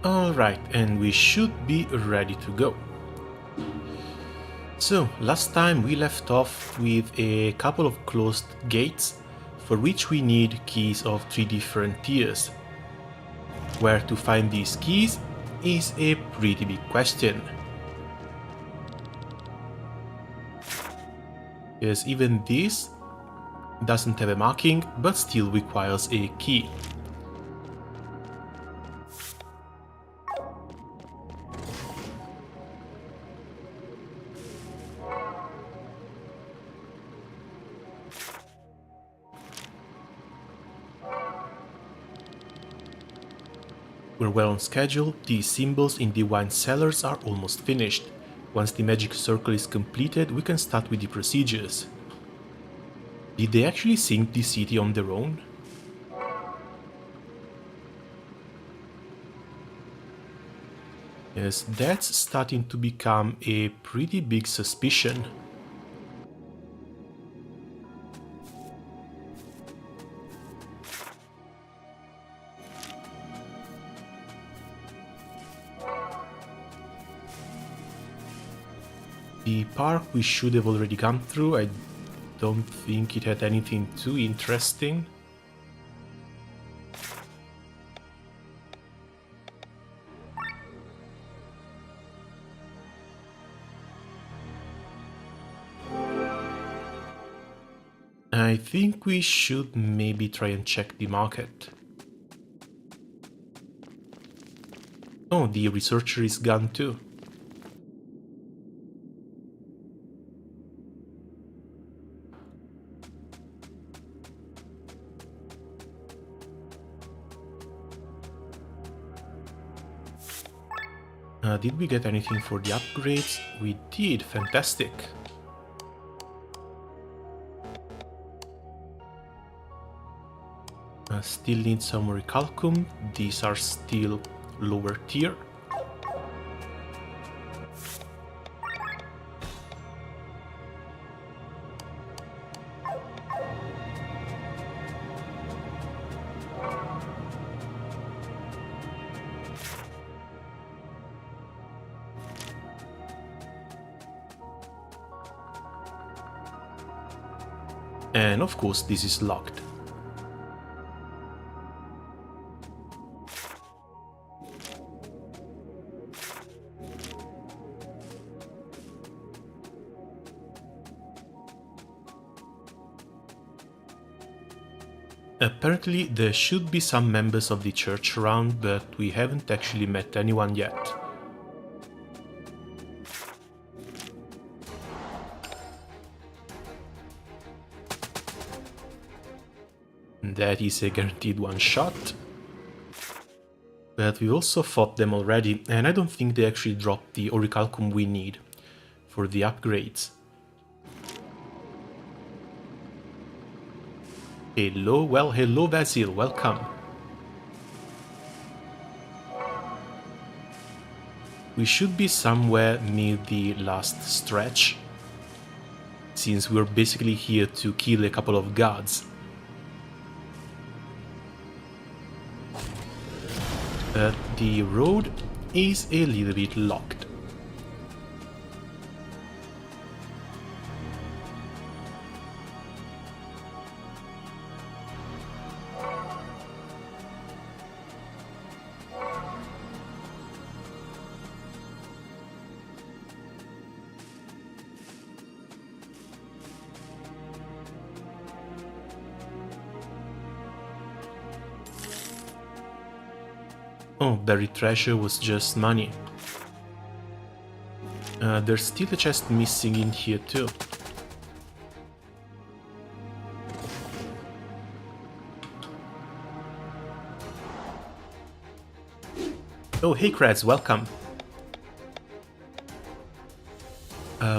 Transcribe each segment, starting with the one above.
Alright, and we should be ready to go. So, last time we left off with a couple of closed gates for which we need keys of 3 different tiers. Where to find these keys is a pretty big question. Because even this doesn't have a marking, but still requires a key. We're well on schedule. The symbols in the wine cellars are almost finished. Once the magic circle is completed, we can start with the procedures. Did they actually sink the city on their own? Yes, that's starting to become a pretty big suspicion. The park we should have already gone through. I don't think it had anything too interesting. I think we should maybe try and check the market. Oh, the researcher is gone too. Did we get anything for the upgrades? We did, fantastic. Still need some recalcum, these are still lower tier. And of course this is locked. Apparently there should be some members of the church around, but we haven't actually met anyone yet. That is a guaranteed one shot. But we also fought them already, and I don't think they actually dropped the orichalcum we need for the upgrades. Hello, well, hello Basil, welcome. We should be somewhere near the last stretch, since we're basically here to kill a couple of gods. The road is a little bit locked. Oh, buried treasure was just money. There's still a chest missing in here too. Oh, hey Krads, welcome.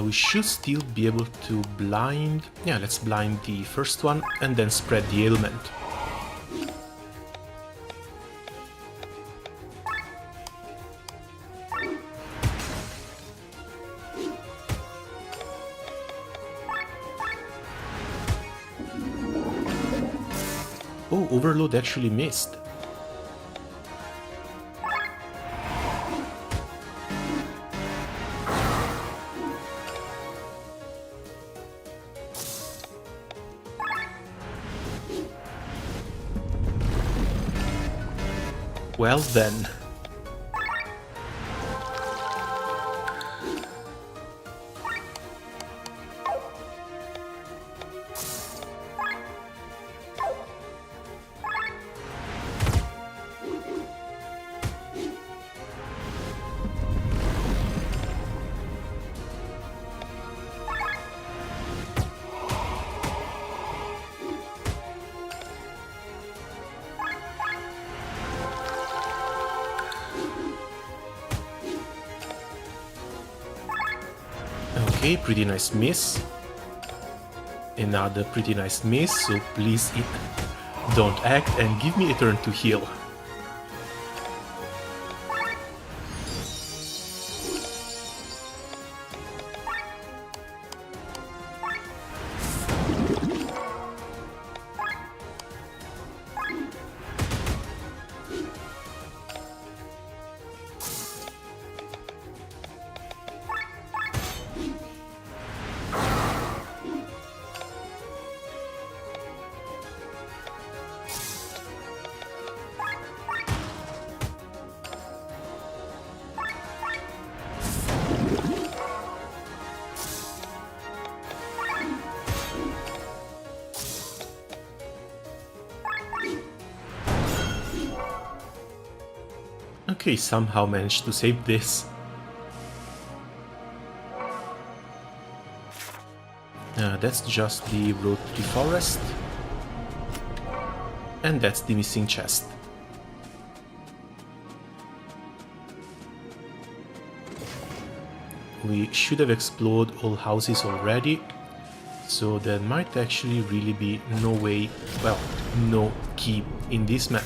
We should still be able to blind... Yeah, let's blind the first one and then spread the ailment. Oh, Overload actually missed. Well then. Okay, pretty nice miss. Another pretty nice miss, so please don't act and give me a turn to heal. Okay, somehow managed to save this. That's just the road to the forest. And that's the missing chest. We should have explored all houses already, so there might actually really be no way, well, no key in this map.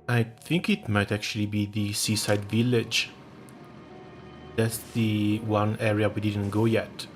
I think it might actually be the seaside village. That's the one area we didn't go yet.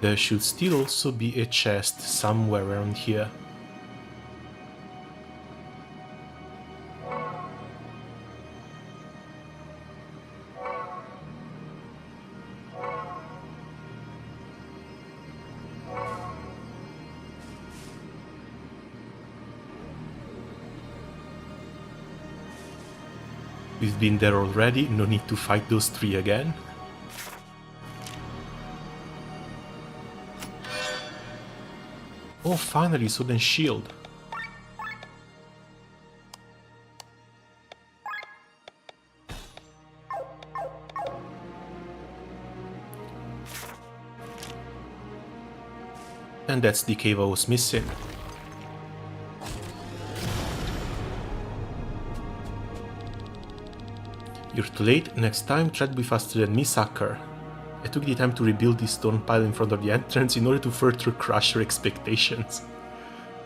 There should still also be a chest somewhere around here. We've been there already, no need to fight those three again. Oh, finally, Sword and Shield. And that's the cave I was missing. You're too late, next time try to be faster than me, sucker. I took the time to rebuild this stone pile in front of the entrance in order to further crush your expectations.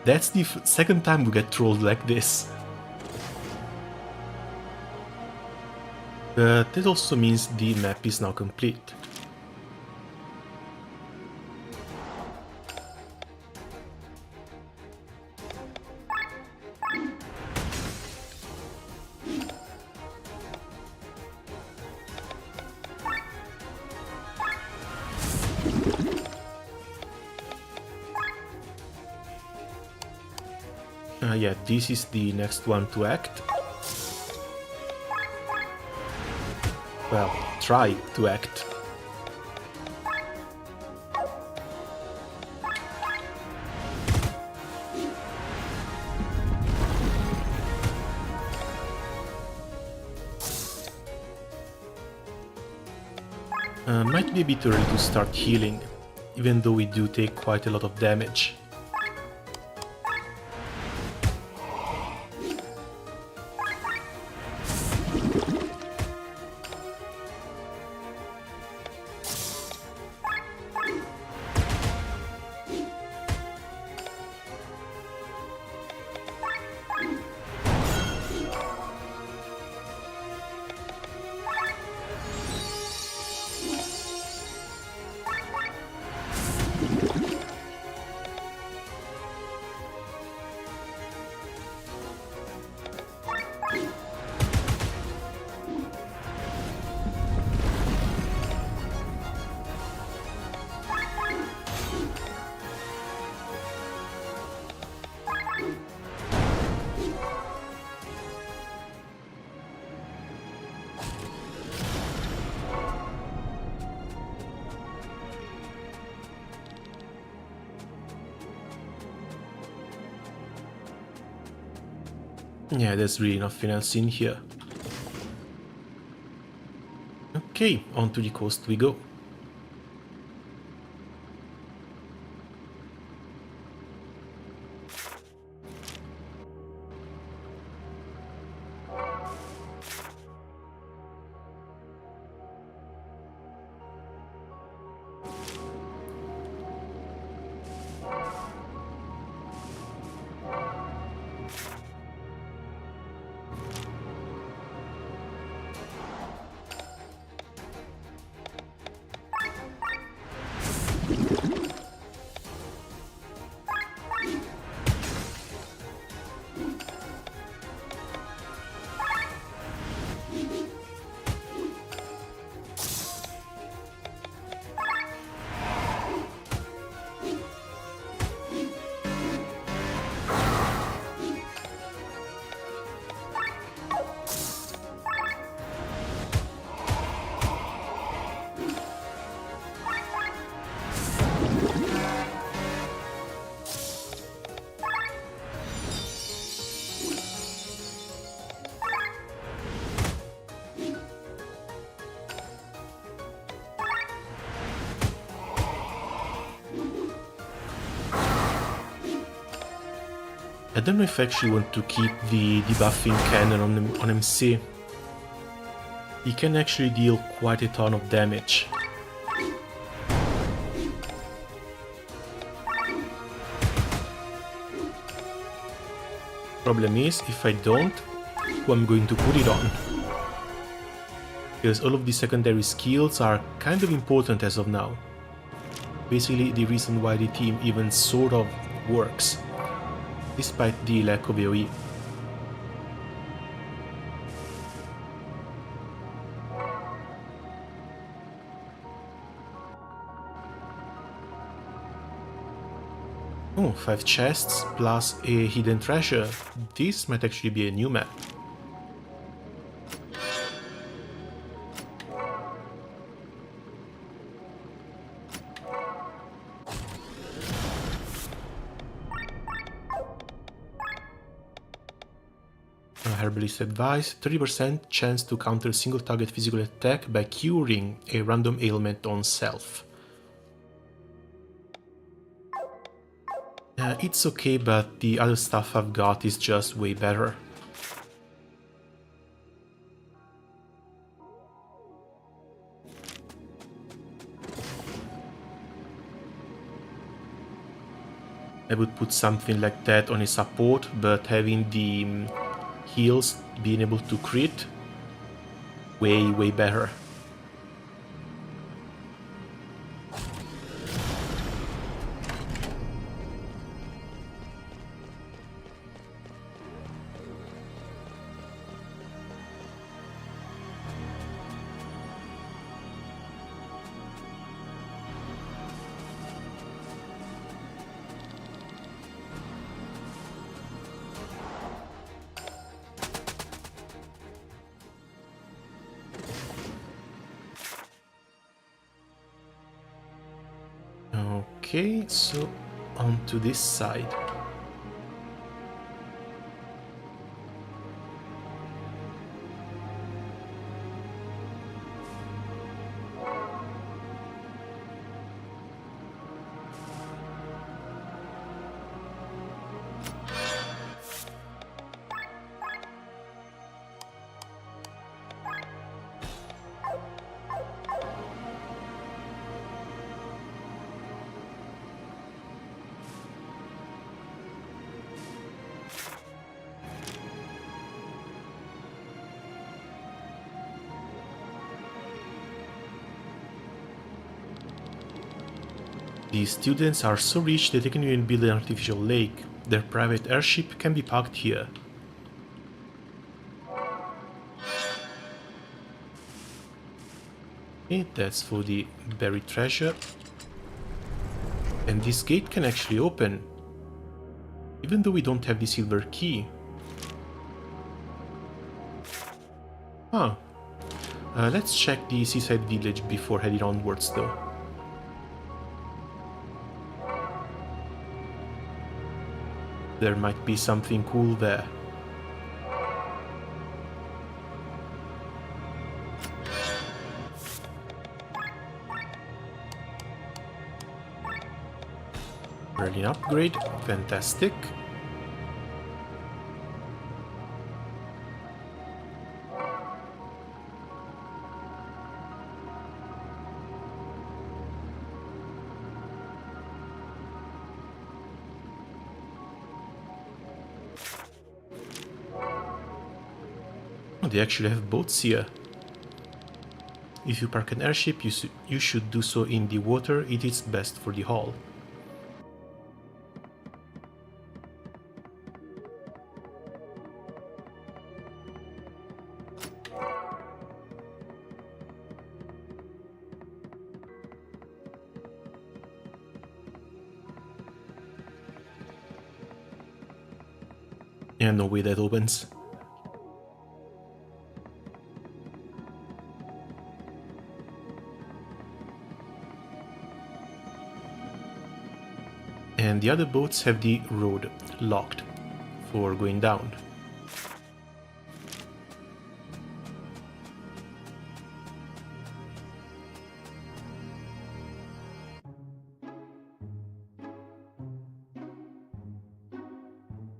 That's the second time we get trolled like this. But that also means the map is now complete. Yeah, this is the next one to act. Well, try to act. Might be a bit early to start healing, even though we do take quite a lot of damage. Yeah, there's really nothing else in here. Okay, on to the coast we go. I don't know if I actually want to keep the debuffing cannon on MC. He can actually deal quite a ton of damage. Problem is, if I don't, who am I going to put it on? Because all of the secondary skills are kind of important as of now. Basically the reason why the team even sort of works, despite the lack of AoE. Oh, 5 chests plus a hidden treasure. This might actually be a new map. Herbalist advice, 30% chance to counter a single target physical attack by curing a random ailment on self. It's okay, but the other stuff I've got is just way better. I would put something like that on a support, but having the heals being able to crit, way better. Okay, so onto this side. These students are so rich that they can even build an artificial lake. Their private airship can be parked here. Okay, that's for the buried treasure. And this gate can actually open, even though we don't have the silver key. Huh. Let's check the seaside village before heading onwards though. There might be something cool there. Early upgrade, fantastic. Oh, they actually have boats here. If you park an airship, you should do so in the water. It is best for the hull. Yeah, no way that opens. And the other boats have the road locked for going down.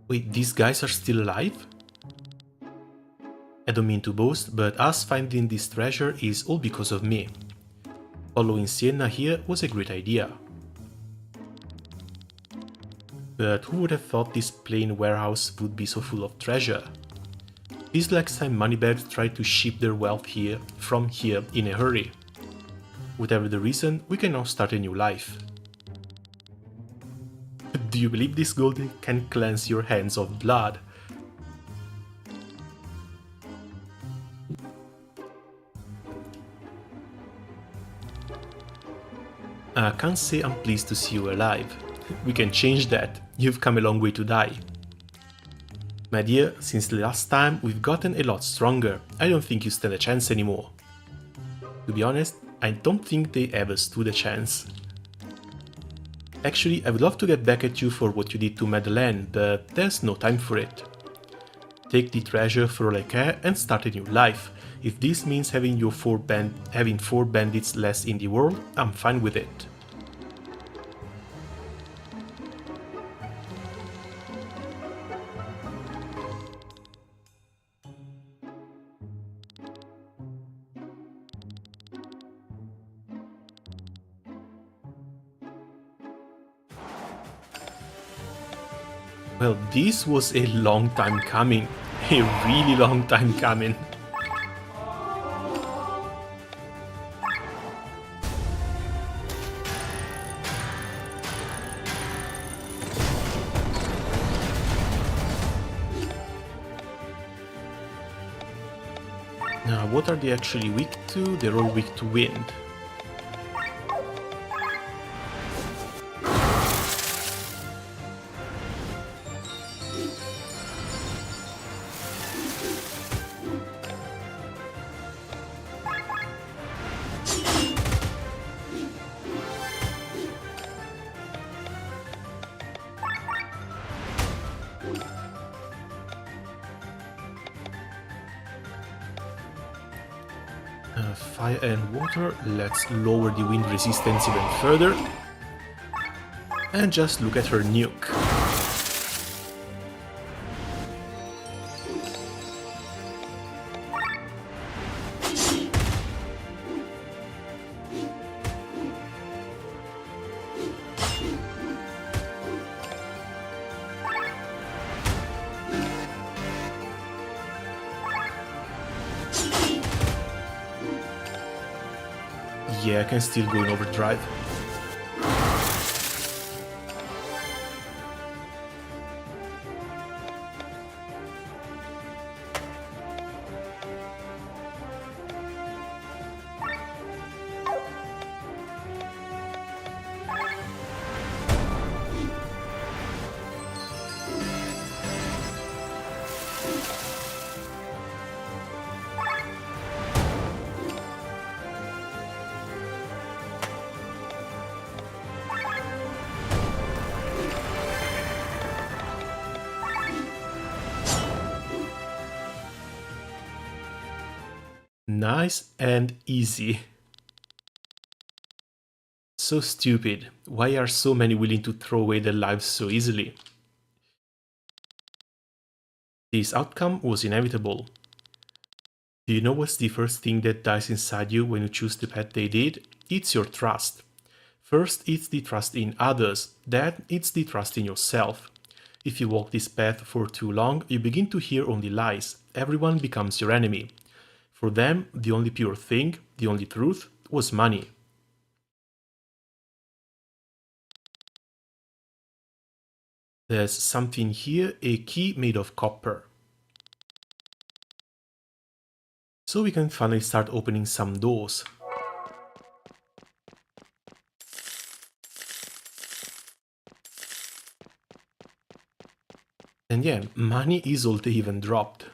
Wait, these guys are still alive? I don't mean to boast, but us finding this treasure is all because of me. Following Sienna here was a great idea. But who would have thought this plain warehouse would be so full of treasure? These Lexime moneybags tried to ship their wealth here from here in a hurry. Whatever the reason, we can now start a new life. Do you believe this gold can cleanse your hands of blood? I can't say I'm pleased to see you alive. We can change that. You've come a long way to die. My dear, since the last time we've gotten a lot stronger. I don't think you stand a chance anymore. To be honest, I don't think they ever stood a chance. Actually, I would love to get back at you for what you did to Madeleine, but there's no time for it. Take the treasure for all I care and start a new life. If this means having four bandits less in the world, I'm fine with it. Well, this was a long time coming. A really long time coming. Now, what are they actually weak to? They're all weak to wind. Fire and water, let's lower the wind resistance even further. And just look at her nuke. Yeah, I can still go in overdrive. Nice and easy. So stupid. Why are so many willing to throw away their lives so easily? This outcome was inevitable. Do you know what's the first thing that dies inside you when you choose the path they did? It's your trust. First, it's the trust in others, then it's the trust in yourself. If you walk this path for too long, you begin to hear only lies. Everyone becomes your enemy. For them, the only pure thing, the only truth, was money. There's something here, a key made of copper. So we can finally start opening some doors. And yeah, money is all they even dropped.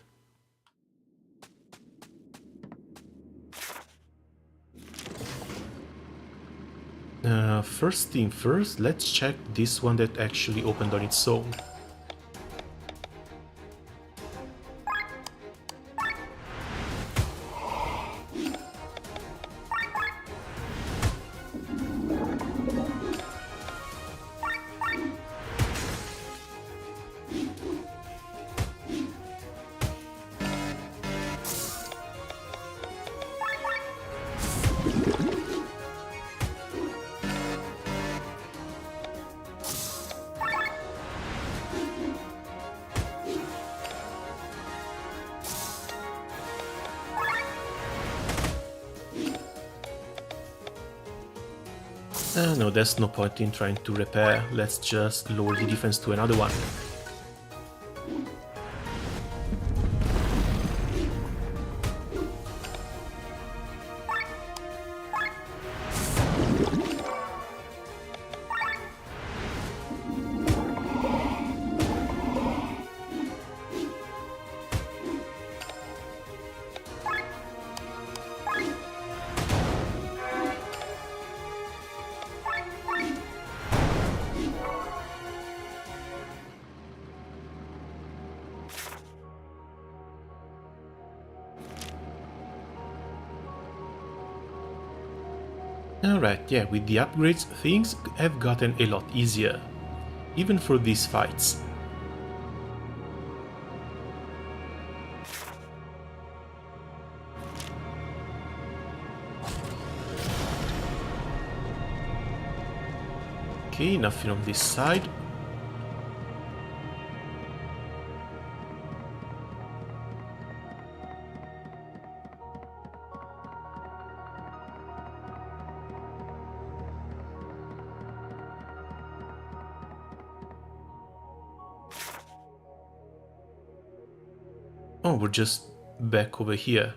First thing first, let's check this one that actually opened on its own. No, there's no point in trying to repair, let's just lower the defense to another one. Alright, yeah, with the upgrades, things have gotten a lot easier, even for these fights. Okay, nothing on this side. Oh, we're just back over here.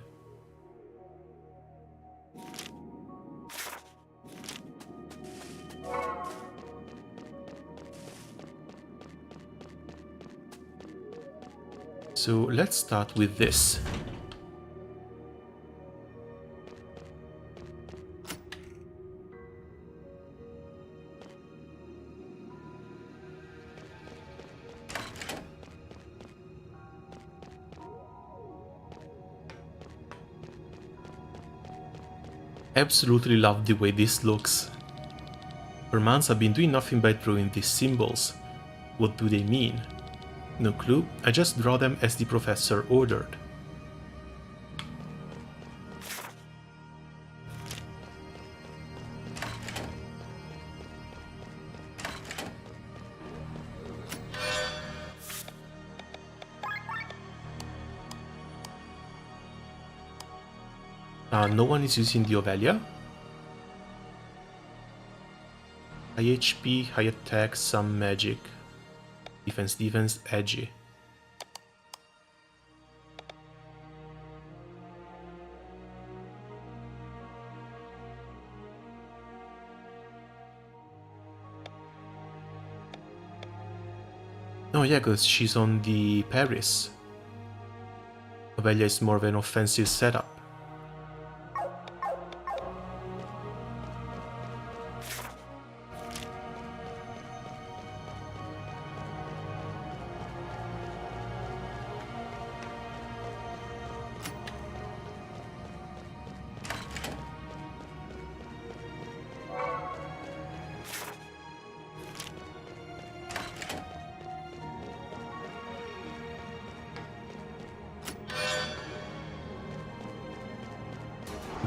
So let's start with this. Absolutely love the way this looks. For months I've been doing nothing but drawing these symbols. What do they mean? No clue, I just draw them as the professor ordered. No one is using the Ovelia. High HP, high attack, some magic. Defense, edgy. Oh yeah, because she's on the Paris. Ovelia is more of an offensive setup.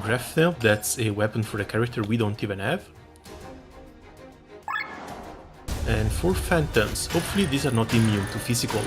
Graphnel, that's a weapon for a character we don't even have. And for Phantoms, hopefully these are not immune to physical.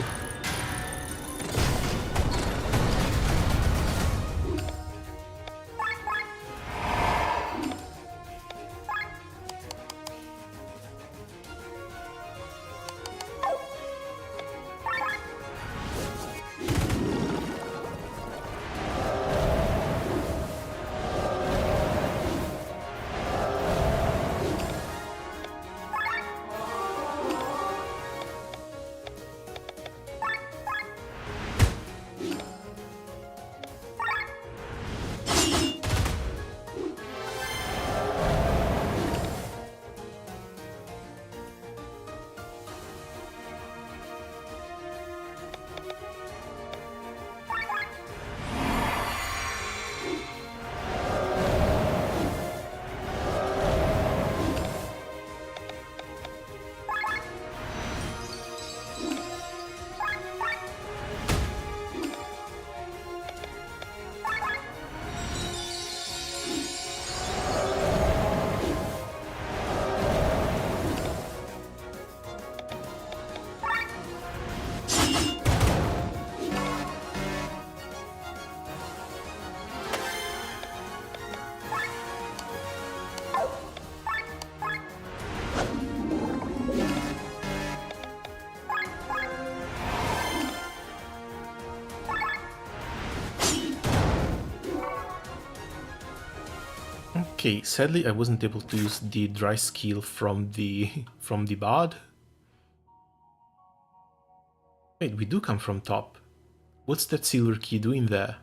Okay, sadly I wasn't able to use the dry skill from the bard. Wait, we do come from top. What's that silver key doing there?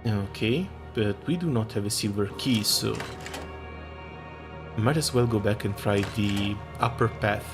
Okay, but we do not have a silver key, so might as well go back and try the upper path.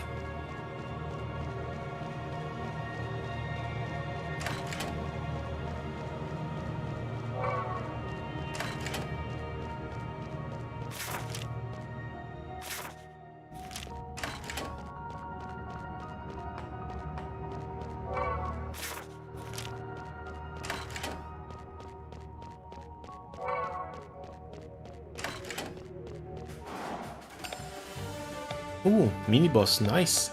Oh, mini boss, nice.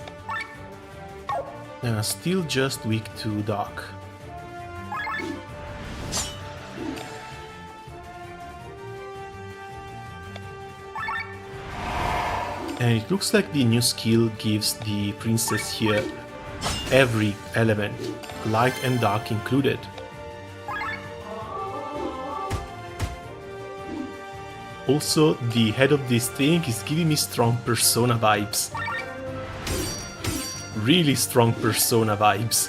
Still just weak to Doc. And it looks like the new skill gives the princess here every element, light and dark included. Also, the head of this thing is giving me strong Persona vibes. Really strong Persona vibes.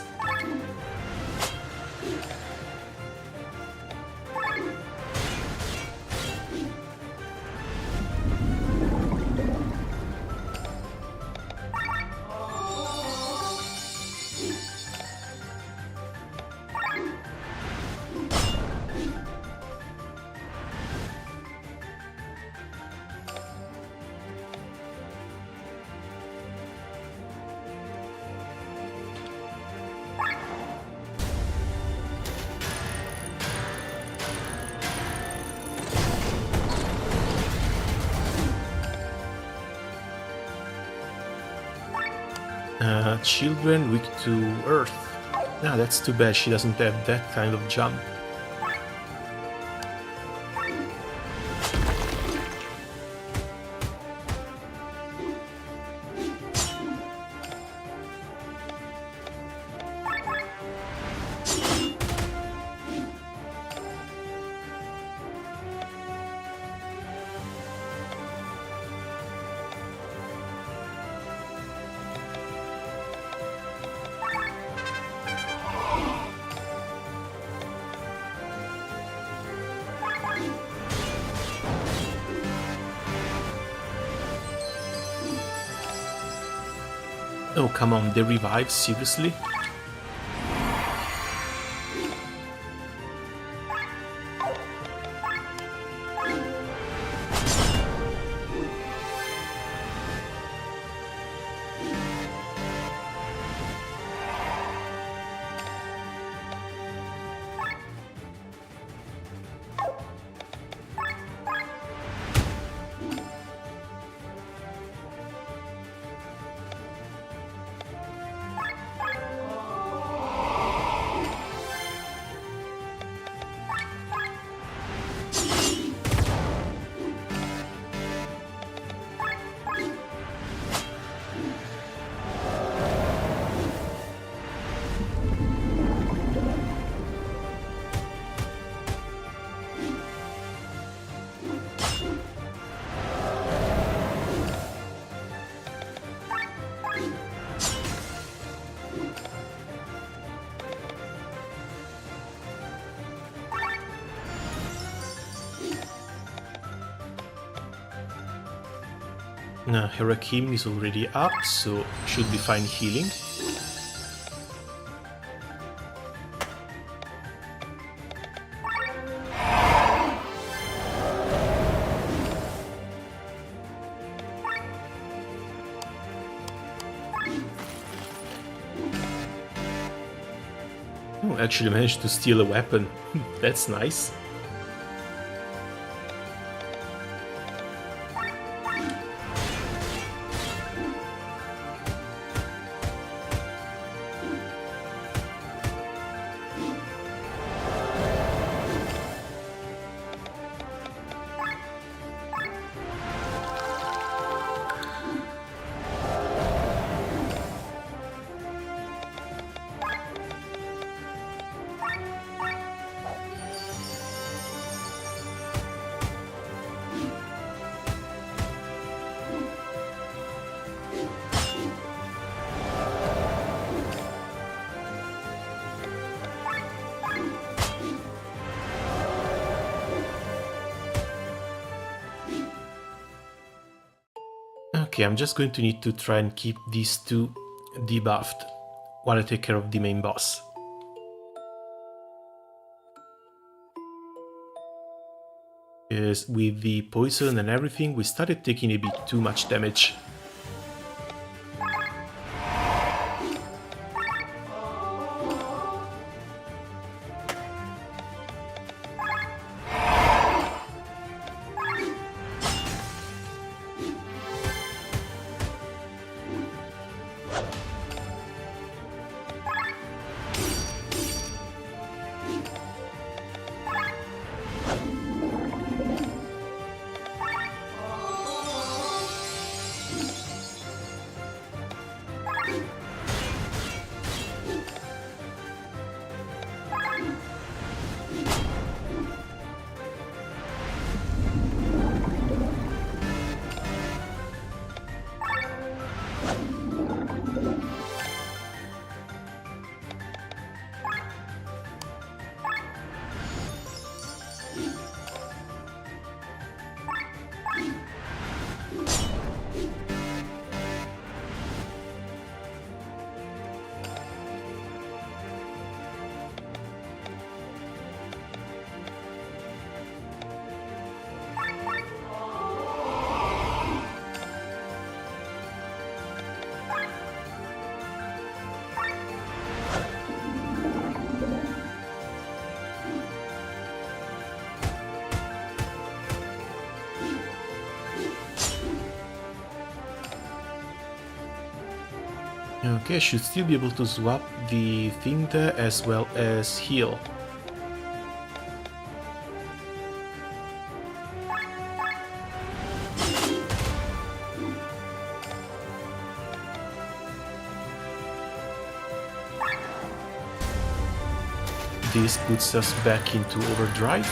Children weak to earth. Ah, that's too bad she doesn't have that kind of jump. Oh, come on, they revive? Seriously? Herakim is already up, so should be fine healing. Oh, actually managed to steal a weapon. That's nice. Okay, I'm just going to need to try and keep these two debuffed while I take care of the main boss. Because with the poison and everything, we started taking a bit too much damage. Okay, I should still be able to swap the thing there as well as heal. This puts us back into overdrive.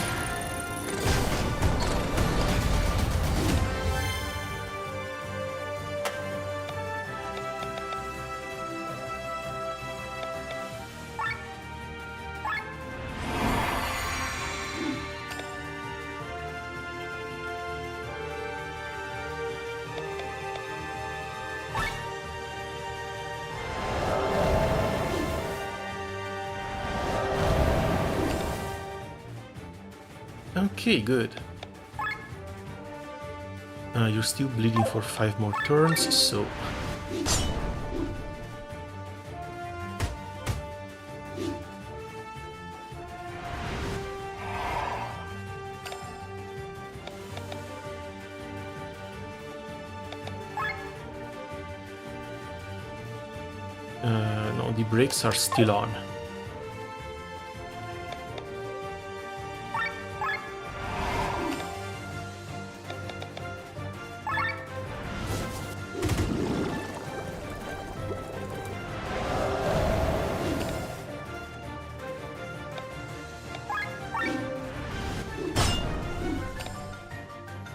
Okay, good. You're still bleeding for 5 more turns, so... no, the brakes are still on.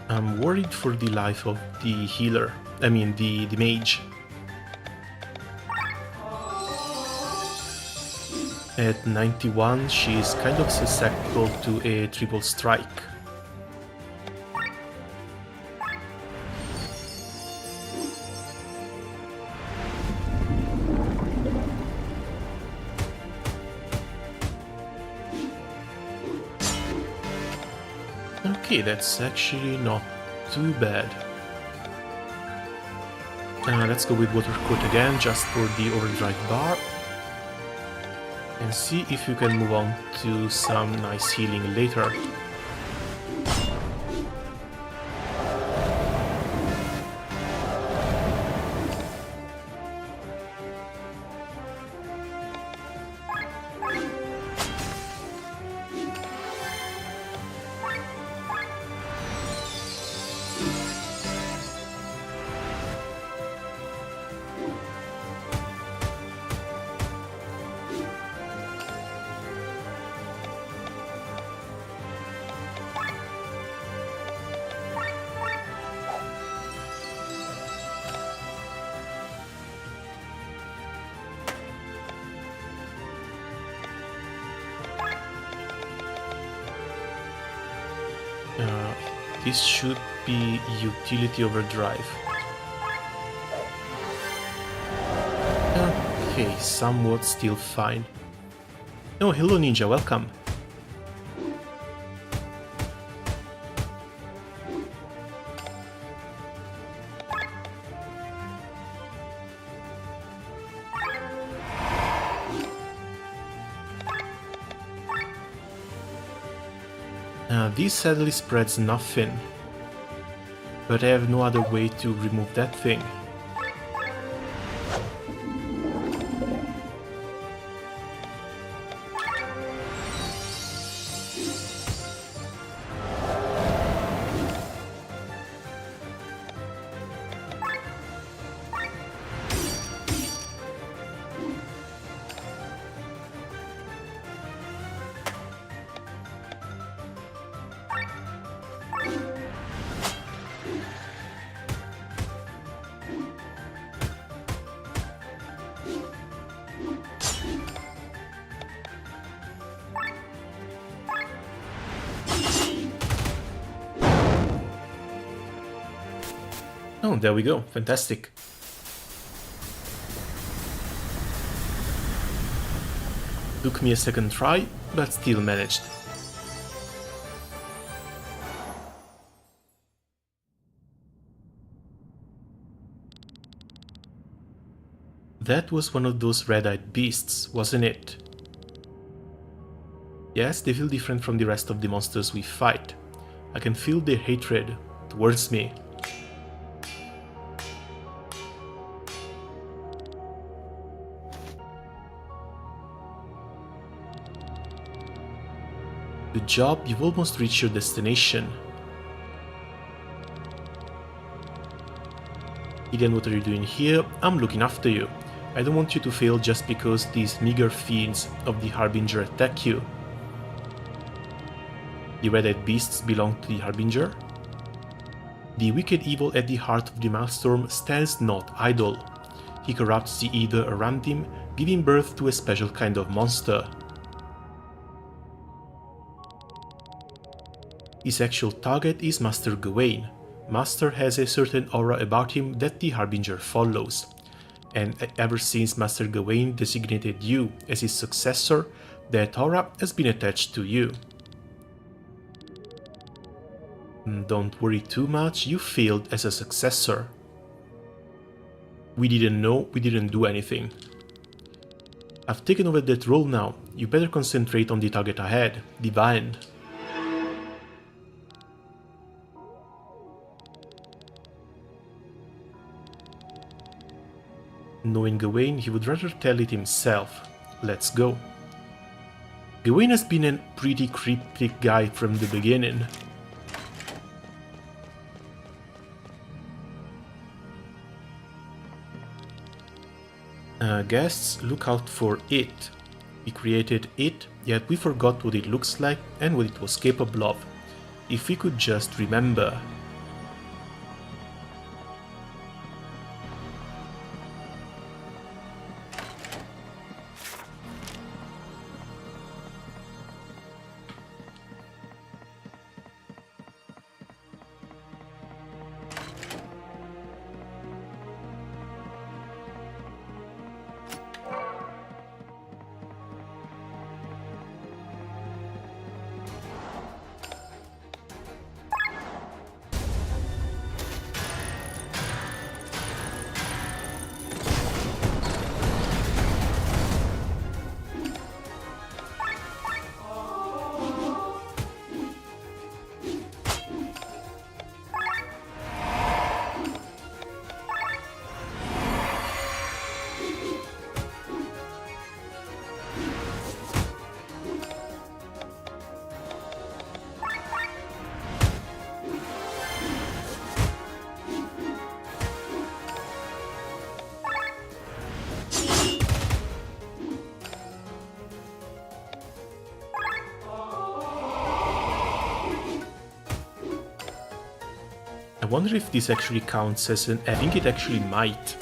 I'm worried for the life of the healer, I mean the mage. At 91, she is kind of susceptible to a triple strike. Okay, that's actually not too bad. Let's go with Water Coat again, just for the overdrive bar. And see if you can move on to some nice healing later. This should be utility overdrive. Okay, somewhat still fine. Oh, hello ninja, welcome. This sadly spreads nothing, but I have no other way to remove that thing. Oh, there we go. Fantastic. Took me a second try, but still managed. That was one of those red-eyed beasts, wasn't it? Yes, they feel different from the rest of the monsters we fight. I can feel their hatred towards me. Good job, you've almost reached your destination. Eden, what are you doing here? I'm looking after you. I don't want you to fail just because these meager fiends of the Harbinger attack you. The red-eyed beasts belong to the Harbinger. The wicked evil at the heart of the Maelstrom stands not idle. He corrupts the ether around him, giving birth to a special kind of monster. His actual target is Master Gawain. Master has a certain aura about him that the Harbinger follows. And ever since Master Gawain designated you as his successor, that aura has been attached to you. Don't worry too much, you failed as a successor. We didn't know, we didn't do anything. I've taken over that role now, you better concentrate on the target ahead, Divine. Knowing Gawain, he would rather tell it himself. Let's go. Gawain has been a pretty cryptic guy from the beginning. Guests, look out for it. We created it, yet we forgot what it looks like and what it was capable of. If we could just remember. I wonder if this actually counts as an... I think it actually might.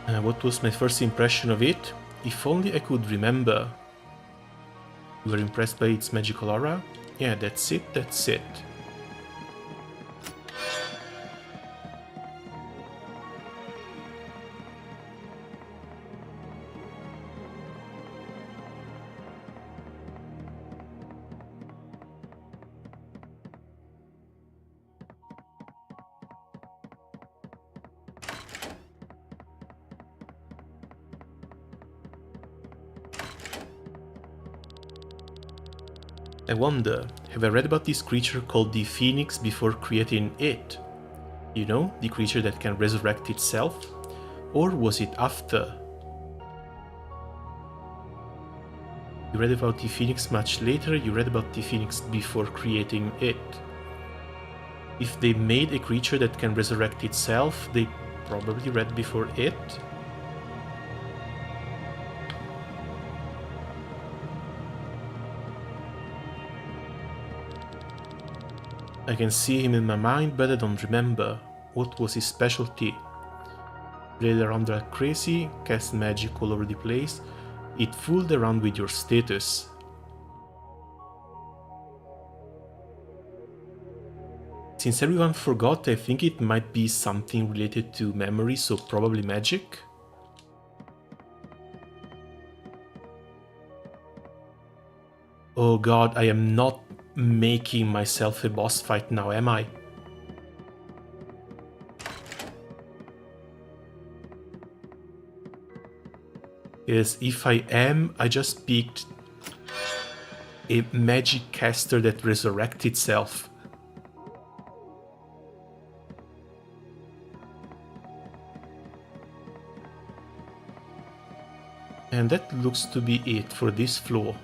What was my first impression of it? If only I could remember. You were impressed by its magical aura? Yeah, that's it, that's it. I wonder, have I read about this creature called the Phoenix before creating it? You know, the creature that can resurrect itself? Or was it after? You read about the Phoenix much later, you read about the Phoenix before creating it. If they made a creature that can resurrect itself, they probably read before it? I can see him in my mind, but I don't remember. What was his specialty? Played around like crazy, cast magic all over the place. It fooled around with your status. Since everyone forgot, I think it might be something related to memory, so probably magic. Oh god, I am not making myself a boss fight now, am I? Yes, if I am, I just picked a magic caster that resurrects itself. And that looks to be it for this floor.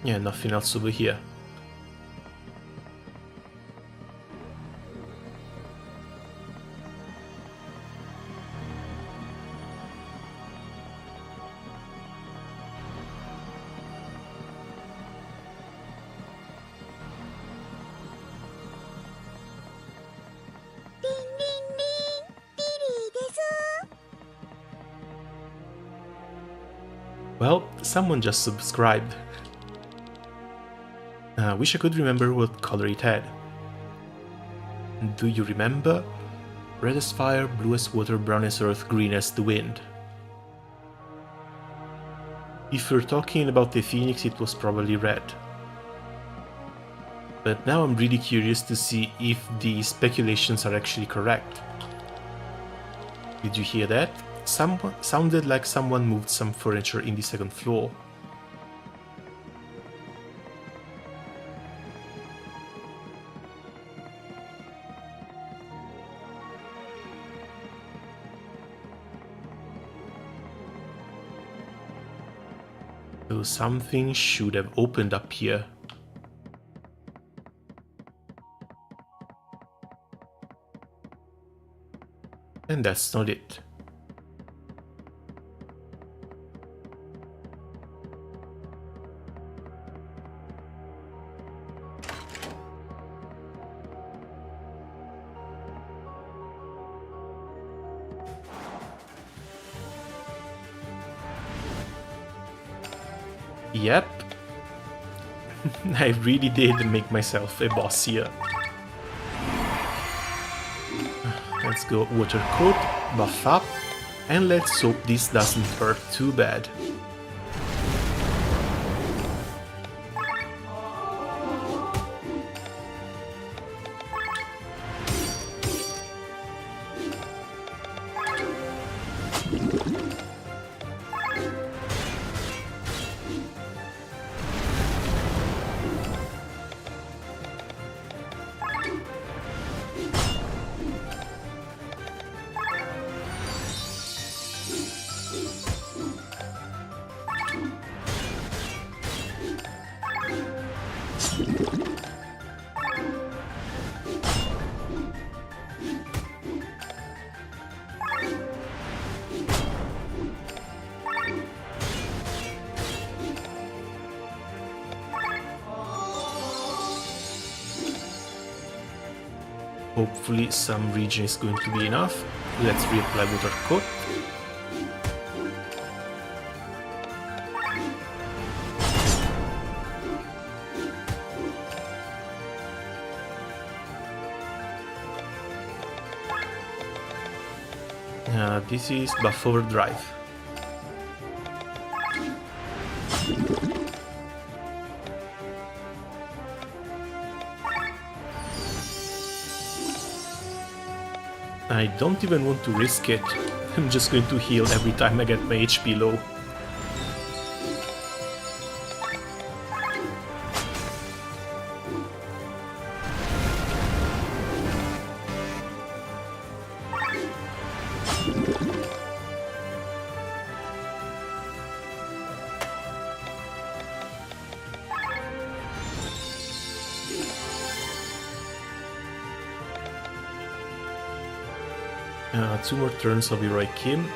Yeah, nothing else over here. Well, someone just subscribed. I wish I could remember what color it had. Do you remember? Red as fire, blue as water, brown as earth, green as the wind. If you're talking about the phoenix, it was probably red. But now I'm really curious to see if the speculations are actually correct. Did you hear that? Sounded like someone moved some furniture in the second floor. So something should have opened up here. And that's not it. Yep. I really did make myself a boss here. Let's go water coat, buff up, and let's hope this doesn't hurt too bad. Hopefully some regen is going to be enough. Let's reapply water coat. This is buff overdrive. I don't even want to risk it. I'm just going to heal every time I get my HP low. Two more turns of Heroic Kim.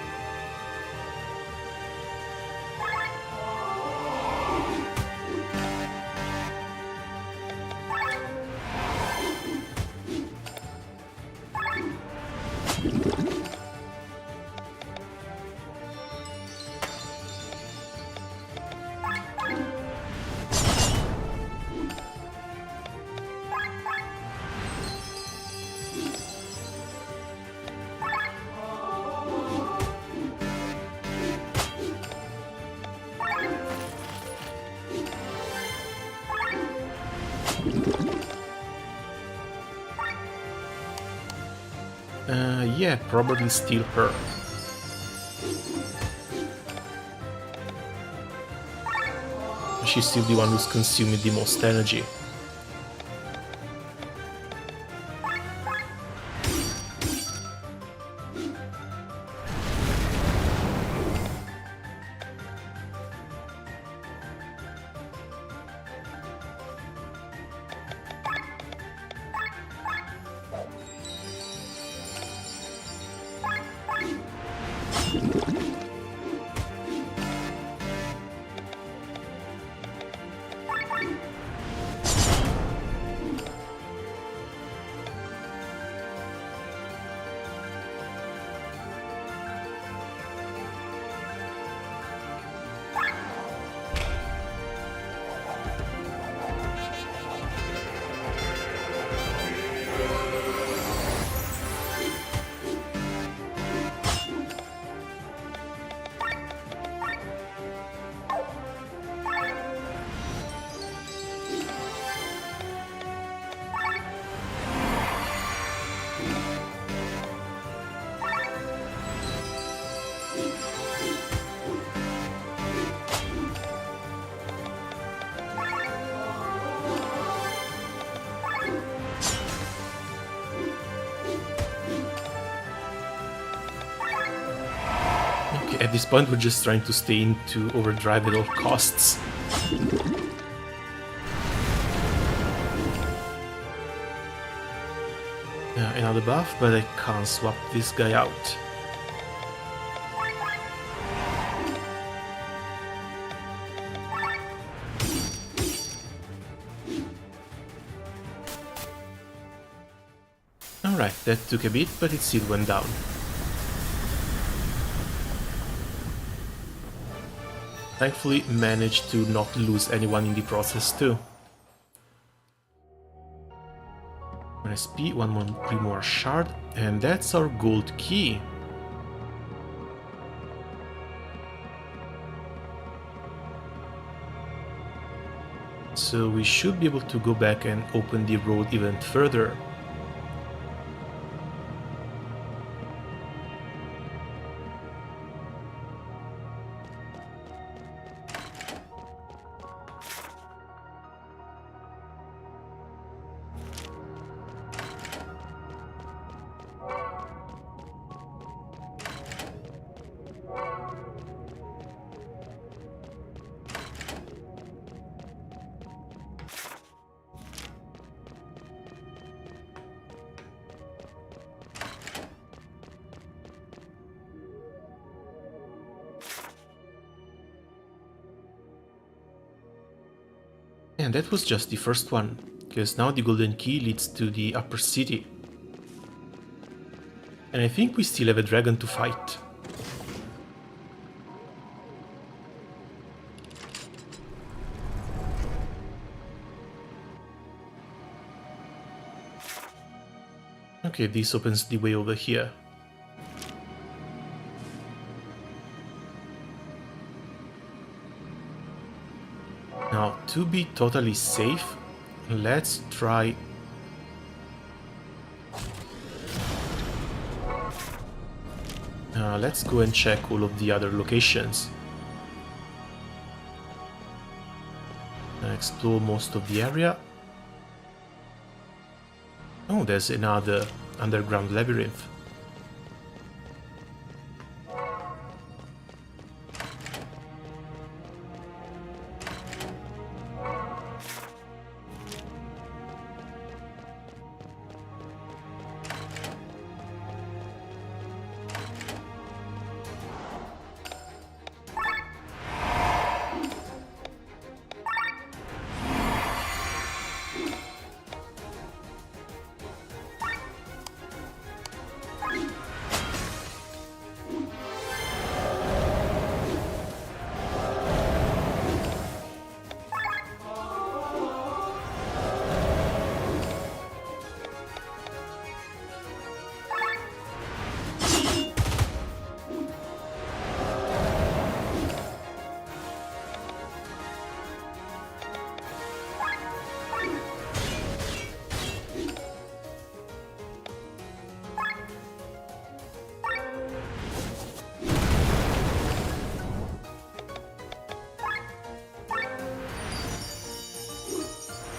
Yeah, probably steal her. She's still the one who's consuming the most energy. At this point, we're just trying to stay into overdrive at all costs. Another buff, but I can't swap this guy out. Alright, that took a bit, but it still went down. Thankfully, managed to not lose anyone in the process too. 1 SP, 1 more Grimoire Shard, and that's our gold key. So we should be able to go back and open the road even further. And that was just the first one, because now the golden key leads to the upper city. And I think we still have a dragon to fight. Okay, this opens the way over here. Now, to be totally safe, let's try... let's go and check all of the other locations. Explore most of the area. Oh, there's another underground labyrinth.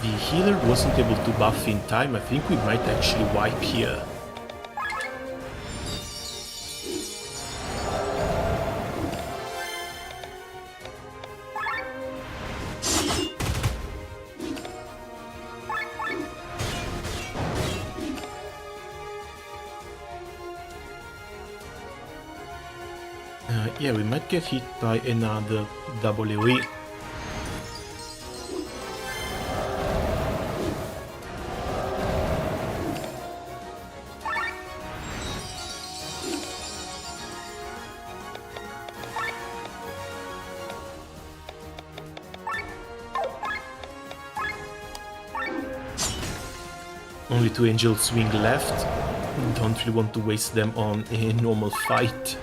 The healer wasn't able to buff in time. I think we might actually wipe here. Yeah, we might get hit by another double AoE. Only 2 Angel Swing left. Don't really want to waste them on a normal fight.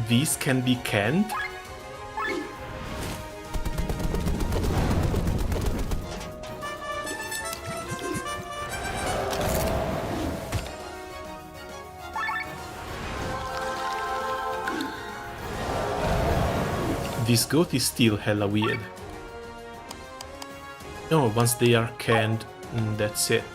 These can be canned. This goat is still hella weird. Oh, once they are canned, that's it.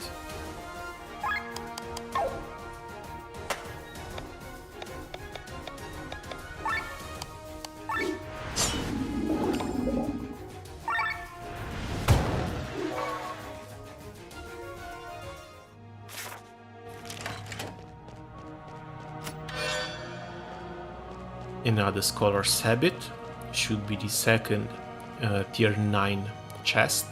Another Scholar's Habit, should be the second tier 9 chest.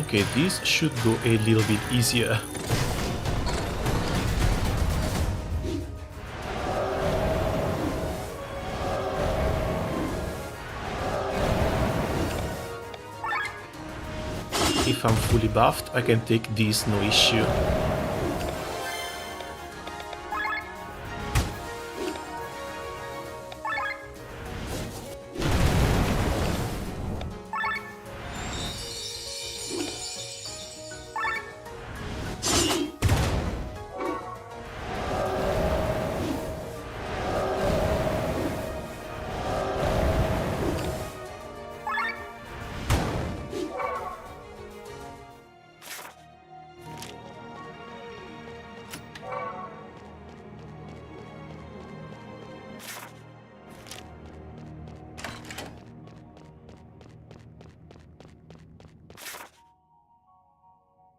Okay, this should go a little bit easier. If I'm fully buffed, I can take this no issue.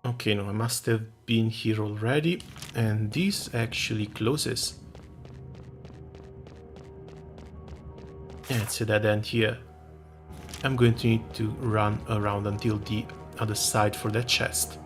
Okay, no, I must have been here already, and this actually closes. Yeah, it's a dead end here. I'm going to need to run around until the other side for that chest.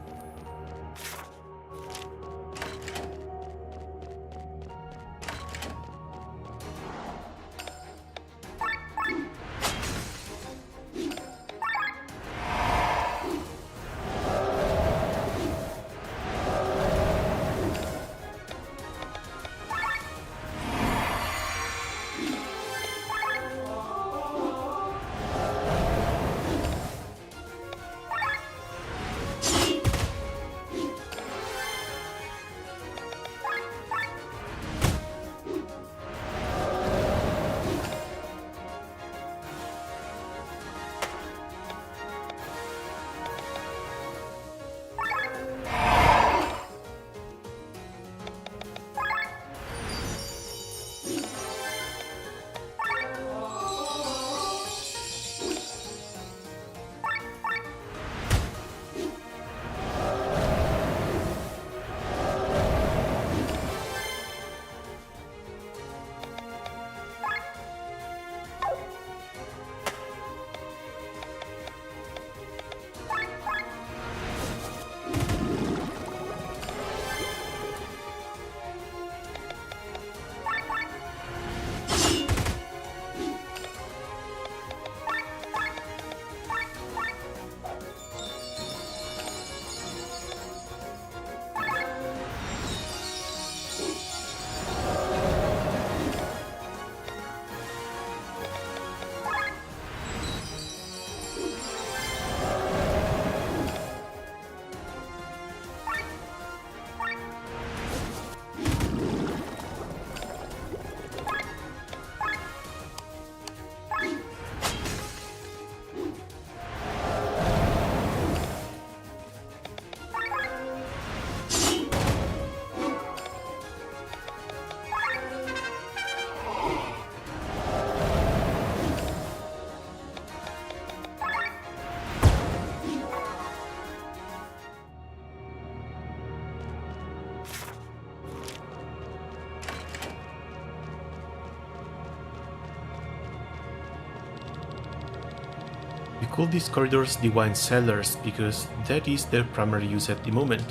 We call these corridors Divine Cellars because that is their primary use at the moment.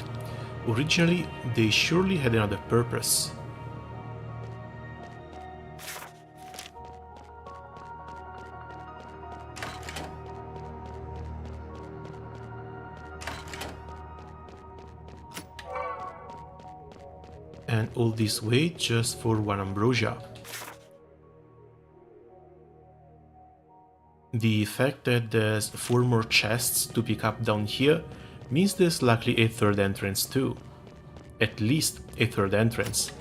Originally, they surely had another purpose. And all this way just for one ambrosia. The fact that there's 4 more chests to pick up down here means there's likely a third entrance too. At least a third entrance.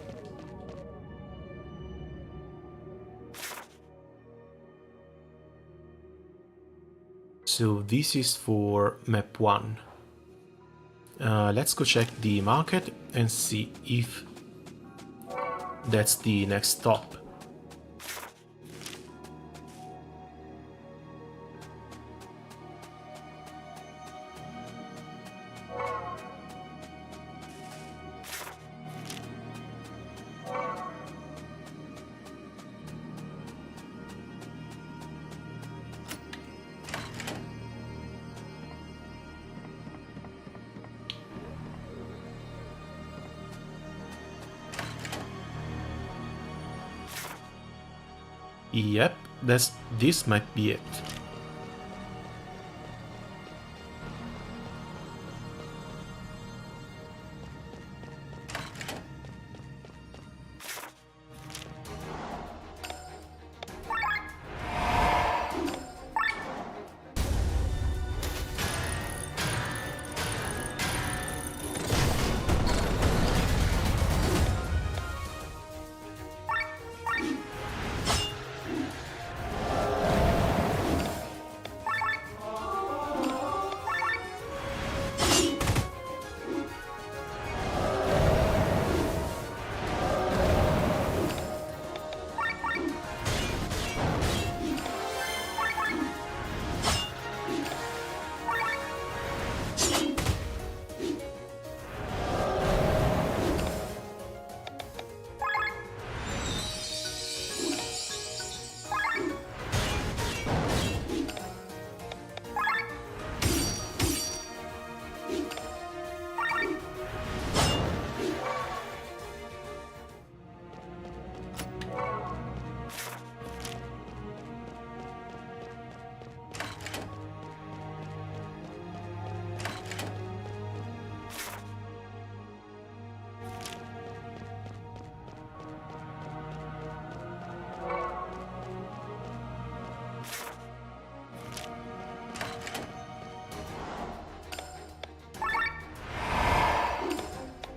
So this is for map 1. Let's go check the market and see if that's the next stop. Yep, this might be it.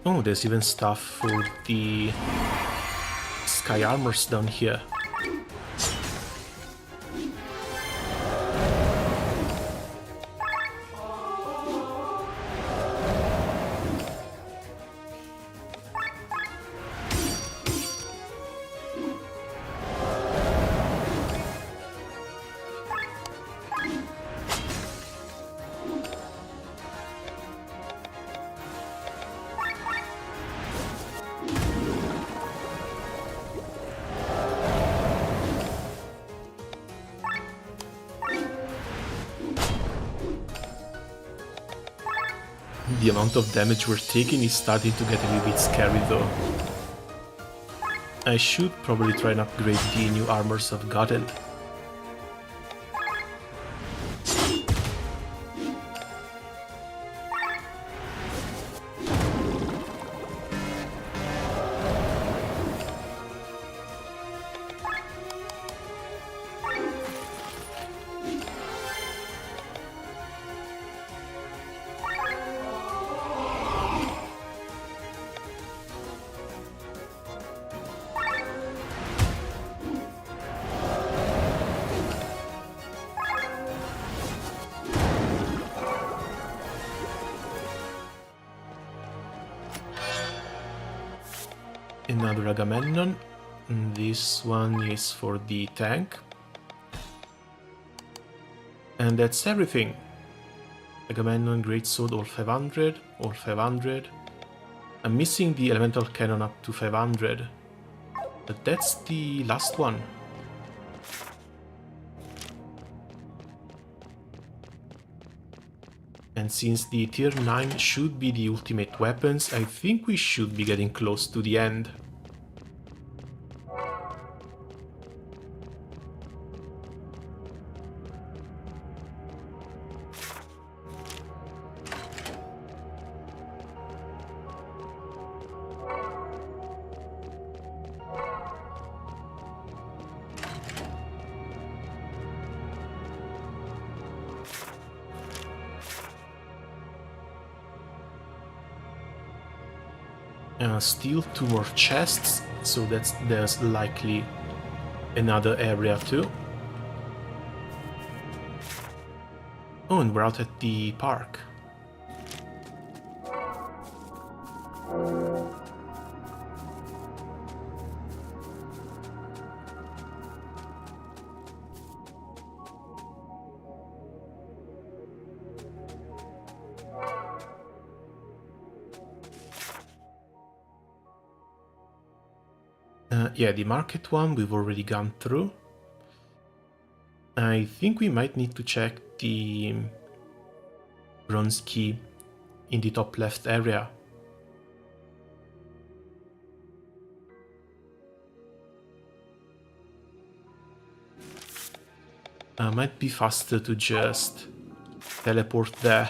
Oh, there's even stuff for the sky armors down here. The amount of damage we're taking is starting to get a little bit scary though. I should probably try and upgrade the new armors I've gotten. Another Agamemnon. This one is for the tank. And that's everything. Agamemnon, Greatsword, all 500, all 500. I'm missing the Elemental Cannon up to 500. But that's the last one. And since the tier 9 should be the ultimate weapons, I think we should be getting close to the end. Still 2 more chests, so there's likely another area too. Oh, and we're out at the park. Yeah, the market one we've already gone through. I think we might need to check the bronze key in the top left area. Might be faster to just teleport there.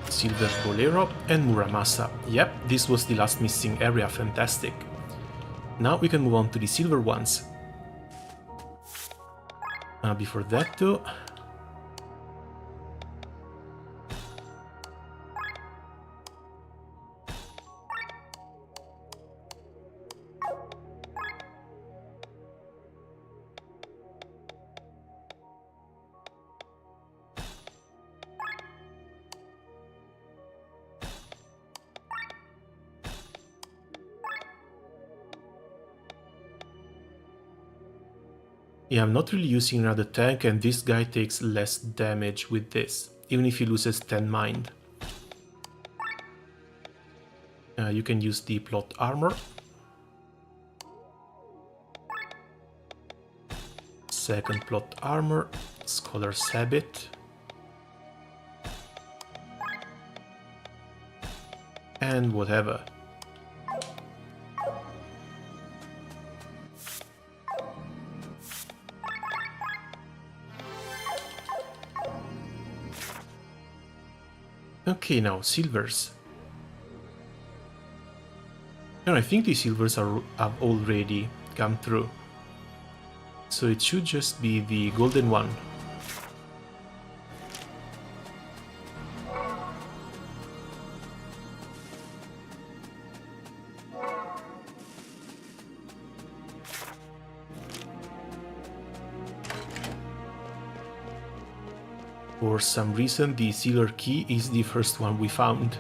Silver Bolero and Muramasa. Yep, this was the last missing area, fantastic. Now we can move on to the silver ones. Before that though... Yeah, I'm not really using another tank, and this guy takes less damage with this, even if he loses 10 mind. You can use the plot armor. Second plot armor, Scholar's Habit. And whatever. Okay, now silvers. No, I think the silvers have already come through. So it should just be the golden one. For some reason, the sealer key is the first one we found.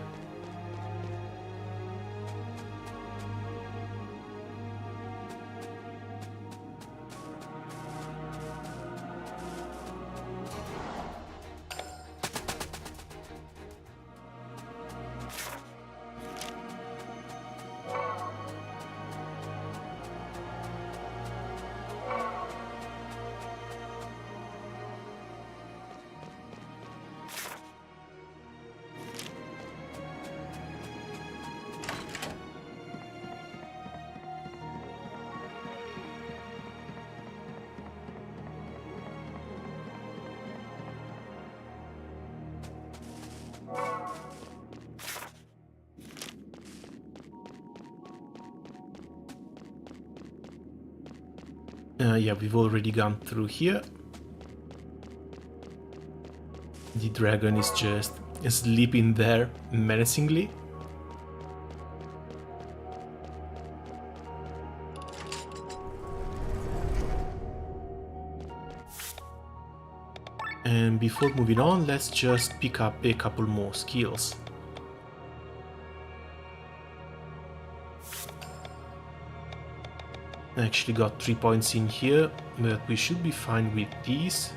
Yeah, we've already gone through here. The dragon is just sleeping there menacingly. And before moving on, let's just pick up a couple more skills. I actually got 3 points in here, but we should be fine with these.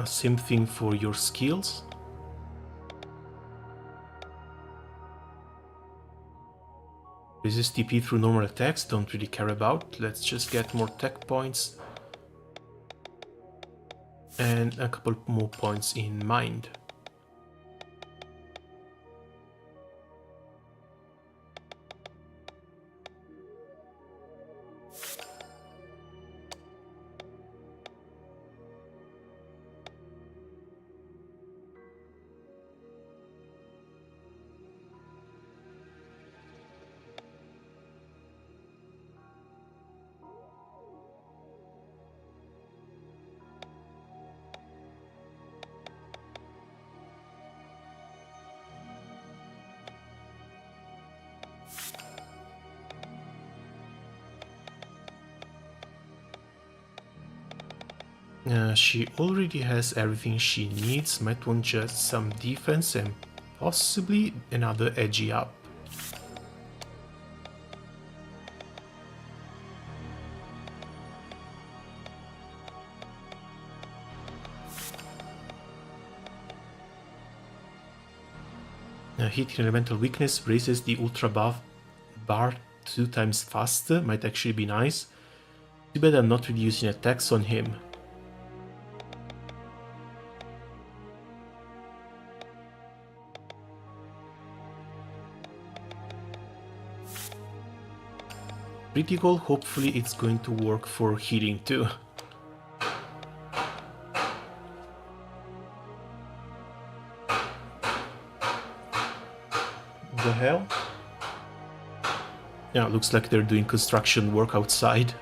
Same thing for your skills. Resist TP through normal attacks, don't really care about. Let's just get more tech points. And a couple more points in mind. She already has everything she needs, might want just some defense and possibly another edgy up. Hitting elemental weakness raises the ultra buff bar 2 times faster, might actually be nice. Too bad I'm not really using attacks on him. Critical, hopefully it's going to work for healing too. The hell? Yeah, looks like they're doing construction work outside.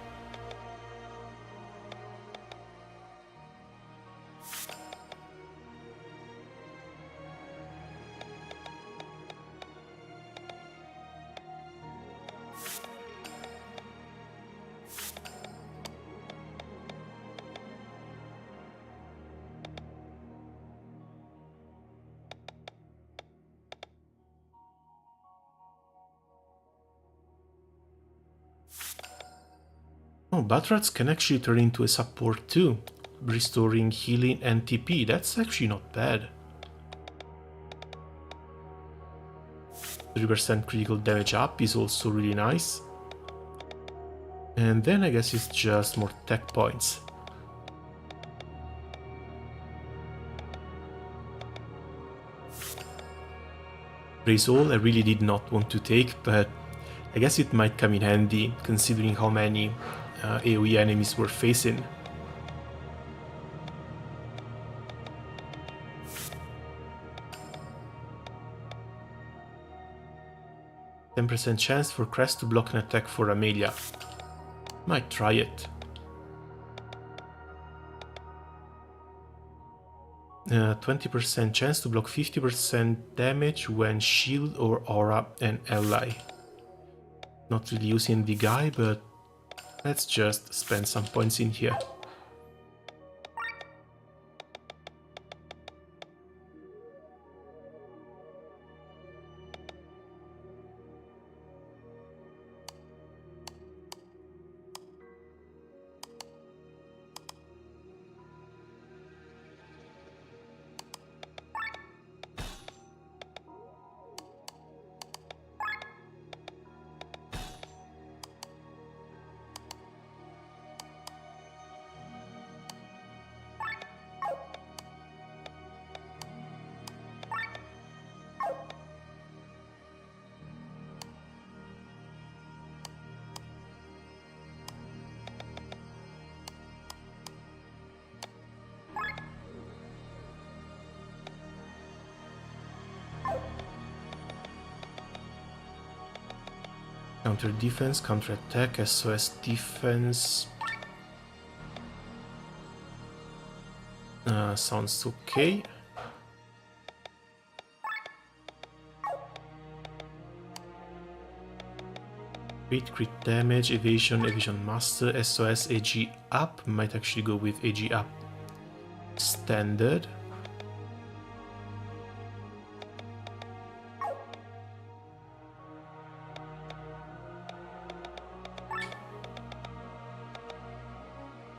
Oh, towrards can actually turn into a support too, restoring healing and TP. That's actually not bad. 3% critical damage up is also really nice. And then I guess it's just more tech points. Raise all I really did not want to take, but I guess it might come in handy considering how many AoE enemies we're facing. %10 chance for Crest to block an attack for Amelia. Might try it. 20% chance to block 50% damage when shield or aura an ally. Not really using the guy, but let's just spend some points in here. Counter defense, counter attack, SOS defense. Sounds okay. Crit damage, evasion, evasion master, SOS, AG up. Might actually go with AG up standard.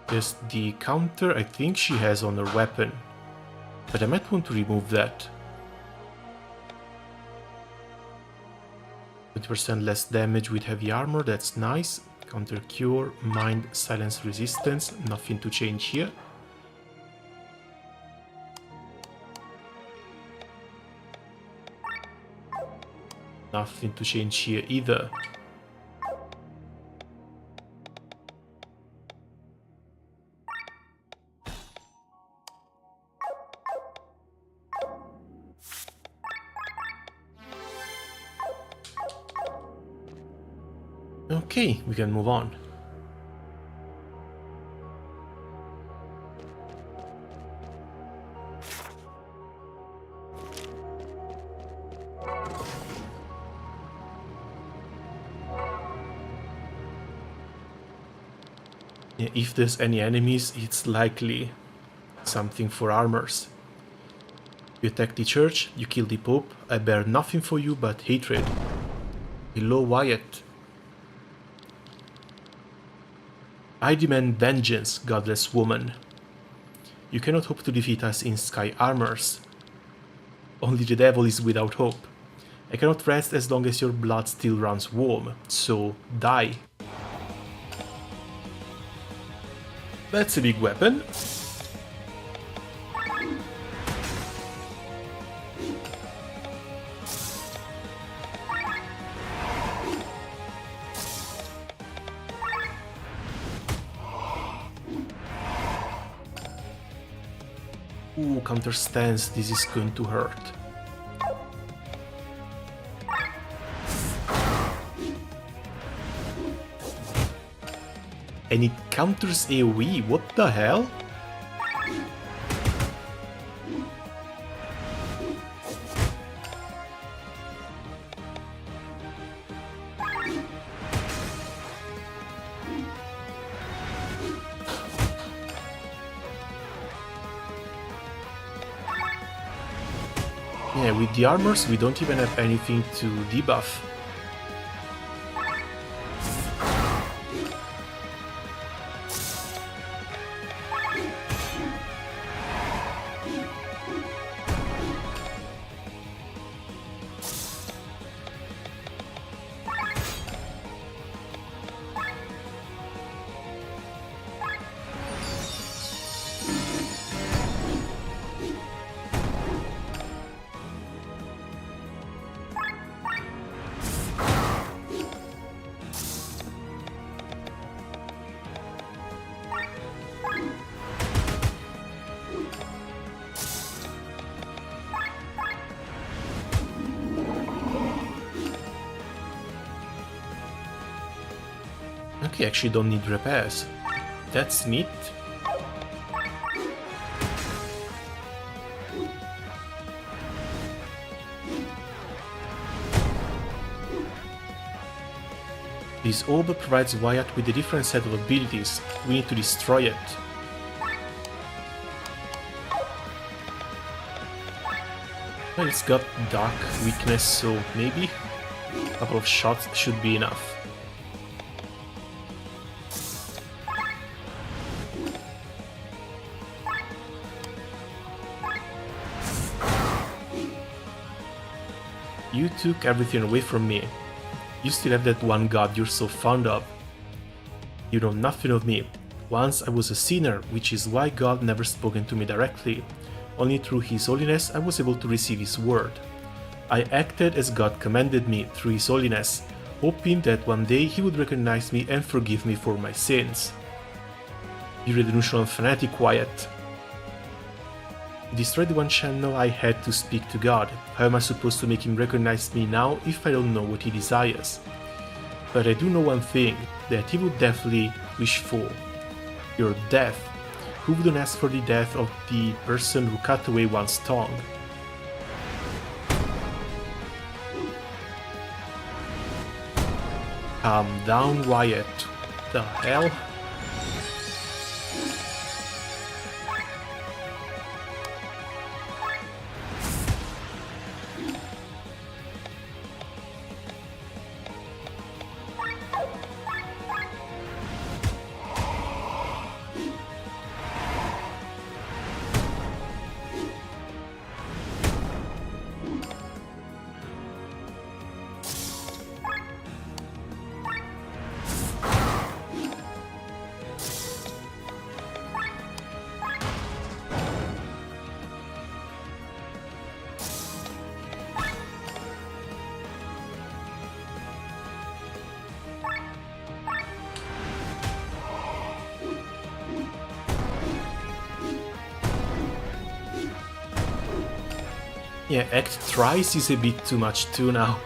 There's the counter I think she has on her weapon, but I might want to remove that. 20% less damage with heavy armor, that's nice. Counter cure, mind, silence resistance, nothing to change here. Nothing to change here either. Okay, we can move on. If there's any enemies, it's likely something for armors. You attack the church, you kill the Pope, I bear nothing for you but hatred. Hello, Wyatt. I demand vengeance, godless woman. You cannot hope to defeat us in sky armors. Only the devil is without hope. I cannot rest as long as your blood still runs warm, so die. That's a big weapon. Ooh, counter stance, this is going to hurt. And it counters AoE, what the hell? Yeah, with the armors we don't even have anything to debuff. Okay, actually don't need repairs. That's neat. This orb provides Wyatt with a different set of abilities. We need to destroy it. Well, it's got dark weakness, so maybe a couple of shots should be enough. You took everything away from me. You still have that one god you're so fond of. You know nothing of me. Once I was a sinner, which is why God never spoken to me directly. Only through His holiness I was able to receive His word. I acted as God commanded me through His holiness, hoping that one day He would recognize me and forgive me for my sins. You're a delusional fanatic, Wyatt. Destroyed one channel, I had to speak to God. How am I supposed to make Him recognize me now if I don't know what He desires? But I do know one thing, that He would definitely wish for. Your death. Who wouldn't ask for the death of the person who cut away one's tongue? Calm down, Wyatt. The hell? Yeah, act thrice is a bit too much too now.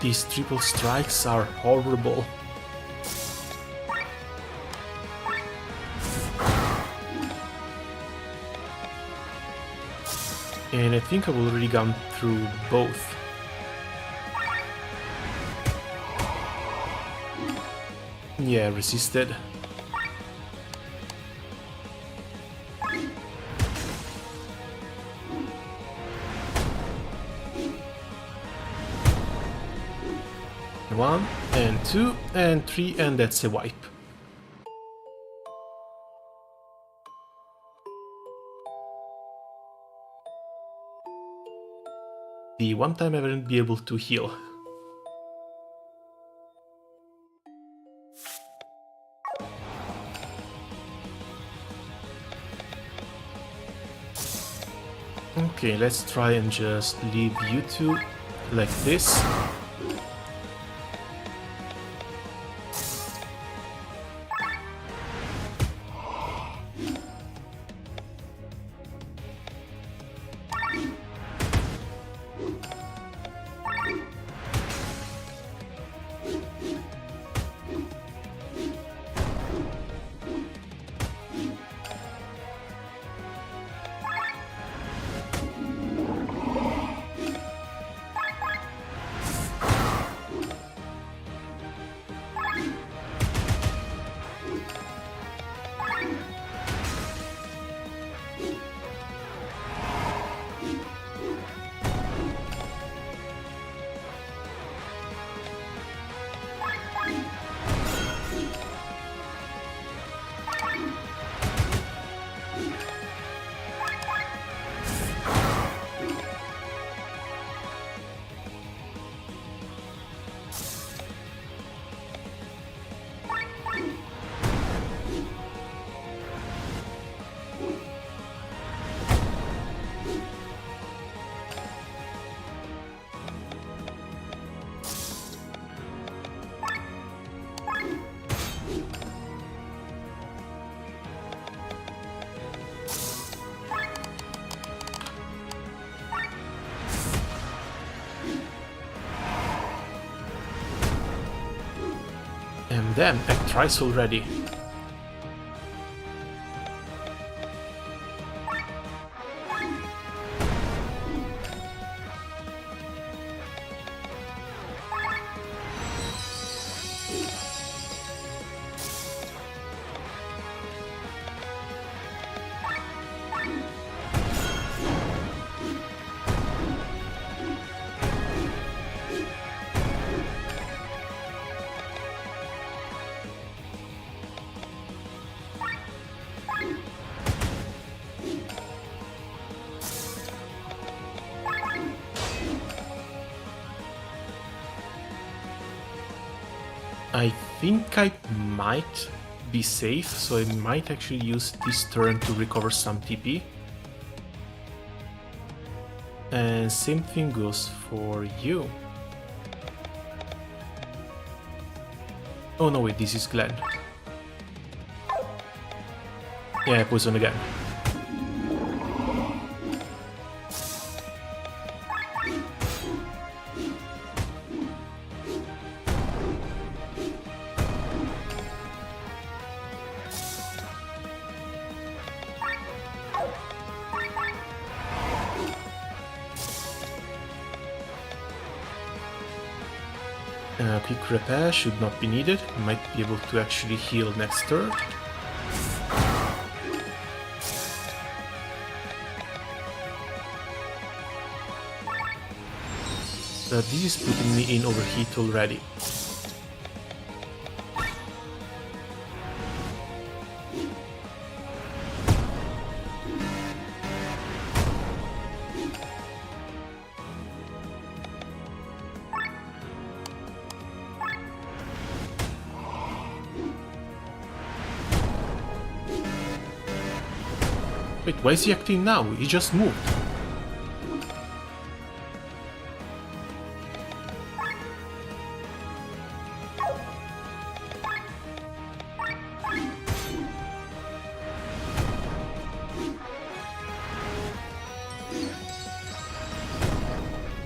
These triple strikes are horrible. And I think I've already gone through both. Yeah, resisted. One, and two, and three, and that's a wipe. The one time I won't be able to heal. Okay, let's try and just leave you two like this. And then, act thrice already. I think I might be safe, so I might actually use this turn to recover some TP. And same thing goes for you. Oh no, wait, this is Glenn. Yeah, poison again. Quick repair should not be needed. Might be able to actually heal next turn. This is putting me in overheat already. Wait, why is he acting now? He just moved.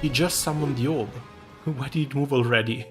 He just summoned the orb. Why did it move already?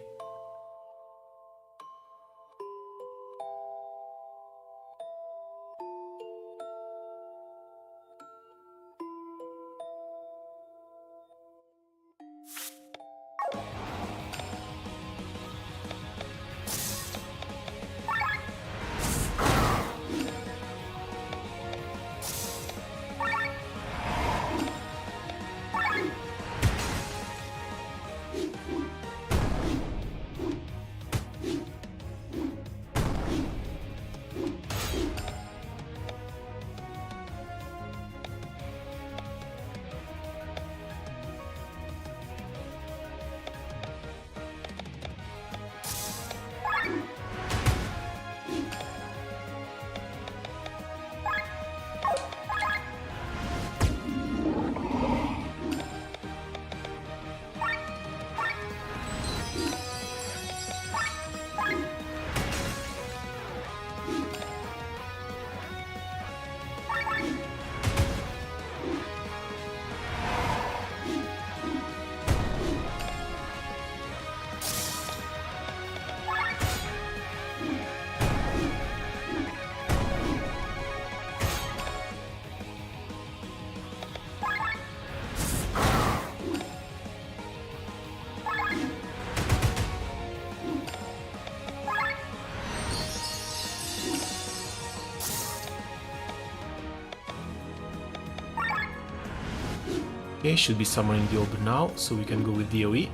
Okay, should be somewhere in the orb now, so we can go with DOE.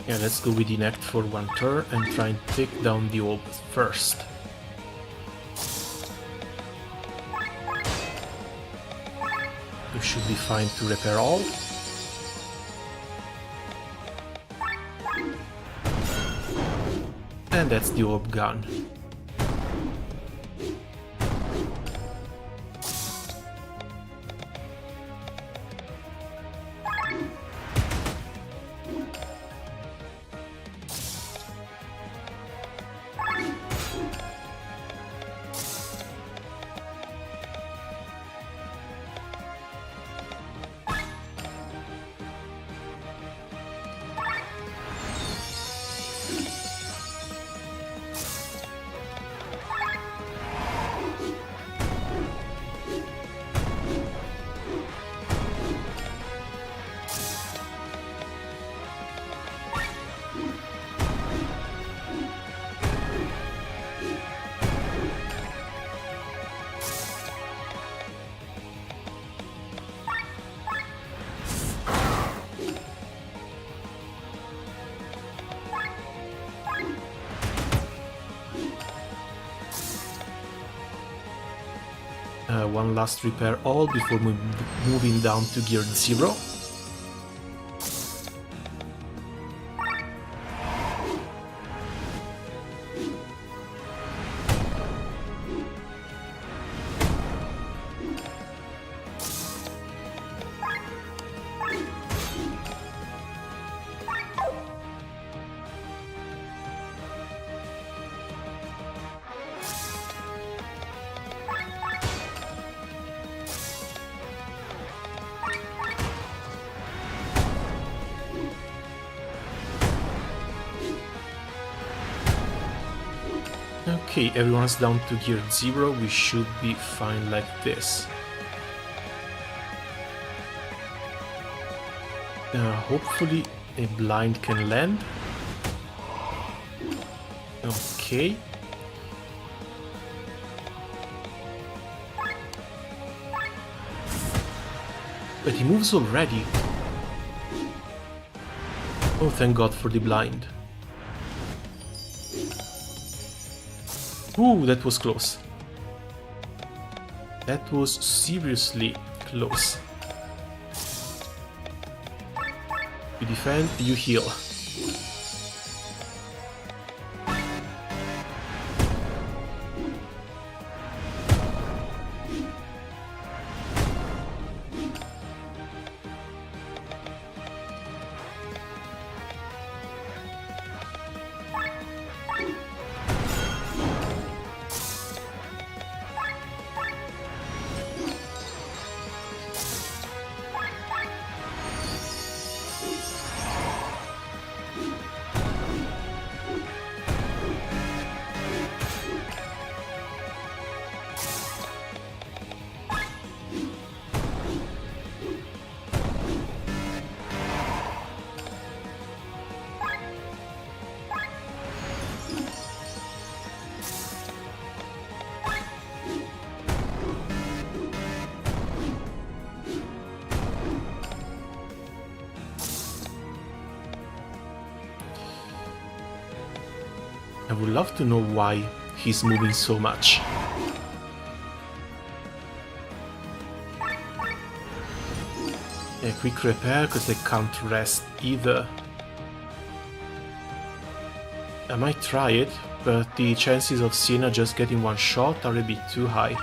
Yeah, let's go with Inect for one turn and try and take down the orb first. We should be fine to repair all. And that's the orb gone. One last repair all before moving down to gear 0. Okay, everyone's down to gear 0, we should be fine like this. Hopefully a blind can land. Okay. But he moves already. Oh, thank God for the blind. Ooh, that was close. That was seriously close. You defend, you heal. I would love to know why he's moving so much. A quick repair because I can't rest either. I might try it, but the chances of Sienna just getting one shot are a bit too high.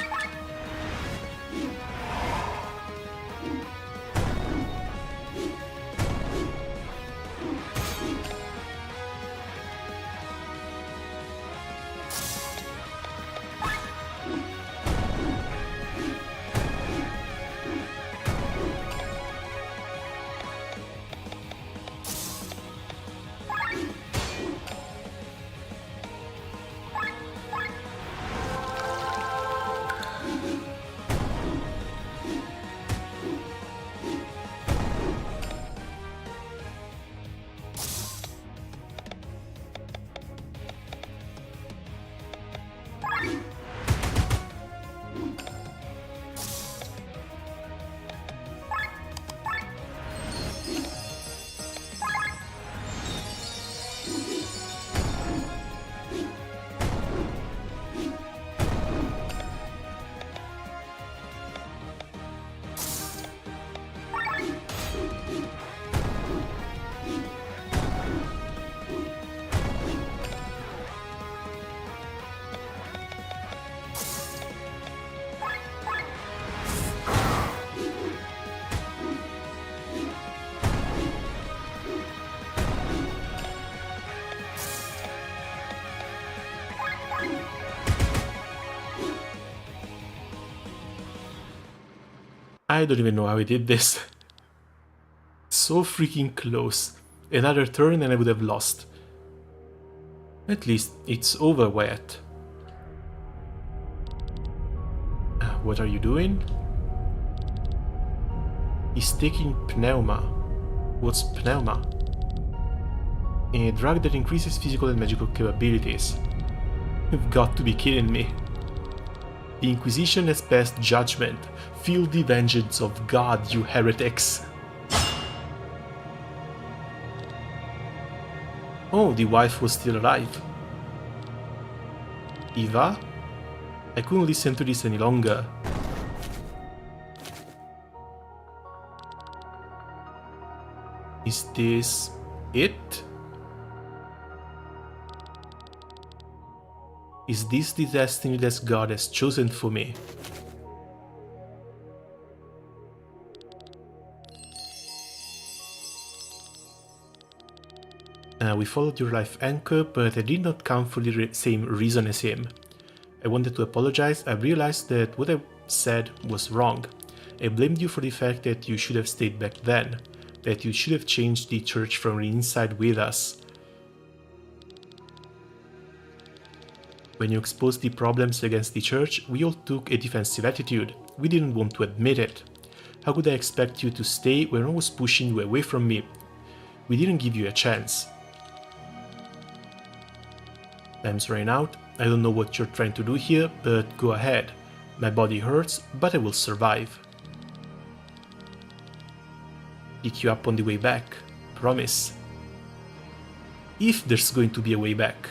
I don't even know how I did this. So freaking close. Another turn and I would have lost. At least it's over yet. What are you doing? He's taking Pneuma. What's Pneuma? A drug that increases physical and magical capabilities. You've got to be kidding me. The Inquisition has passed judgment. Feel the vengeance of God, you heretics. Oh, the wife was still alive. Eva? I couldn't listen to this any longer. Is this it? Is this the destiny that God has chosen for me? We followed your life anchor, but I did not come for the same reason as him. I wanted to apologize. I realized that what I said was wrong. I blamed you for the fact that you should have stayed back then, that you should have changed the church from the inside with us. When you exposed the problems against the church, we all took a defensive attitude. We didn't want to admit it. How could I expect you to stay when I was pushing you away from me? We didn't give you a chance. Time's running out. I don't know what you're trying to do here, but go ahead. My body hurts, but I will survive. Pick you up on the way back. Promise. If there's going to be a way back.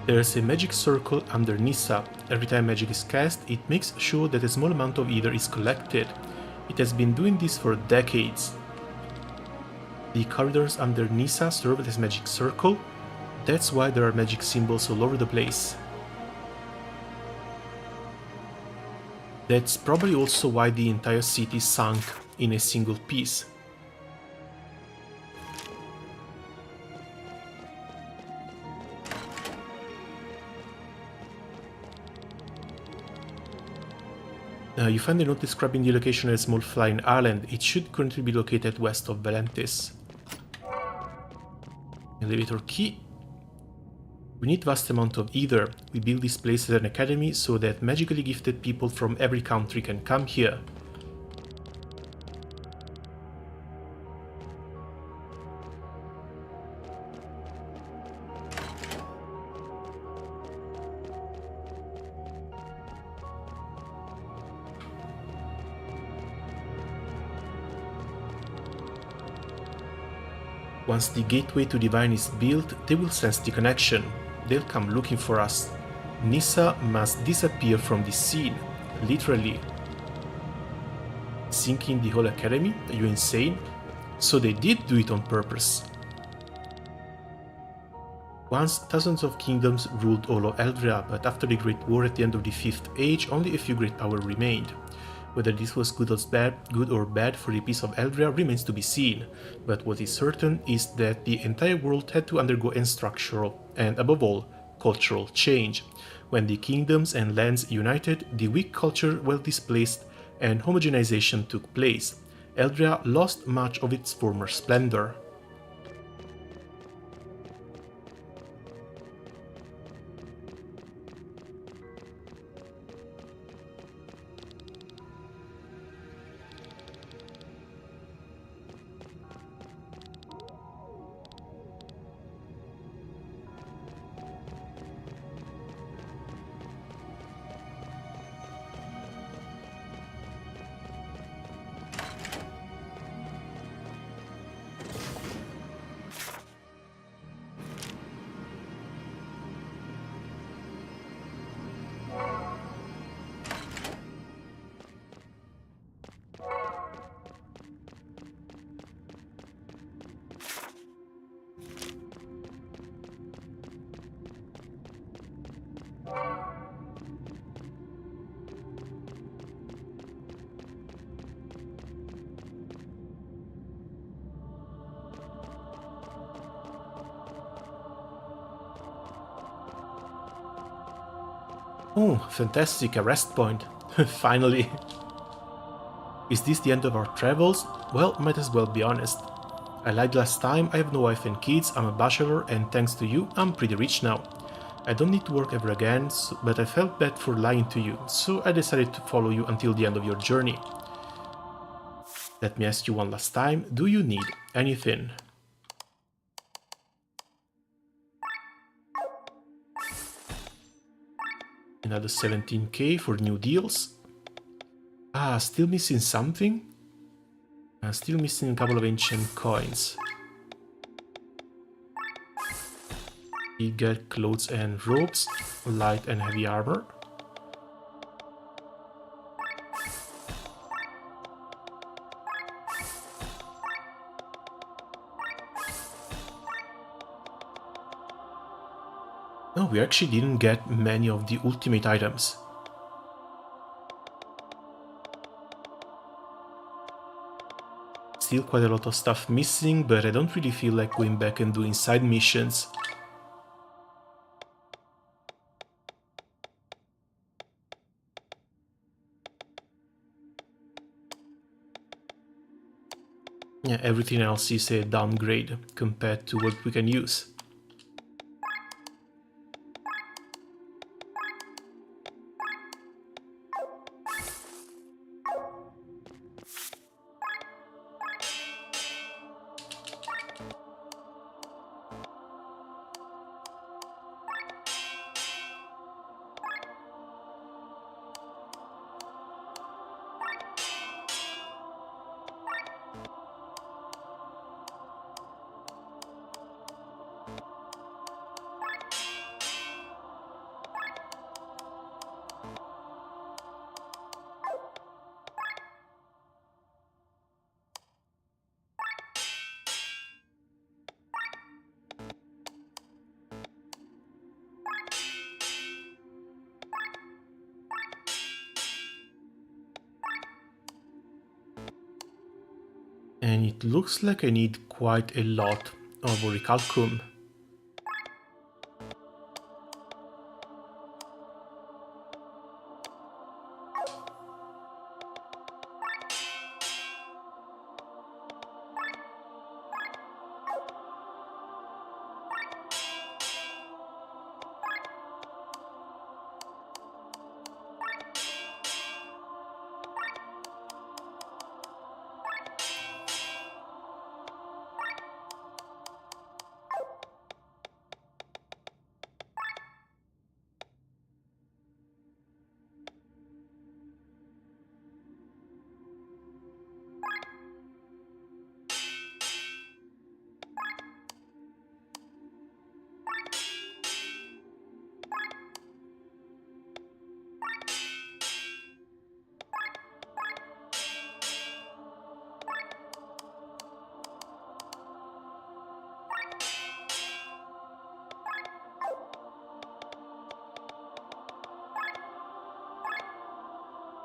There's a magic circle under Nissa. Every time magic is cast, it makes sure that a small amount of either is collected. It has been doing this for decades. The corridors under Nissa serve as magic circle. That's why there are magic symbols all over the place. That's probably also why the entire city sunk in a single piece. You find a note describing the location of a small flying island. It should currently be located west of Valentis. Elevator key. We need vast amount of either. We build this place as an academy so that magically gifted people from every country can come here. Once the gateway to Divine is built, they will sense the connection. They'll come looking for us. Nissa must disappear from this scene, literally. Sinking the whole academy? Are you insane? So they did do it on purpose. Once, thousands of kingdoms ruled all of Eldria, but after the Great War at the end of the 5th Age, only a few great powers remained. Whether this was good or bad for the peace of Eldria remains to be seen, but what is certain is that the entire world had to undergo a structural, and above all, cultural change. When the kingdoms and lands united, the weak culture was displaced and homogenization took place. Eldria lost much of its former splendor. Oh, fantastic, a rest point. Finally. Is this the end of our travels? Well, might as well be honest. I lied last time, I have no wife and kids, I'm a bachelor, and thanks to you, I'm pretty rich now. I don't need to work ever again, but I felt bad for lying to you, so I decided to follow you until the end of your journey. Let me ask you one last time, do you need anything? Another 17k for new deals. Ah, still missing something? Still missing a couple of ancient coins. You get clothes and robes, light and heavy armor. No, we actually didn't get many of the ultimate items. Still quite a lot of stuff missing, but I don't really feel like going back and doing side missions. Yeah, everything else is a downgrade compared to what we can use. And it looks like I need quite a lot of orichalcum.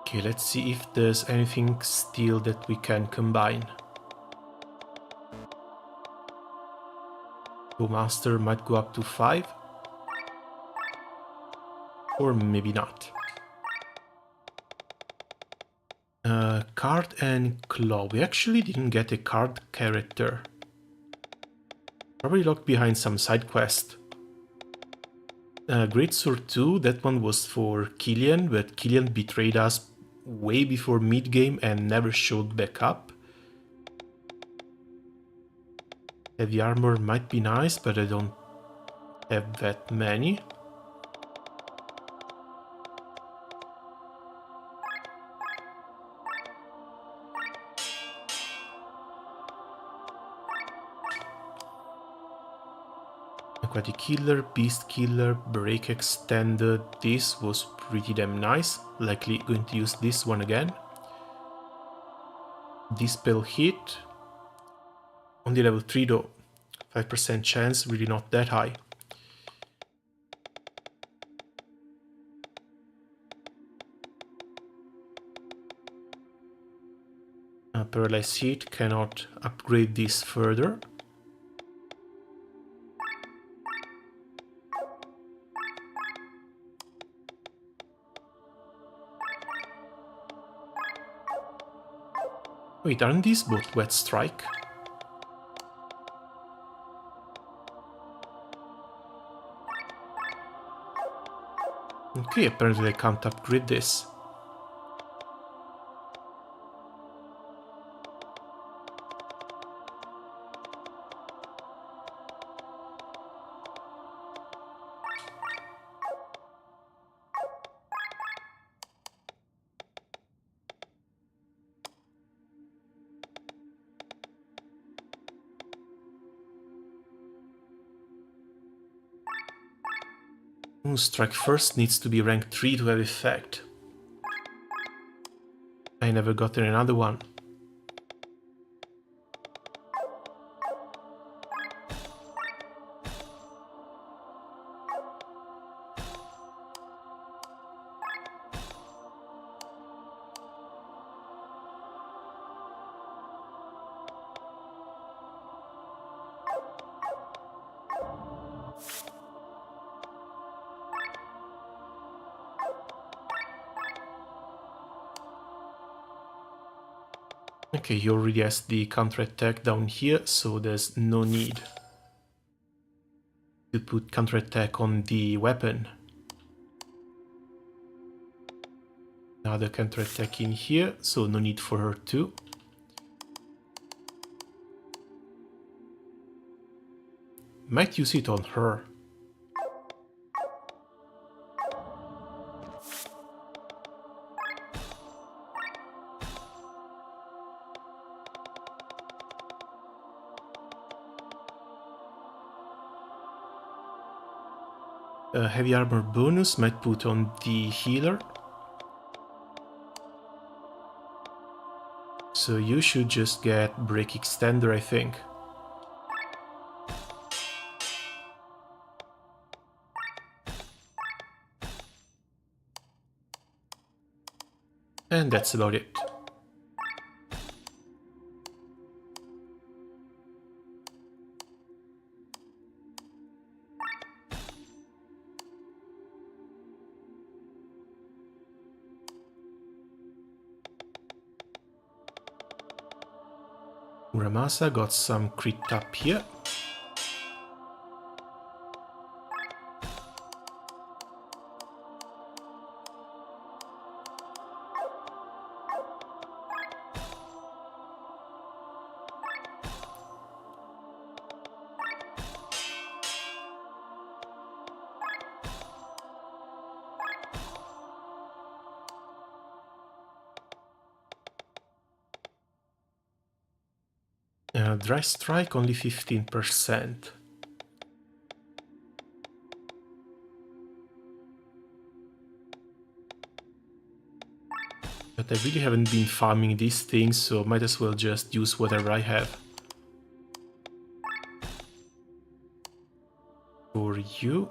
Okay, let's see if there's anything still that we can combine. Master might go up to 5. Or maybe not. Card and claw. We actually didn't get a card character. Probably locked behind some side quest. Great Sword 2, that one was for Killian, but Killian betrayed us way before mid-game and never showed back up. Heavy armor might be nice, but I don't have that many. Aquatic Killer, Beast Killer, Break Extended. This was pretty damn nice. Likely going to use this one again. Dispel Hit. Only level 3 though. 5% chance, really not that high. Paralyze Hit, cannot upgrade this further. Wait, aren't these both Wet Strike? Okay, apparently I can't upgrade this. Strike First needs to be rank 3 to have effect. I never got another one. Okay, he already has the counterattack down here, so there's no need to put counterattack on the weapon. Another counterattack in here, so no need for her too. Might use it on her. A heavy armor bonus might put on the healer. So you should just get Break Extender, I think. And that's about it. Muramasa got some crit up here. Dry strike only 15%. But I really haven't been farming these things, so might as well just use whatever I have. For you.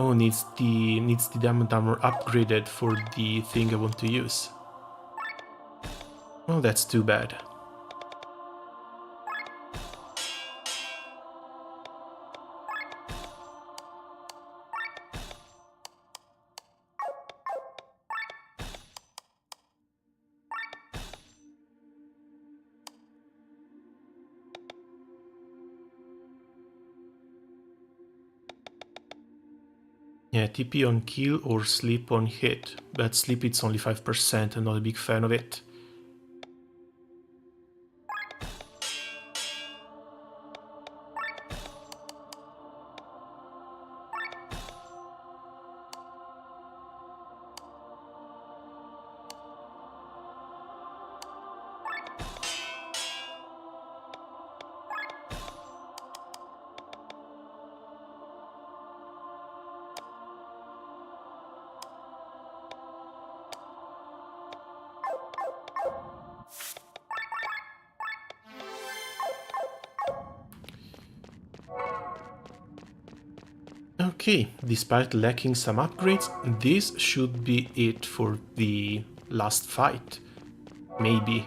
Oh, needs the diamond armor upgraded for the thing I want to use. Oh, that's too bad. Yeah, TP on kill or sleep on hit, but sleep it's only 5%, I'm not a big fan of it. Okay, despite lacking some upgrades, this should be it for the last fight. Maybe.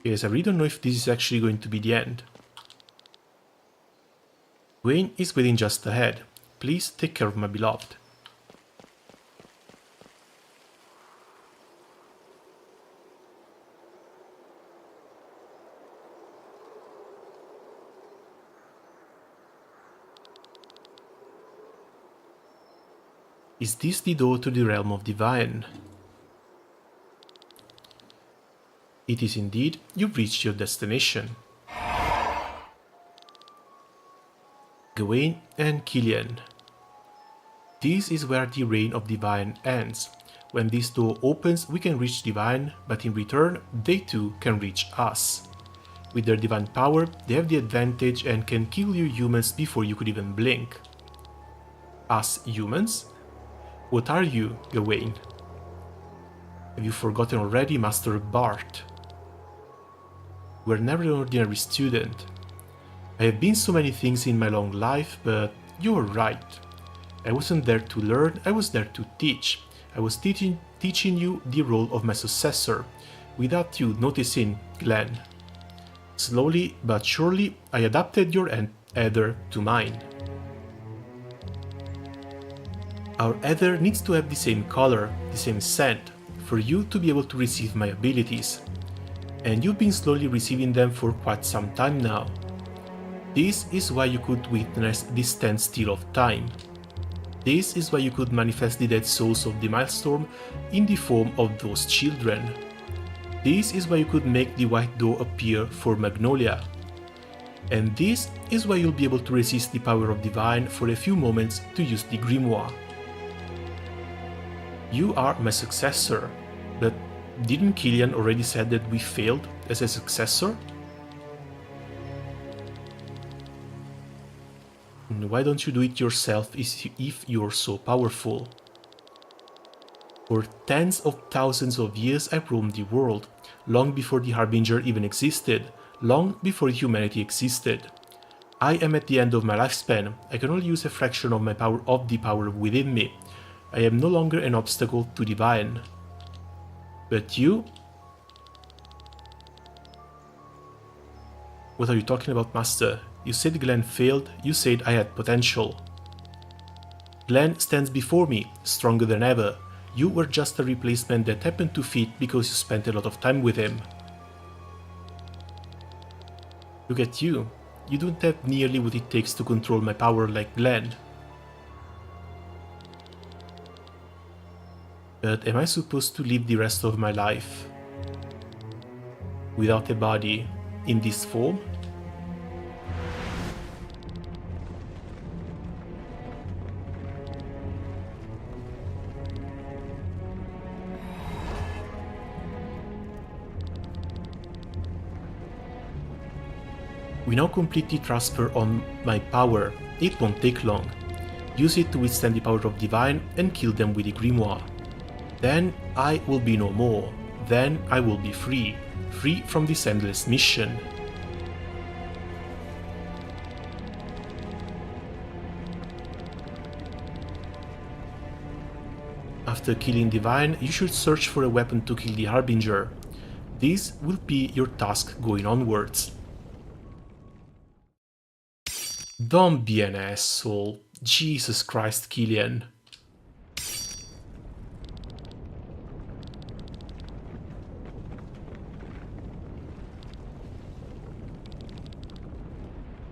Yes, I really don't know if this is actually going to be the end. Wayne is waiting just ahead. Please take care of my beloved. Is this the door to the realm of divine? It is indeed. You've reached your destination. Gawain and Killian. This is where the reign of divine ends. When this door opens, we can reach divine, but in return, they too can reach us. With their divine power, they have the advantage and can kill you humans before you could even blink. Us humans? What are you, Gawain? Have you forgotten already, Master Bart? You were never an ordinary student. I have been so many things in my long life, but you're right. I wasn't there to learn, I was there to teach. I was teaching you the role of my successor, without you noticing, Glenn. Slowly but surely, I adapted your ether to mine. Our ether needs to have the same color, the same scent, for you to be able to receive my abilities. And you've been slowly receiving them for quite some time now. This is why you could witness this standstill of time. This is why you could manifest the dead souls of the Milestorm in the form of those children. This is why you could make the white door appear for Magnolia. And this is why you'll be able to resist the power of divine for a few moments to use the grimoire. You are my successor, but didn't Killian already said that we failed as a successor? Why don't you do it yourself if you're so powerful? For tens of thousands of years I roamed the world, long before the Harbinger even existed, long before humanity existed. I am at the end of my lifespan, I can only use a fraction of the power within me. I am no longer an obstacle to divine. But you? What are you talking about, Master? You said Glenn failed, you said I had potential. Glenn stands before me, stronger than ever. You were just a replacement that happened to fit because you spent a lot of time with him. Look at you. You don't have nearly what it takes to control my power like Glenn. But am I supposed to live the rest of my life without a body in this form? We now completely transfer on my power. It won't take long. Use it to withstand the power of Divine and kill them with the Grimoire. Then I will be no more. Then I will be free. Free from this endless mission. After killing Divine, you should search for a weapon to kill the Harbinger. This will be your task going onwards. Don't be an asshole. Jesus Christ, Killian.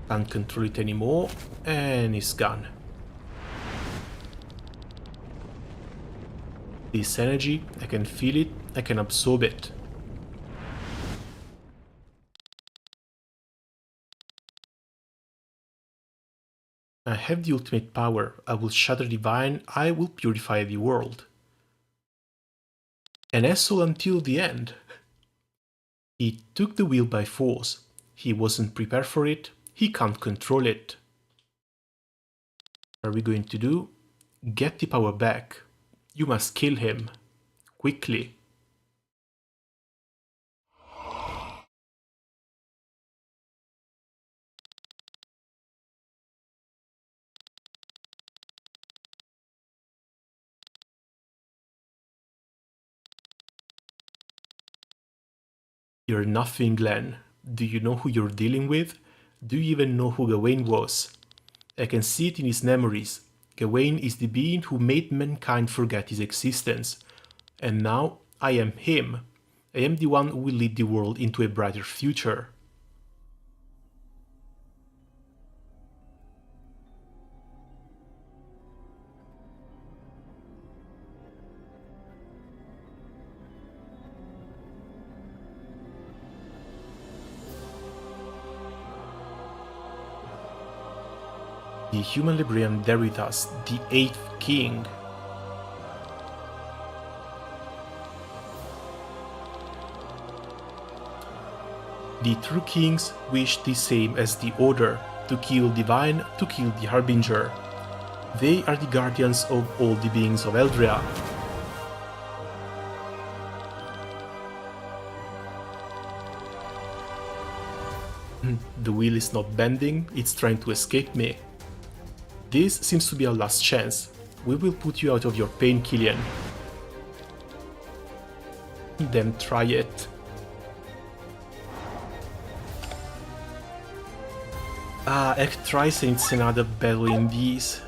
Can't control it anymore, and it's gone. This energy, I can feel it, I can absorb it. I have the ultimate power. I will shatter Divine, I will purify the world. An asshole until the end. He took the wheel by force. He wasn't prepared for it. He can't control it. What are we going to do? Get the power back. You must kill him. Quickly. You're nothing, Glenn. Do you know who you're dealing with? Do you even know who Gawain was? I can see it in his memories. Gawain is the being who made mankind forget his existence. And now I am him. I am the one who will lead the world into a brighter future. The human librarian Deridas, the 8th king. The true kings wish the same as the Order, to kill Divine, to kill the Harbinger. They are the guardians of all the beings of Eldrea. The wheel is not bending, it's trying to escape me. This seems to be our last chance. We will put you out of your pain, Killian. Then try it. Act tries and it's another battle in these.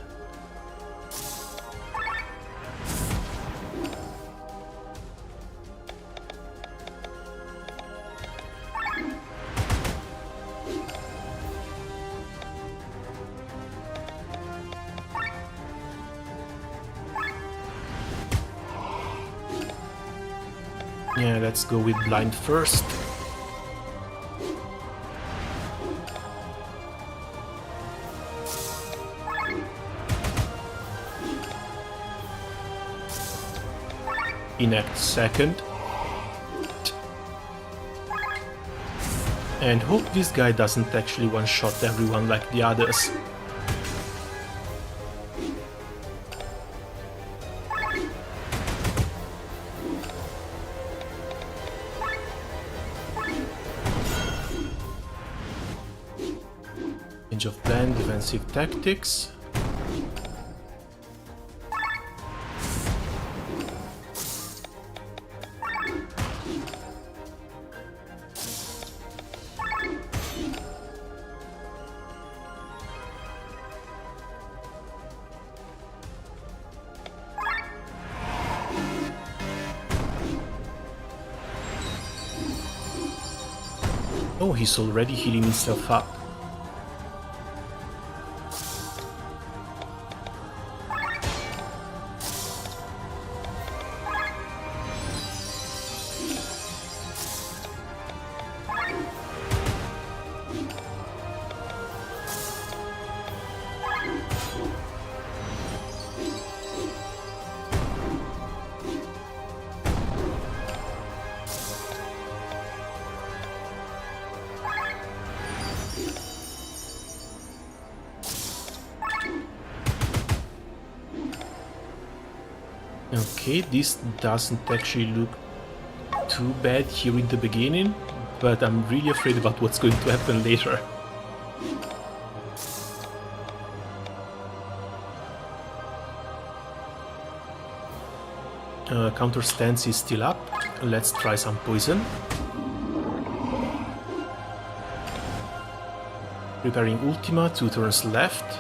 Yeah, let's go with blind first. Enact second. And hope this guy doesn't actually one-shot everyone like the others. Change of plan, defensive tactics. Oh, he's already healing himself up. Okay, this doesn't actually look too bad here in the beginning, but I'm really afraid about what's going to happen later. Counter stance is still up. Let's try some poison. Preparing Ultima, 2 turns left.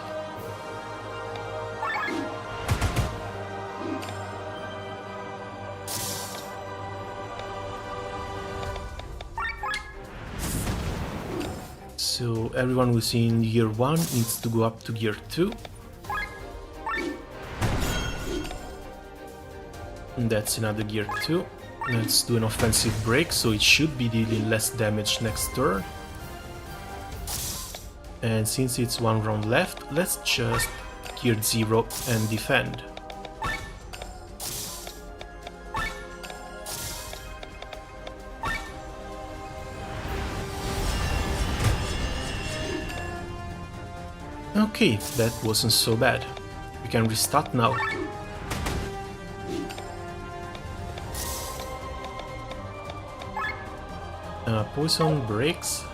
So everyone who's in gear 1 needs to go up to gear 2. And that's another gear 2. Let's do an offensive break, so it should be dealing less damage next turn. And since it's 1 round left, let's just gear 0 and defend. Okay, that wasn't so bad. We can restart now. Poison breaks.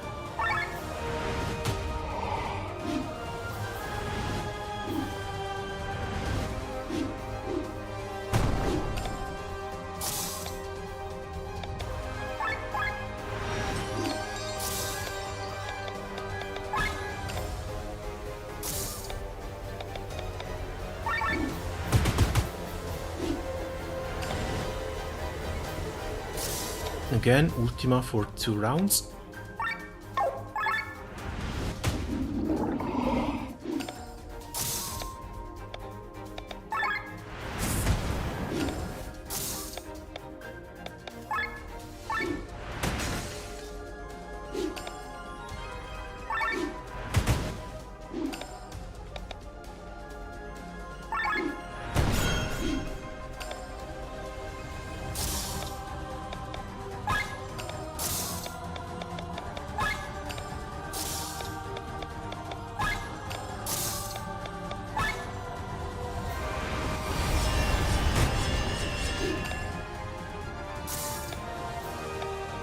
Again, Ultima for 2 rounds.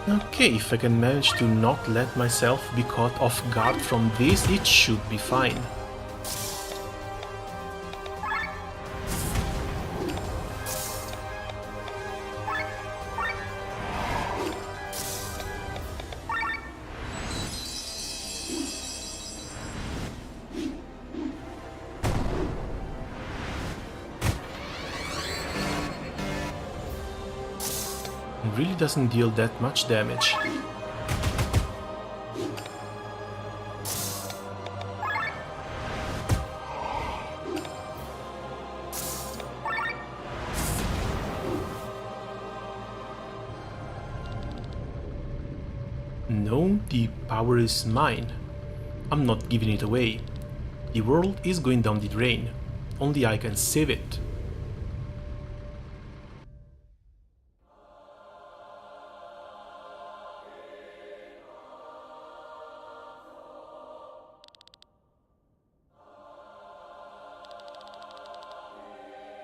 Okay, if I can manage to not let myself be caught off guard from this, it should be fine. Really doesn't deal that much damage. No, the power is mine. I'm not giving it away. The world is going down the drain. Only I can save it.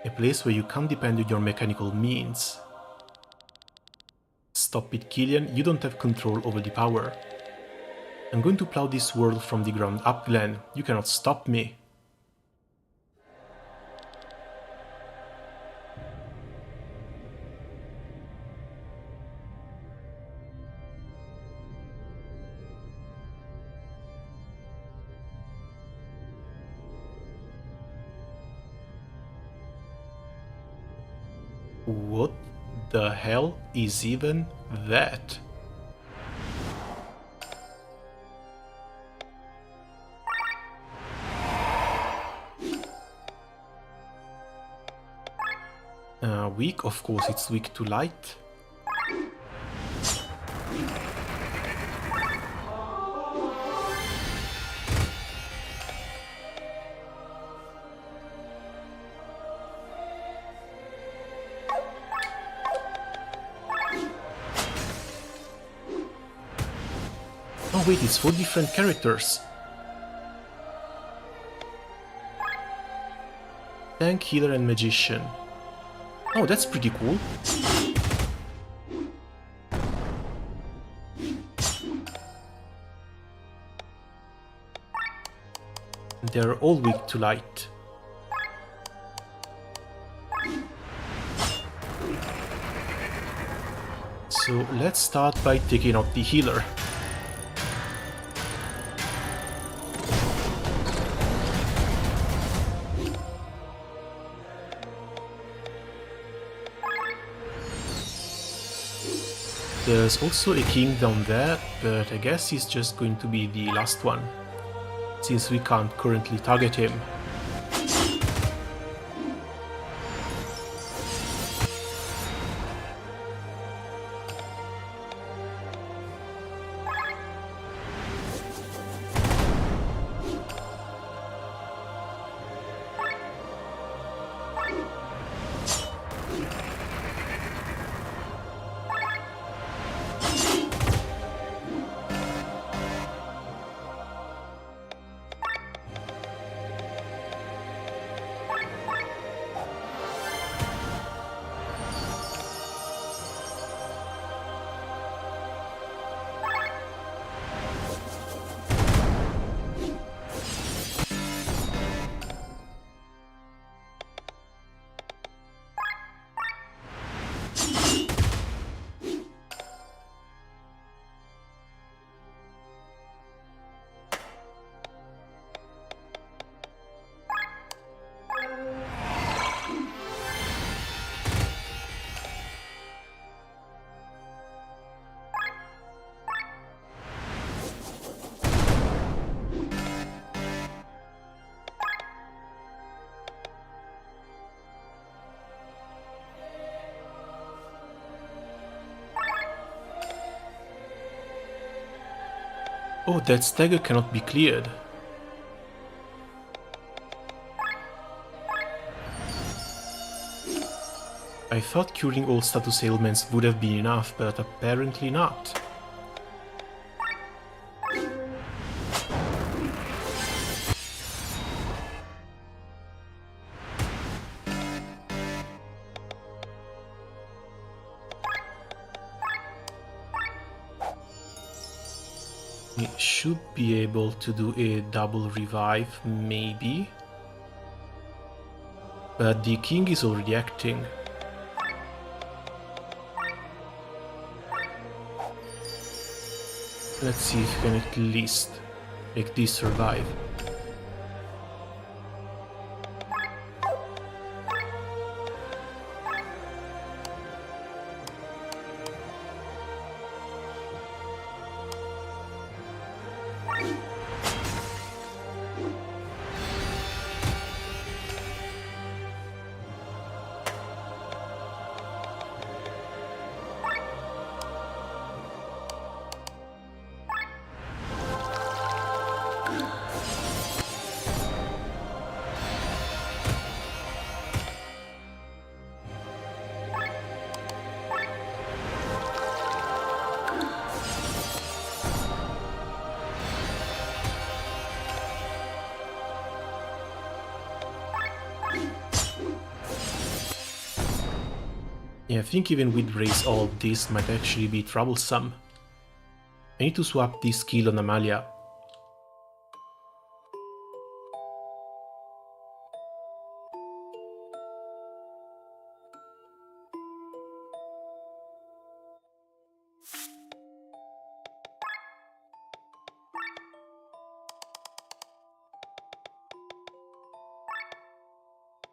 A place where you can't depend on your mechanical means. Stop it, Killian, you don't have control over the power. I'm going to plow this world from the ground up, Glenn. You cannot stop me. What the hell is even that? weak. Of course, it's weak to light. Oh wait, it's 4 different characters. Tank, healer and magician. Oh, that's pretty cool. They're all weak to light. So let's start by taking out the healer. There's also a king down there, but I guess he's just going to be the last one, since we can't currently target him. Oh, that stagger cannot be cleared. I thought curing all status ailments would have been enough, but apparently not. We should be able to do a double revive, maybe. But the king is already acting. Let's see if we can at least make this survive. Yeah, I think even with raise all, this might actually be troublesome. I need to swap this skill on Amalia.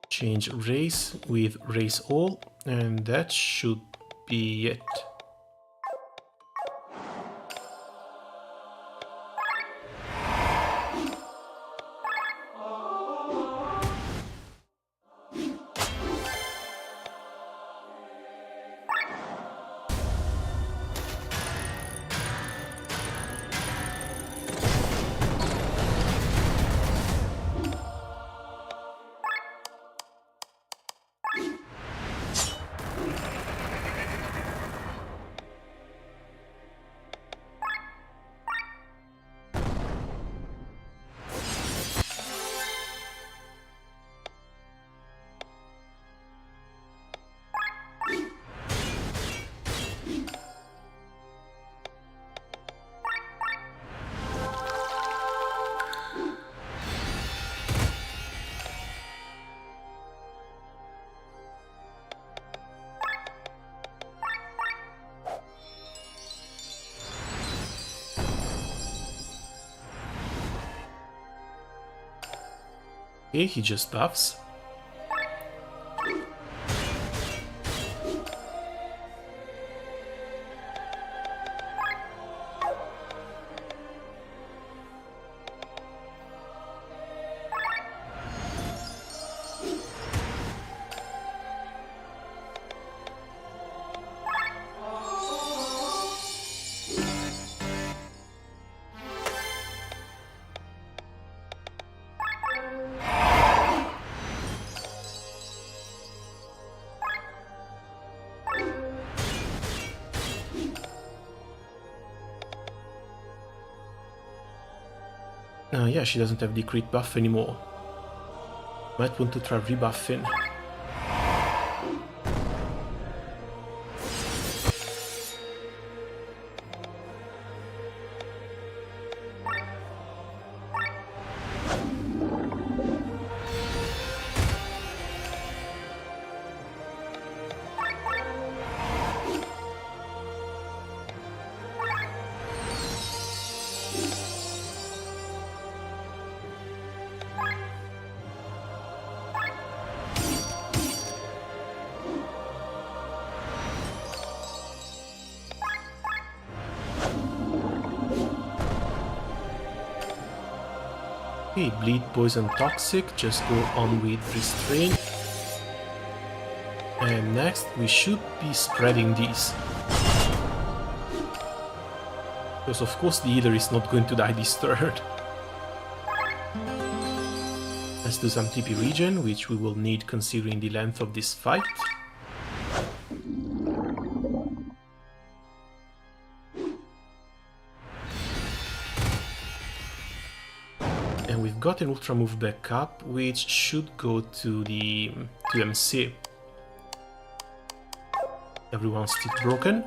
Change race with raise all, and that should be it. Okay, he just buffs. Yeah, she doesn't have the crit buff anymore. Might want to try rebuffing. Okay, bleed, poison, toxic, just go on with restraint. And next we should be spreading these. Because of course the healer is not going to die this turn. Let's do some TP regen, which we will need considering the length of this fight. And we've got an ultra move back up, which should go to the MC. Everyone's still broken.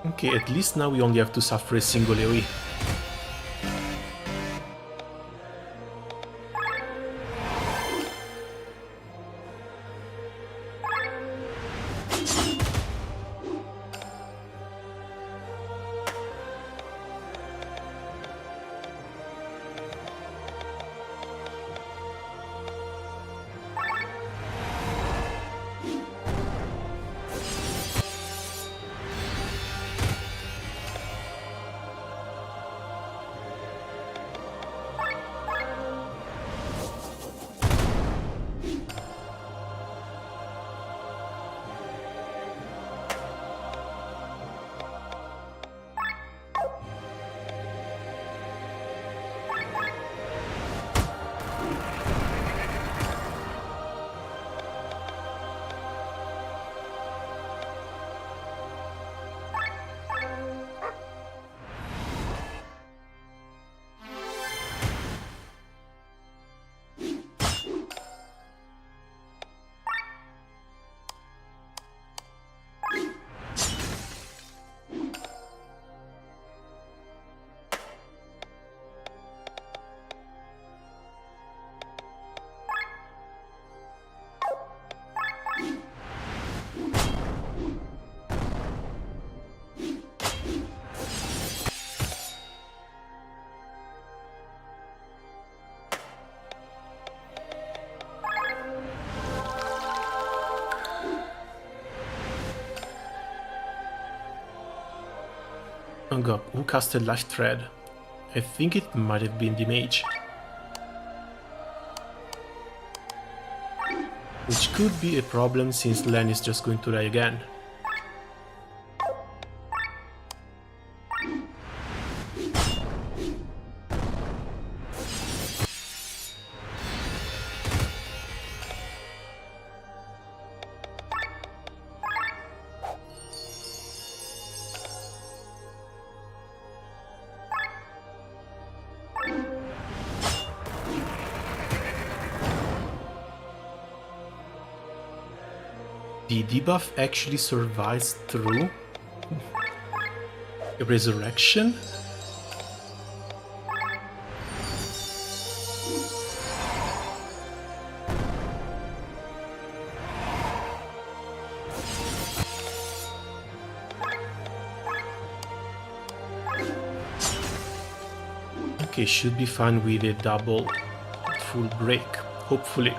Okay, at least now we only have to suffer a single AoE. Oh god, who casted Life Thread? I think it might have been the mage. which could be a problem since Len is just going to die again. The debuff actually survives through a resurrection? Okay, should be fine with a double full break, hopefully.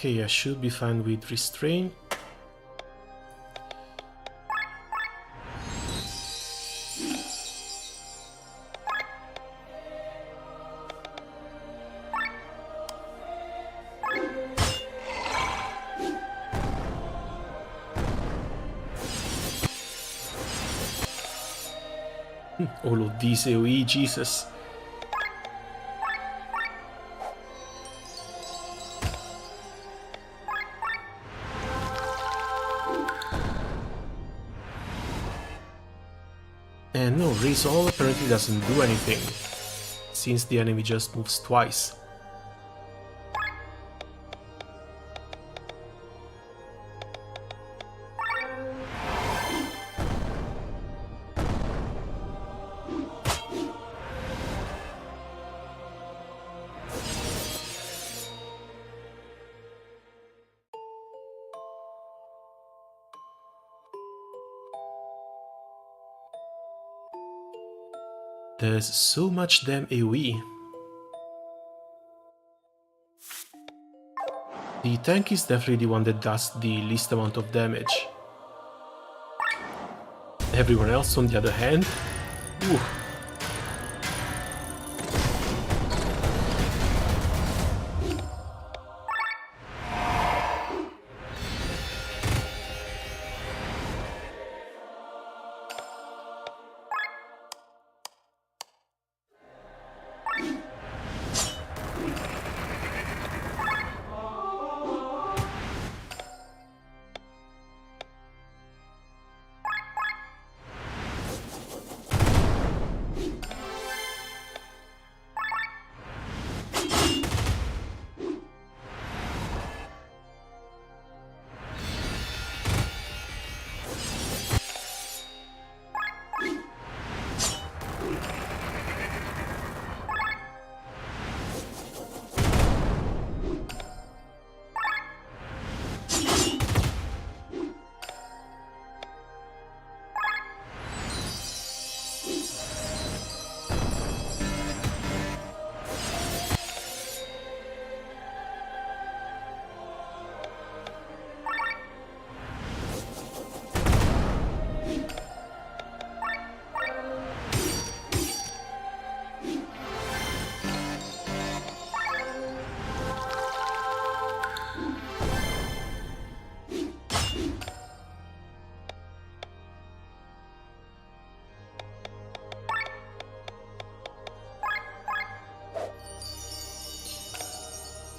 Okay, I should be fine with restraint. All of these AoE, Jesus. And no, Raise All apparently doesn't do anything, since the enemy just moves twice. There's so much damn AoE. The tank is definitely the one that does the least amount of damage. Everyone else, on the other hand, ooh.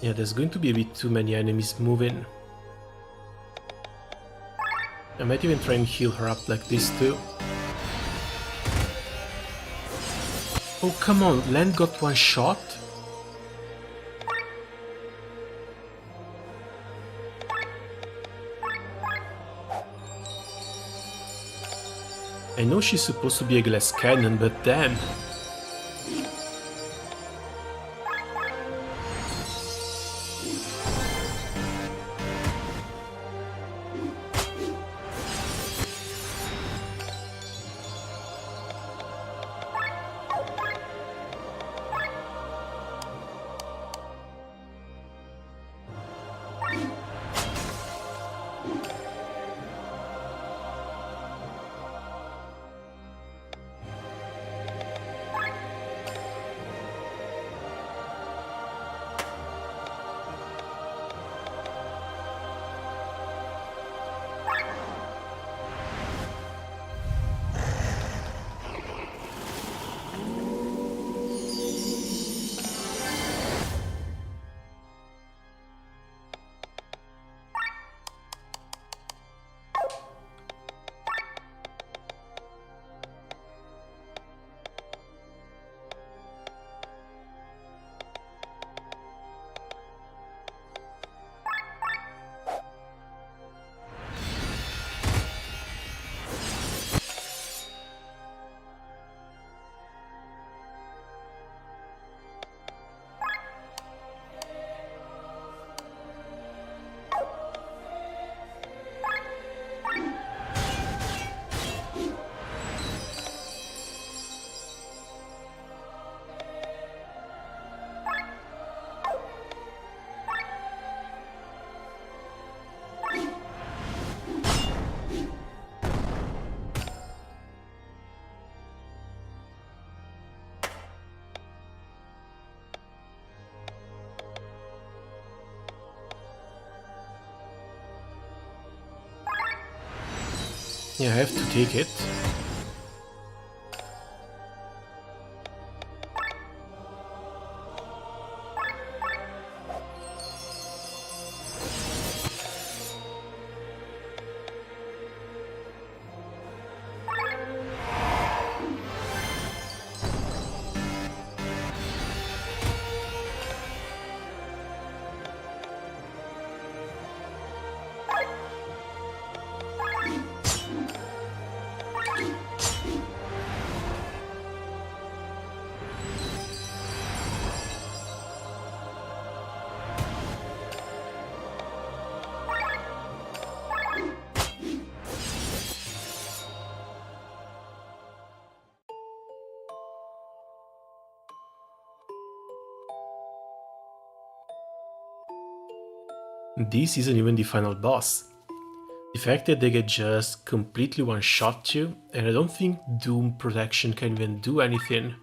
Yeah, there's going to be a bit too many enemies moving. I might even try and heal her up like this too. Oh, come on, Land got one shot? I know she's supposed to be a glass cannon, but damn. Yeah, I have to take it. This isn't even the final boss. The fact that they can just completely one-shot you, and I don't think Doom Protection can even do anything.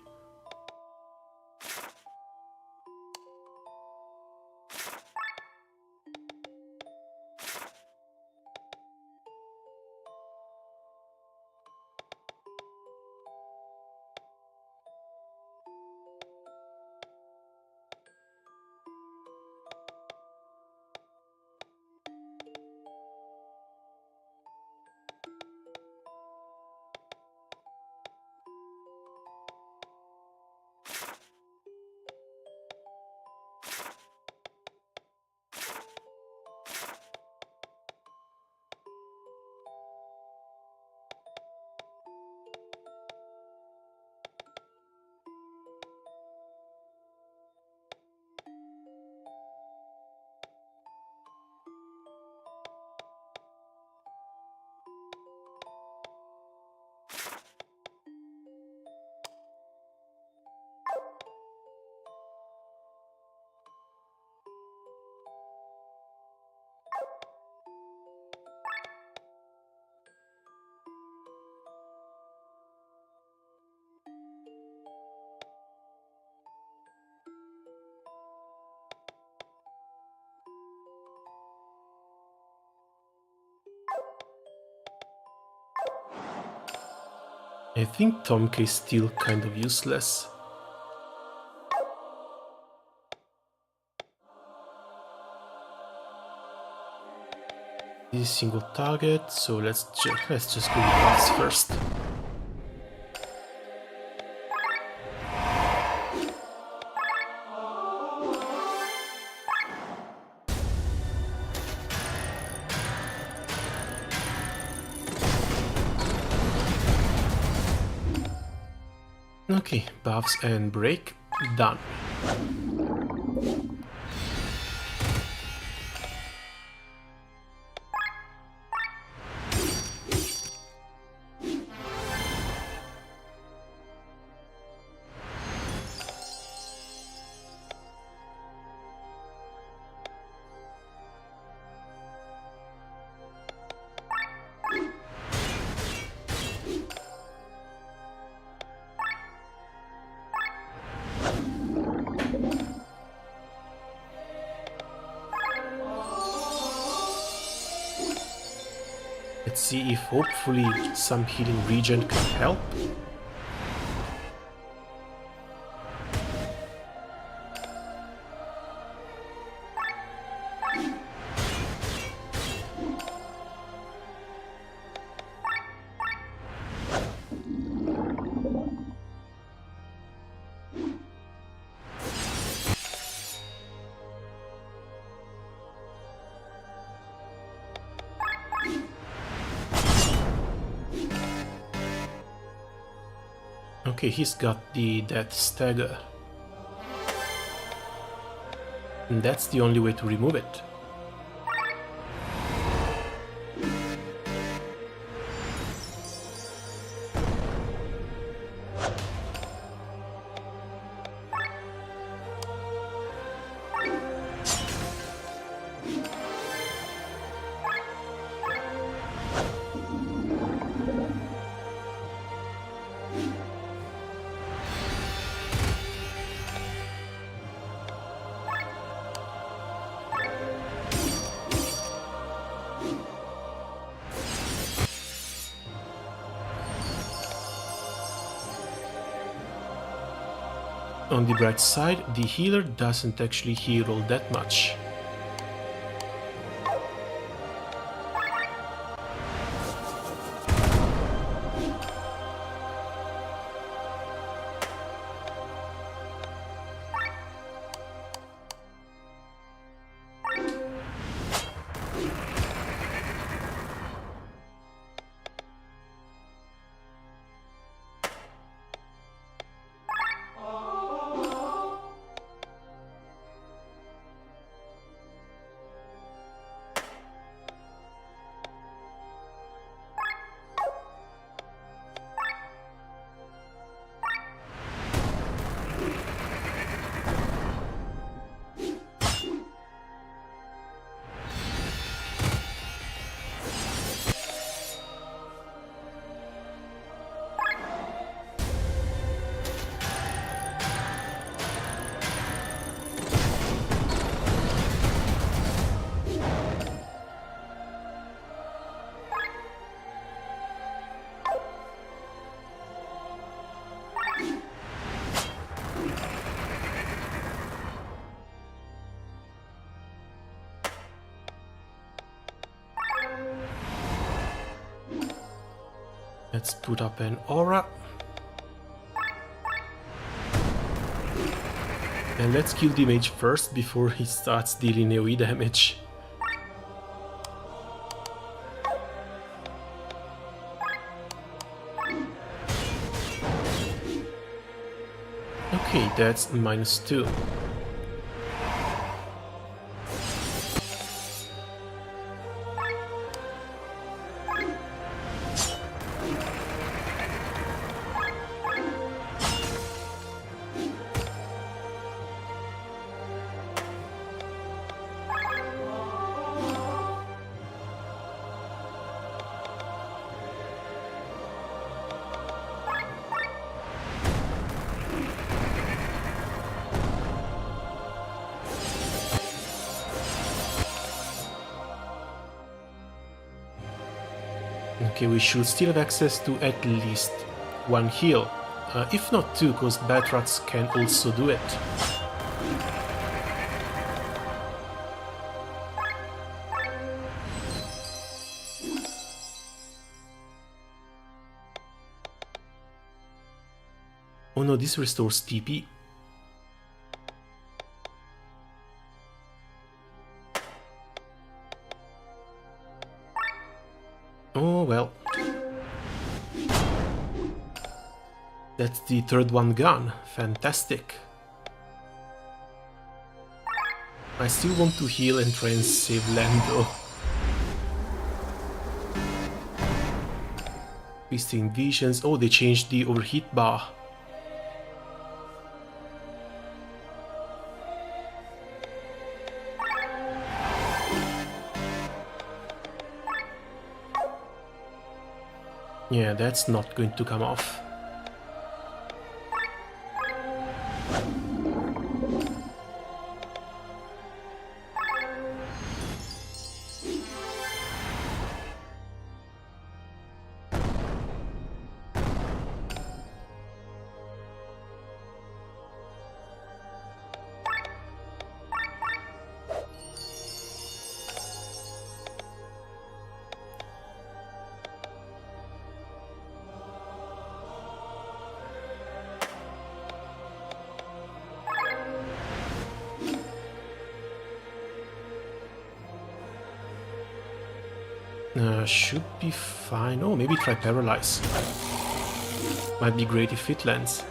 I think Tomka is still kind of useless. This is single target, so let's just go with this first. Okay, buffs and break, done. Let's see if hopefully some healing regen can help. Okay, he's got the Death Stagger. And that's the only way to remove it. On the bright side, the healer doesn't actually heal all that much. Let's put up an aura. And let's kill the mage first before he starts dealing AoE damage. Okay, that's -2. Okay, we should still have access to at least one heal, if not two, because Batrats can also do it. Oh no, this restores TP. Oh well. That's the third one gone. Fantastic. I still want to heal and try and save Lando. Feasting visions. Oh, they changed the overheat bar. Yeah, that's not going to come off. Should be fine. Oh, maybe try Paralyze. Might be great if it lands.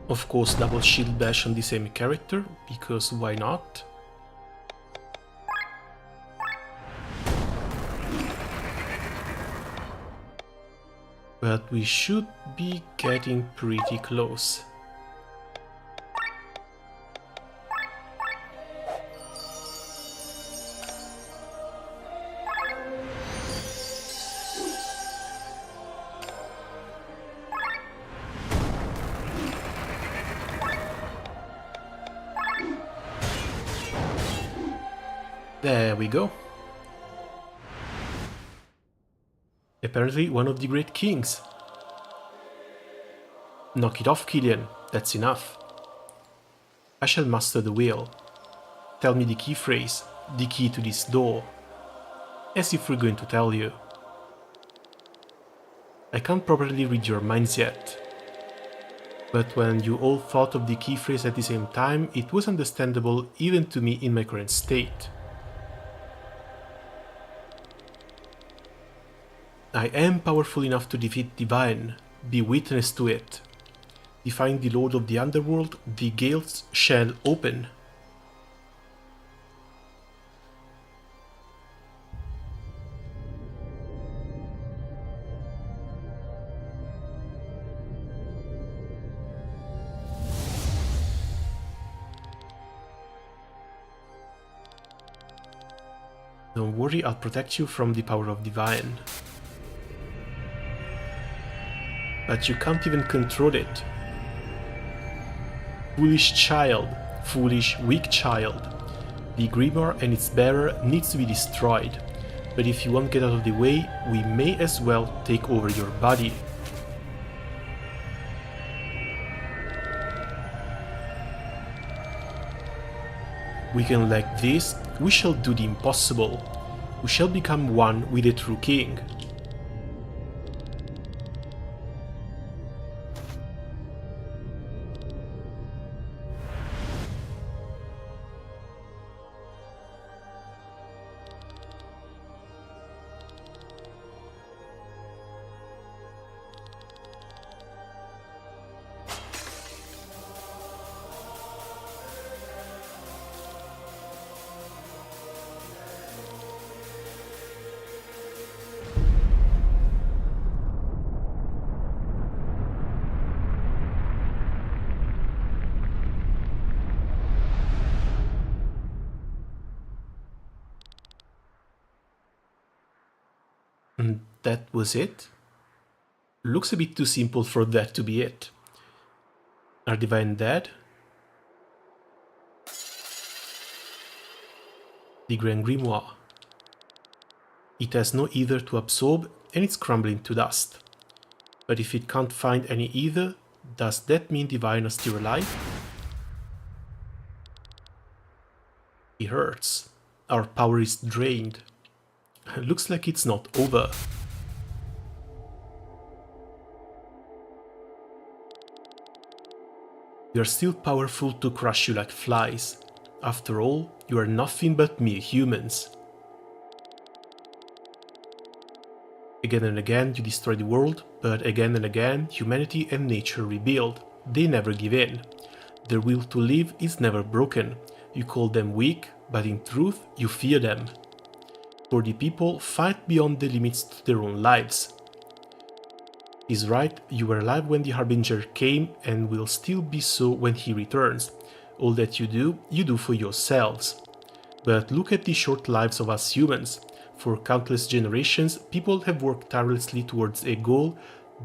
Of course, double shield bash on the same character, because why not? But we should be getting pretty close. There we go. Apparently one of the great kings. Knock it off, Killian. That's enough. I shall master the wheel. Tell me the key phrase, the key to this door. As if we're going to tell you. I can't properly read your minds yet. But when you all thought of the key phrase at the same time, it was understandable even to me in my current state. I am powerful enough to defeat Divine, be witness to it. Defying the Lord of the Underworld, the gates shall open. Don't worry, I'll protect you from the power of Divine. But you can't even control it. Foolish child, foolish, weak child. The Grimoire and its bearer needs to be destroyed, but if you won't get out of the way, we may as well take over your body. Weakened like this, we shall do the impossible. We shall become one with the true king. And that was it? Looks a bit too simple for that to be it. Are Divine dead? The Grand Grimoire. It has no ether to absorb and it's crumbling to dust. But if it can't find any ether, does that mean Divine is still alive? It hurts. Our power is drained. Looks like it's not over. We are still powerful to crush you like flies. After all, you are nothing but mere humans. Again and again you destroy the world, but again and again humanity and nature rebuild. They never give in. Their will to live is never broken. You call them weak, but in truth you fear them. For the people fight beyond the limits to their own lives. Is right, you were alive when the Harbinger came and will still be so when he returns. All that you do for yourselves. But look at the short lives of us humans. For countless generations, people have worked tirelessly towards a goal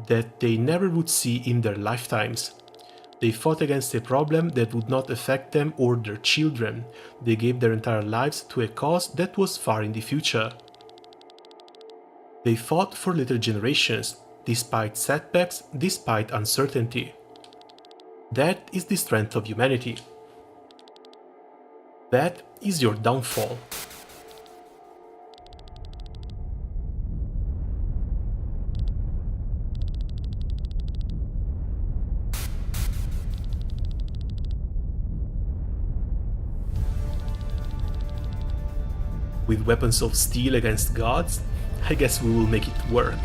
that they never would see in their lifetimes. They fought against a problem that would not affect them or their children. They gave their entire lives to a cause that was far in the future. They fought for later generations, despite setbacks, despite uncertainty. That is the strength of humanity. That is your downfall. With weapons of steel against gods, I guess we will make it work.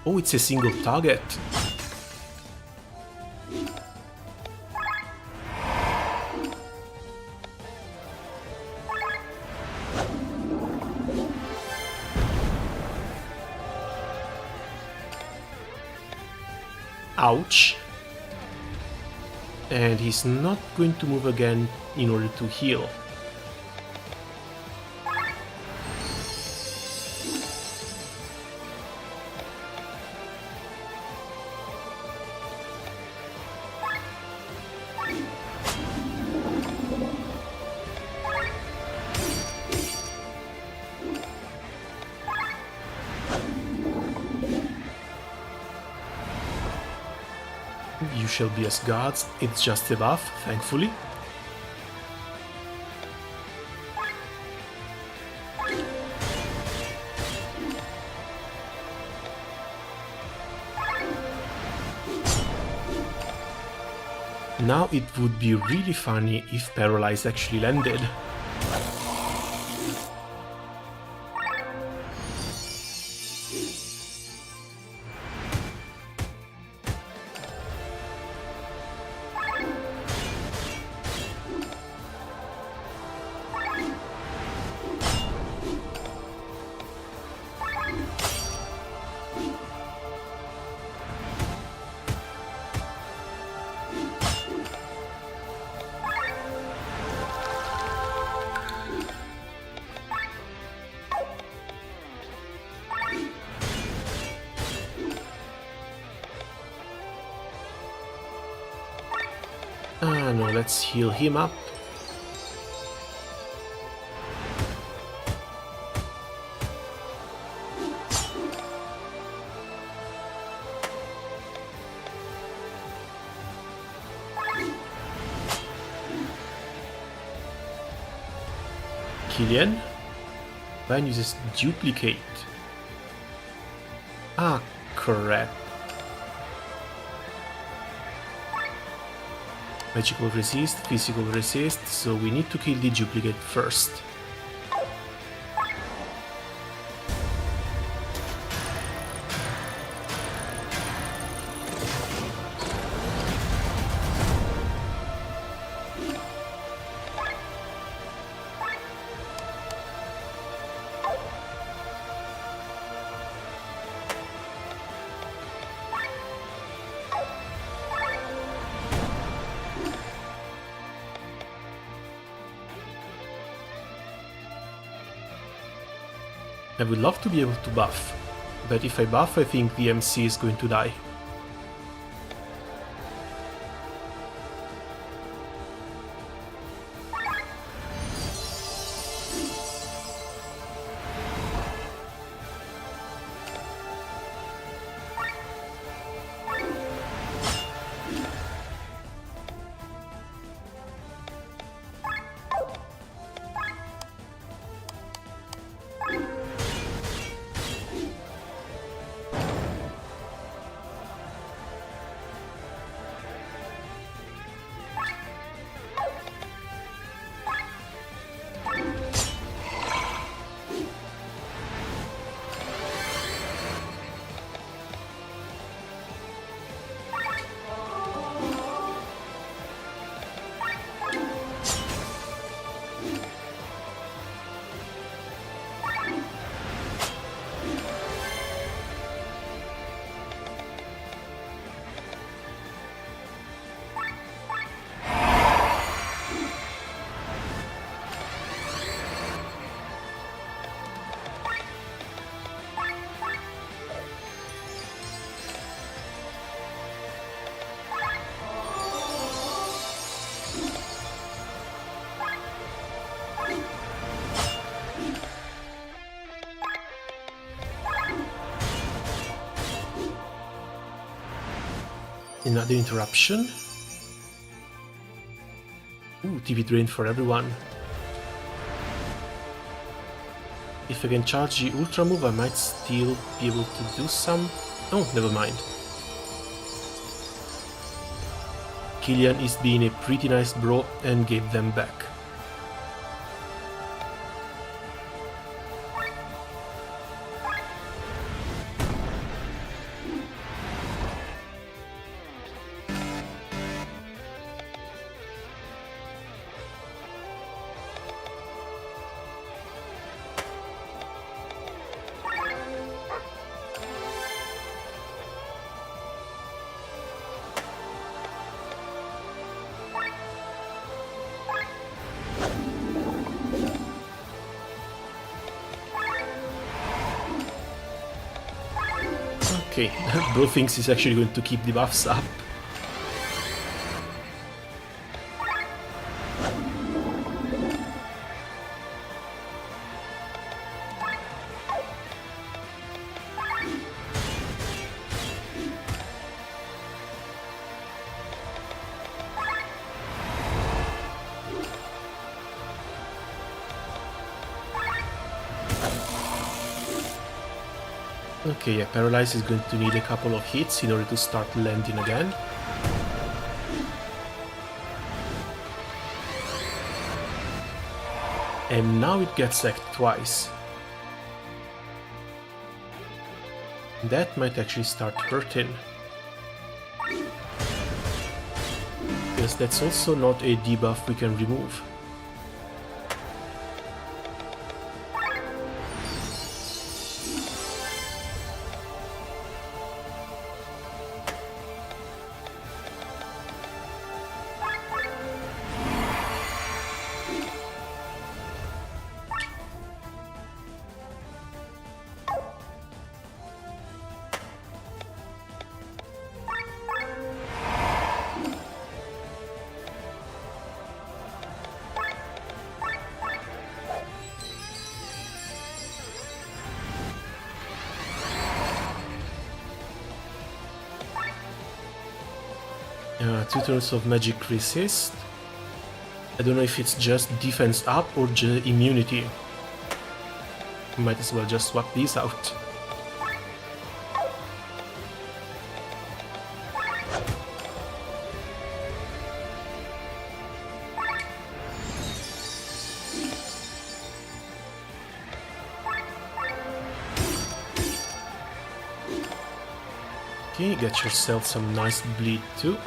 Oh, it's a single target. Ouch. And he's not going to move again in order to heal. You shall be as gods, it's just a buff, thankfully. Now it would be really funny if Paralyze actually landed. No, let's heal him up. Killian? Vine uses duplicate. Ah, correct. Magical resist, physical resist, so we need to kill the duplicate first. I would love to be able to buff, but if I buff I think the MC is going to die. Another interruption. Ooh, TV drain for everyone. If I can charge the ultra move, I might still be able to do some... Oh, never mind. Killian is being a pretty nice bro and gave them back. Okay, bro thinks he's actually going to keep the buffs up. Okay, yeah, Paralyze is going to need a couple of hits in order to start landing again. And now it gets sacked twice. That might actually start hurting. Because that's also not a debuff we can remove. Tutors of Magic Resist. I don't know if it's just defense up or immunity. Might as well just swap these out. Okay, get yourself some nice bleed too.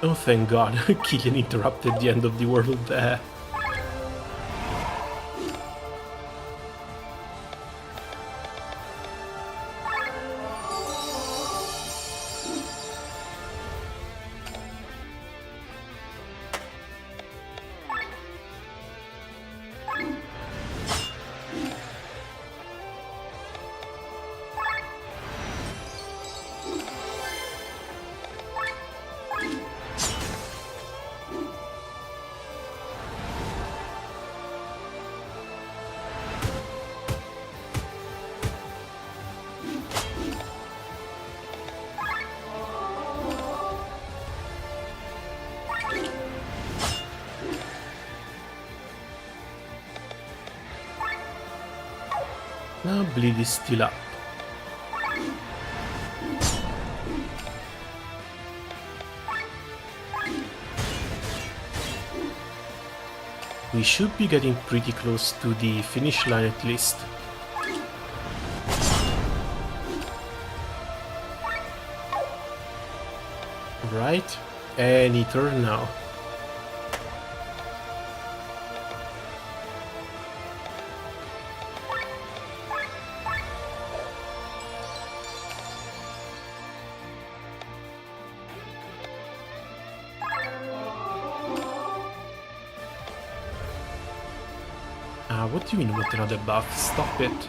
Oh, thank God, Killian interrupted the end of the world there. Now bleed is still up. We should be getting pretty close to the finish line at least. Right, any turn now. What do you mean, what another buff? Stop it.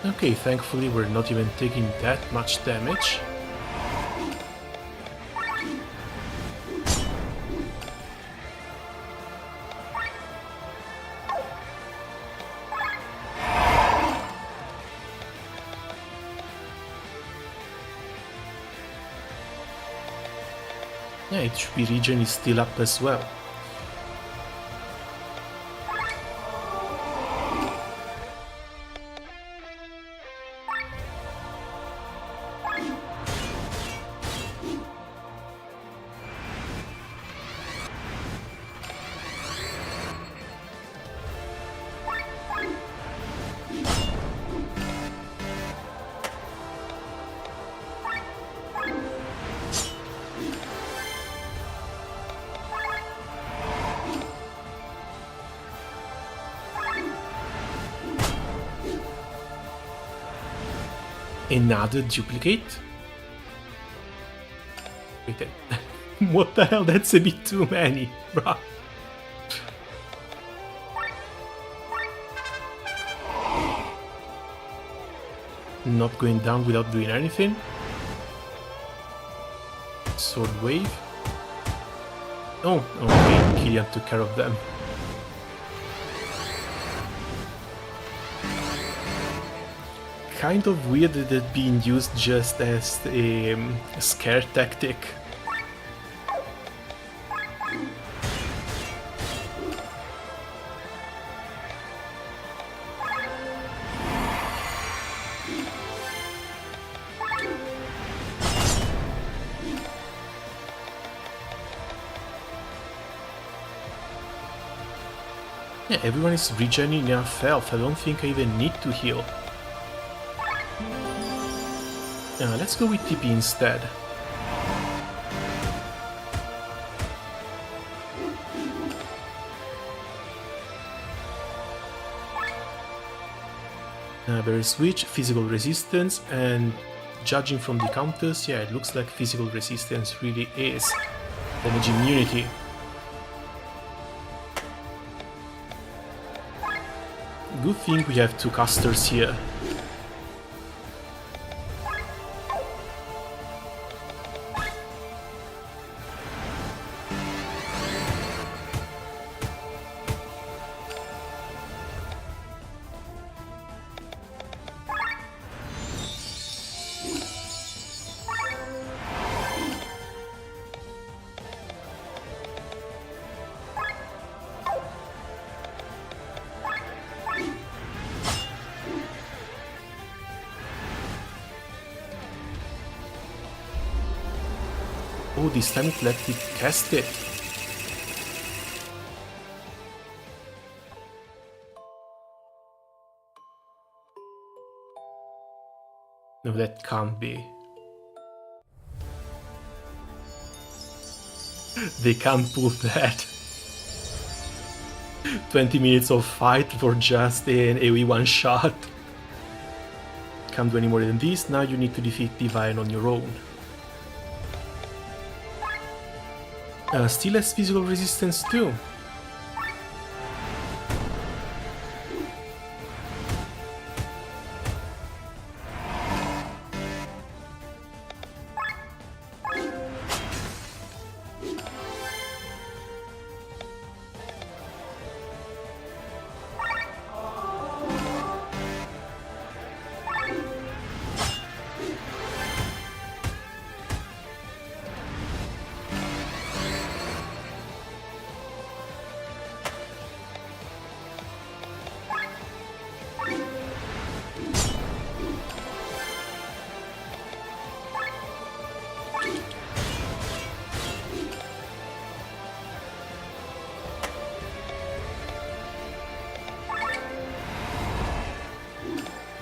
Okay, thankfully we're not even taking that much damage. Yeah, HP regen is still up as well. Another duplicate? Wait, what the hell? That's a bit too many, bruh. Not going down without doing anything. Sword wave. Oh, okay, Killian took care of them. Kind of weird that it being used just as a scare tactic. Yeah, everyone is regenerating enough health. I don't think I even need to heal. Let's go with TP instead. Very switch, physical resistance, and judging from the counters, yeah, it looks like physical resistance really is damage immunity. Good thing we have two casters here. Oh, this time it let it cast it. No, that can't be. They can't pull that. 20 minutes of fight for just an AoE one shot. Can't do any more than this, now you need to defeat Divine on your own. Still has physical resistance too.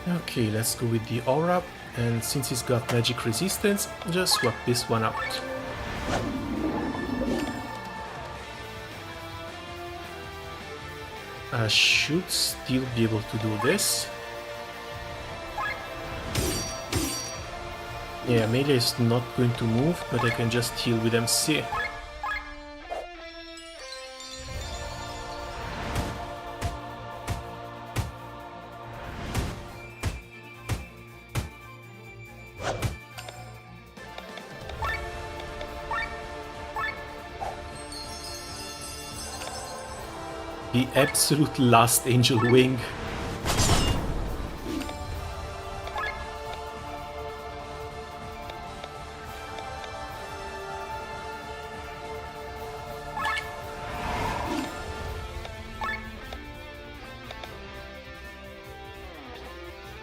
Okay, let's go with the aura, and since he's got magic resistance, just swap this one out. I should still be able to do this. Yeah, Amelia is not going to move, but I can just heal with MC. The absolute last angel wing.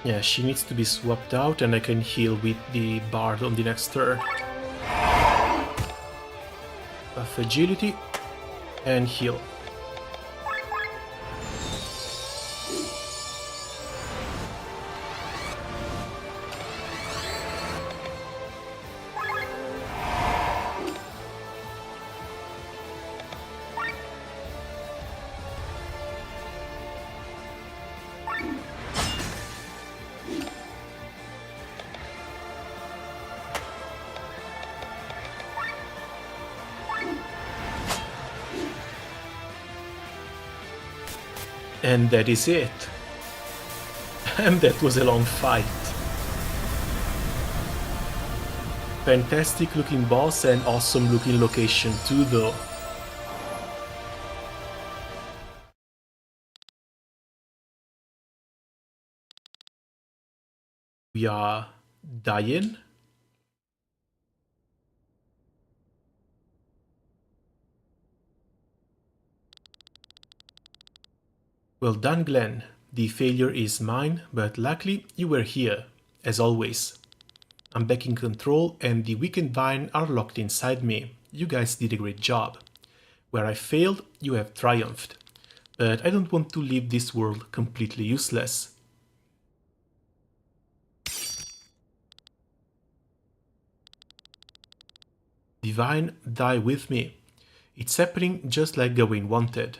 Yeah, she needs to be swapped out and I can heal with the Bard on the next turn. Buff agility and heal. And that is it. And that was a long fight. Fantastic looking boss and awesome looking location too though. We are dying. Well done, Glenn. The failure is mine, but luckily you were here, as always. I'm back in control and the weakened Vine are locked inside me. You guys did a great job. Where I failed, you have triumphed. But I don't want to leave this world completely useless. Divine, die with me. It's happening just like Gawain wanted.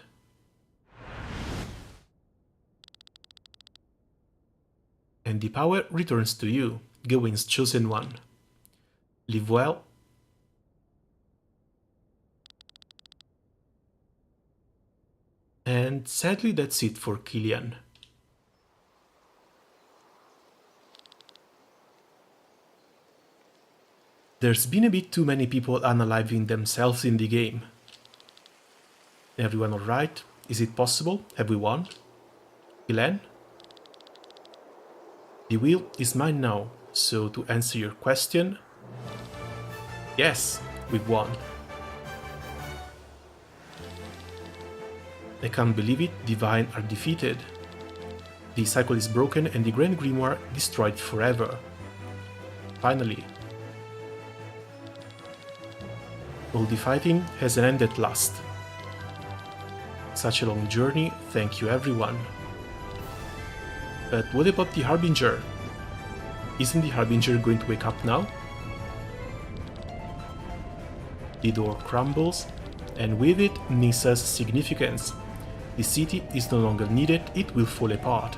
And the power returns to you, Gawain's chosen one. Live well. And sadly that's it for Killian. There's been a bit too many people unaliving themselves in the game. Everyone alright? Is it possible? Have we won? Glenn? The wheel is mine now, so to answer your question, yes, we've won. I can't believe it, Divine are defeated. The cycle is broken and the Grand Grimoire destroyed forever. Finally. All the fighting has an end at last. Such a long journey, thank you everyone. But what about the Harbinger? Isn't the Harbinger going to wake up now? The door crumbles, and with it Nissa's significance. The city is no longer needed, it will fall apart.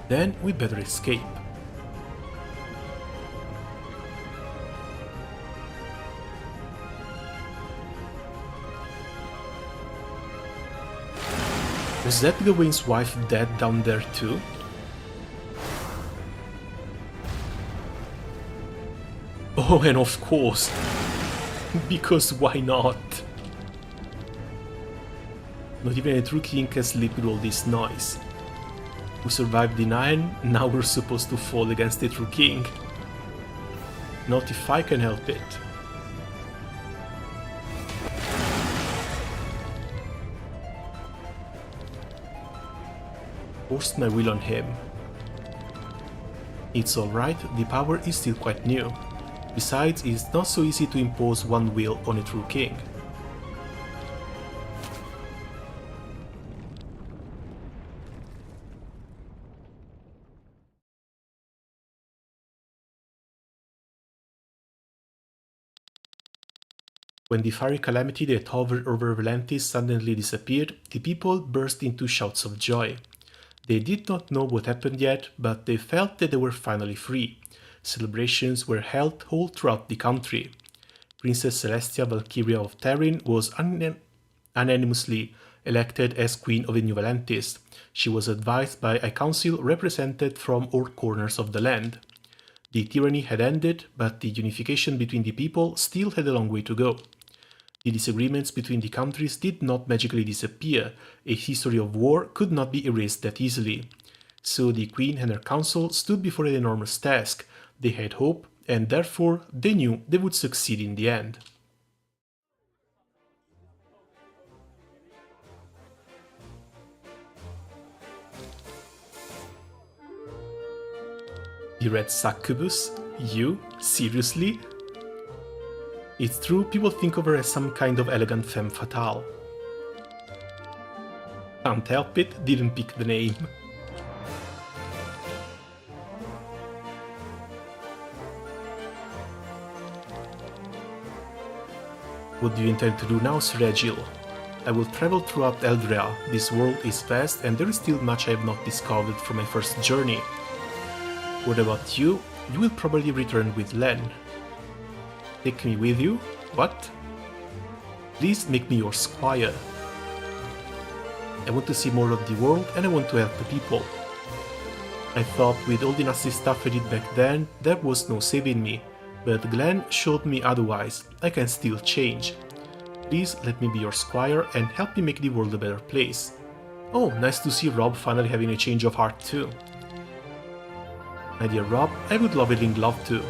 Then we better escape. Was that Gawain's wife dead down there too? Oh, and of course, because why not? Not even a true king can sleep with all this noise. We survived the 9, now we're supposed to fall against a true king. Not if I can help it. Forced my will on him. It's alright, the power is still quite new. Besides, it's not so easy to impose one will on a true king. When the fiery calamity that hovered over Valentis suddenly disappeared, the people burst into shouts of joy. They did not know what happened yet, but they felt that they were finally free. Celebrations were held all throughout the country. Princess Celestia Valkyria of Terrin was unanimously elected as Queen of the New Valentis. She was advised by a council represented from all corners of the land. The tyranny had ended, but the unification between the people still had a long way to go. The disagreements between the countries did not magically disappear. A history of war could not be erased that easily. So the Queen and her council stood before an enormous task. They had hope, and therefore they knew they would succeed in the end. The red succubus? You? Seriously? It's true, people think of her as some kind of elegant femme fatale. Can't help it, didn't pick the name. What do you intend to do now, Sir Regil? I will travel throughout Eldrea. This world is vast and there is still much I have not discovered from my first journey. What about you? You will probably return with Len. Take me with you? What? Please make me your squire. I want to see more of the world and I want to help the people. I thought with all the nasty stuff I did back then, there was no saving me, but Glenn showed me otherwise. I can still change. Please let me be your squire and help me make the world a better place. Oh, nice to see Rob finally having a change of heart too. My dear Rob, I would love a ring glove too.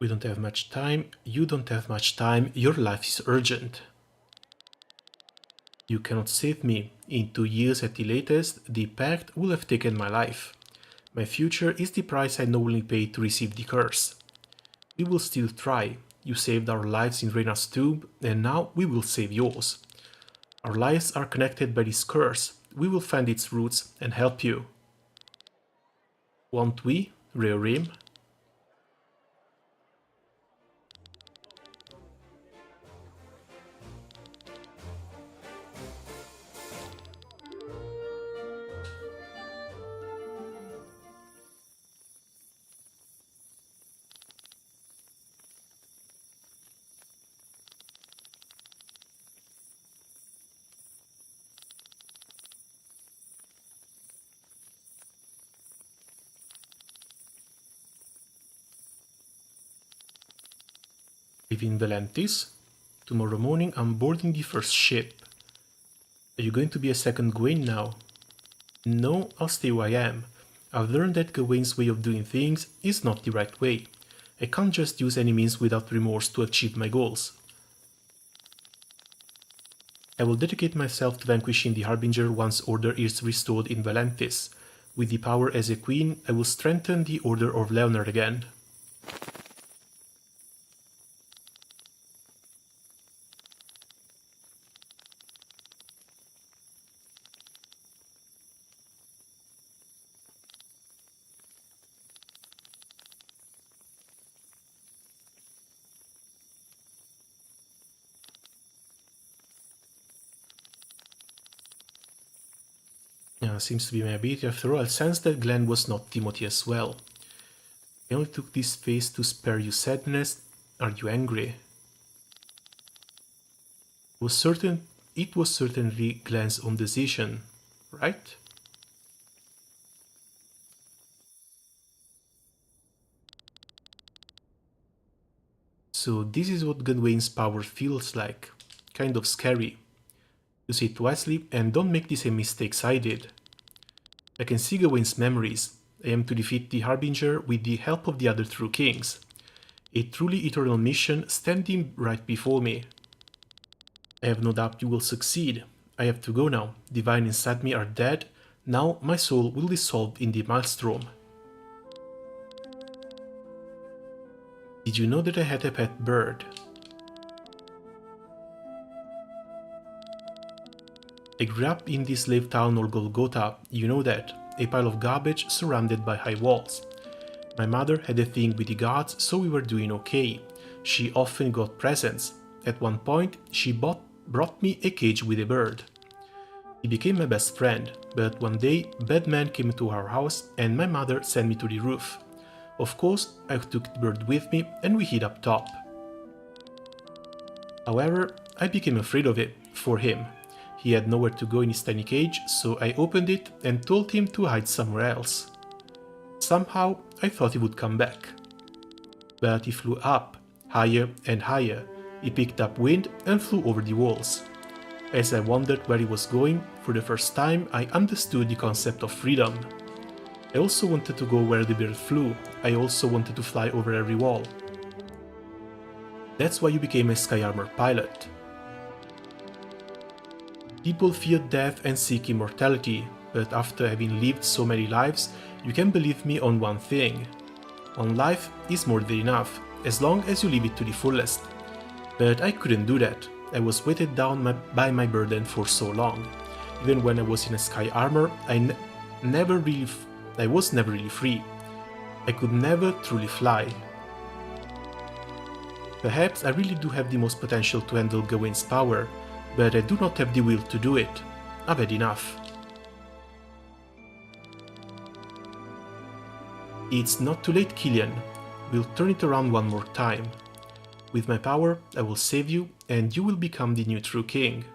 We don't have much time, you don't have much time, your life is urgent. You cannot save me. In 2 years at the latest, the pact will have taken my life. My future is the price I knowingly paid to receive the curse. We will still try. You saved our lives in Rena's tomb, and now we will save yours. Our lives are connected by this curse. We will find its roots and help you. Won't we, Reorim? Leaving Valentis? Tomorrow morning I'm boarding the first ship. Are you going to be a second Gawain now? No, I'll stay where I am. I've learned that Gawain's way of doing things is not the right way. I can't just use any means without remorse to achieve my goals. I will dedicate myself to vanquishing the Harbinger once order is restored in Valentis. With the power as a queen, I will strengthen the Order of Leonard again. Seems to be my ability after all. I sense that Glenn was not Timothy as well. I only took this phase to spare you sadness. Are you angry? It was certainly Glenn's own decision, right? So this is what Gawain's power feels like. Kind of scary. Use it wisely and don't make the same mistakes I did. I can see Gawain's memories. I am to defeat the Harbinger with the help of the other true kings. A truly eternal mission standing right before me. I have no doubt you will succeed. I have to go now. The divine inside me are dead. Now my soul will dissolve in the maelstrom. Did you know that I had a pet bird? I grew up in the slave town or Golgotha, you know that, a pile of garbage surrounded by high walls. My mother had a thing with the gods, so we were doing okay. She often got presents. At one point, she brought me a cage with a bird. He became my best friend, but one day, bad men came to our house and my mother sent me to the roof. Of course, I took the bird with me and we hid up top. However, I became afraid of it, for him. He had nowhere to go in his tiny cage, so I opened it and told him to hide somewhere else. Somehow, I thought he would come back. But he flew up, higher and higher. He picked up wind and flew over the walls. As I wondered where he was going, for the first time I understood the concept of freedom. I also wanted to go where the bird flew. I also wanted to fly over every wall. That's why you became a sky armor pilot. People fear death and seek immortality, but after having lived so many lives, you can believe me on one thing. One life is more than enough, as long as you live it to the fullest. But I couldn't do that. I was weighted down by my burden for so long. Even when I was in a sky armor, I was never really free. I could never truly fly. Perhaps I really do have the most potential to handle Gawain's power, but I do not have the will to do it. I've had enough. It's not too late, Killian. We'll turn it around one more time. With my power, I will save you, and you will become the new true king.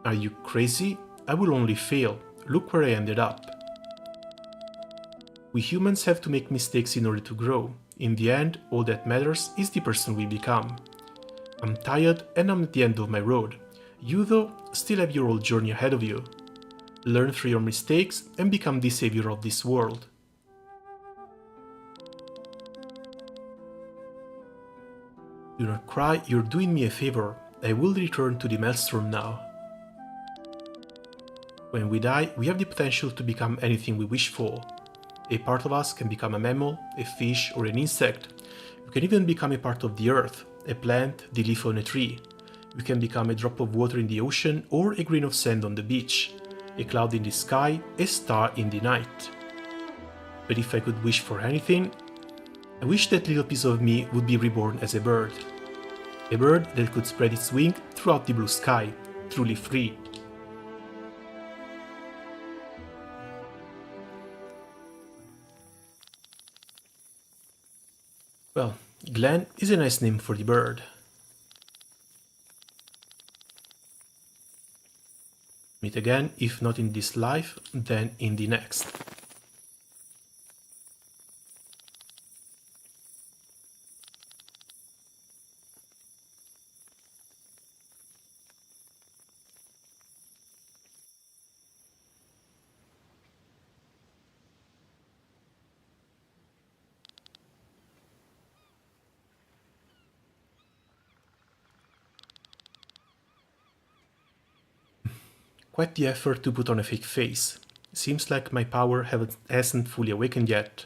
Are you crazy? I will only fail. Look where I ended up. We humans have to make mistakes in order to grow. In the end, all that matters is the person we become. I'm tired and I'm at the end of my road. You, though, still have your whole journey ahead of you. Learn through your mistakes and become the savior of this world. Do not cry, you're doing me a favor. I will return to the Maelstrom now. When we die, we have the potential to become anything we wish for. A part of us can become a mammal, a fish, or an insect. We can even become a part of the earth, a plant, the leaf on a tree. We can become a drop of water in the ocean or a grain of sand on the beach, a cloud in the sky, a star in the night. But if I could wish for anything, I wish that little piece of me would be reborn as a bird. A bird that could spread its wing throughout the blue sky, truly free. Well, Glenn is a nice name for the bird. Meet again, if not in this life, then in the next. Quite the effort to put on a fake face. Seems like my power hasn't fully awakened yet.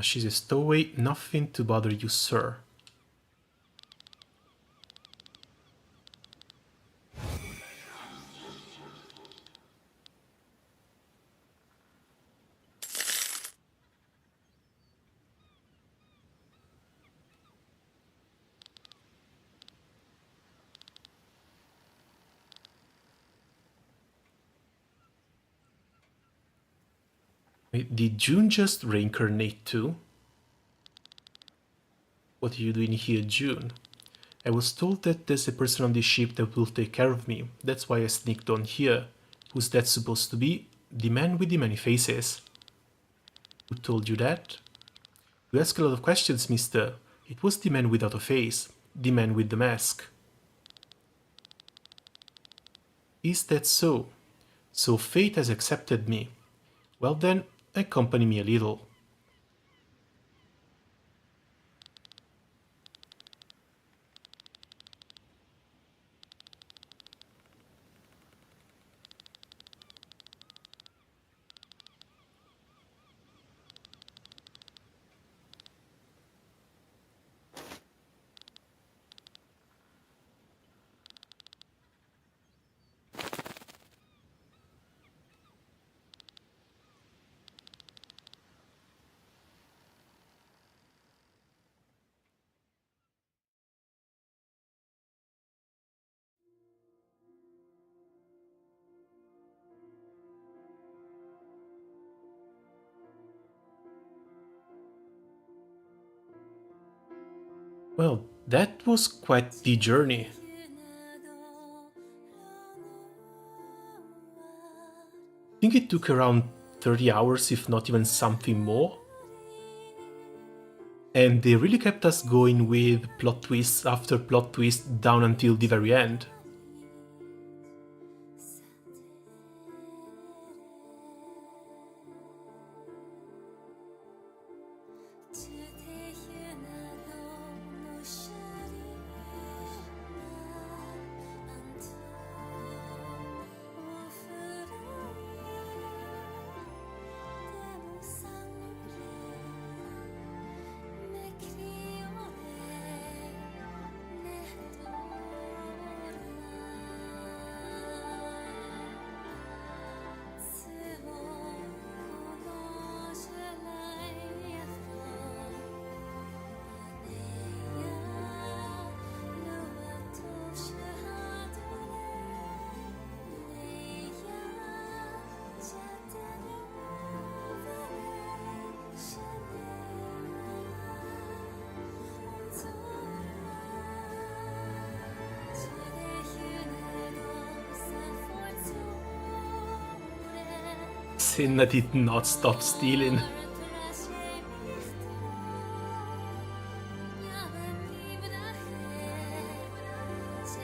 She's a stowaway, nothing to bother you, sir. Wait, did June just reincarnate too? What are you doing here, June? I was told that there's a person on this ship that will take care of me. That's why I sneaked on here. Who's that supposed to be? The man with the many faces. Who told you that? You ask a lot of questions, mister. It was the man without a face. The man with the mask. Is that so? So fate has accepted me. Well then, accompany me a little. Well, that was quite the journey. I think it took around 30 hours, if not even something more. And they really kept us going with plot twists after plot twist down until the very end. Senna did not stop stealing.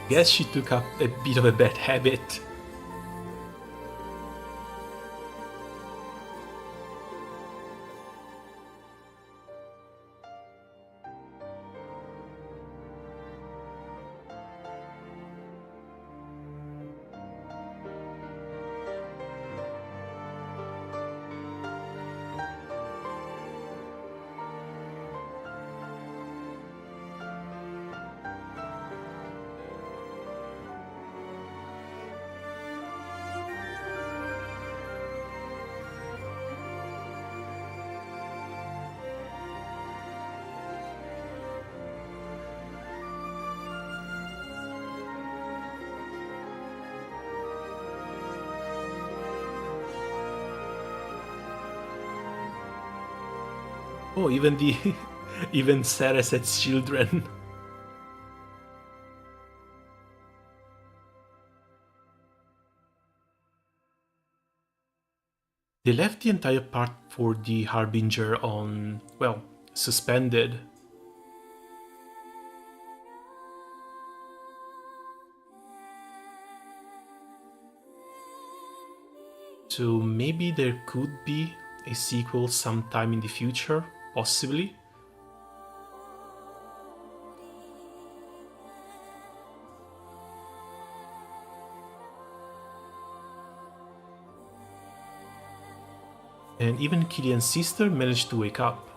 Guess she took up a bit of a bad habit. Oh, even the even Sarah has children. They left the entire part for the Harbinger on, well, suspended. So maybe there could be a sequel sometime in the future, possibly. And even Killian's sister managed to wake up.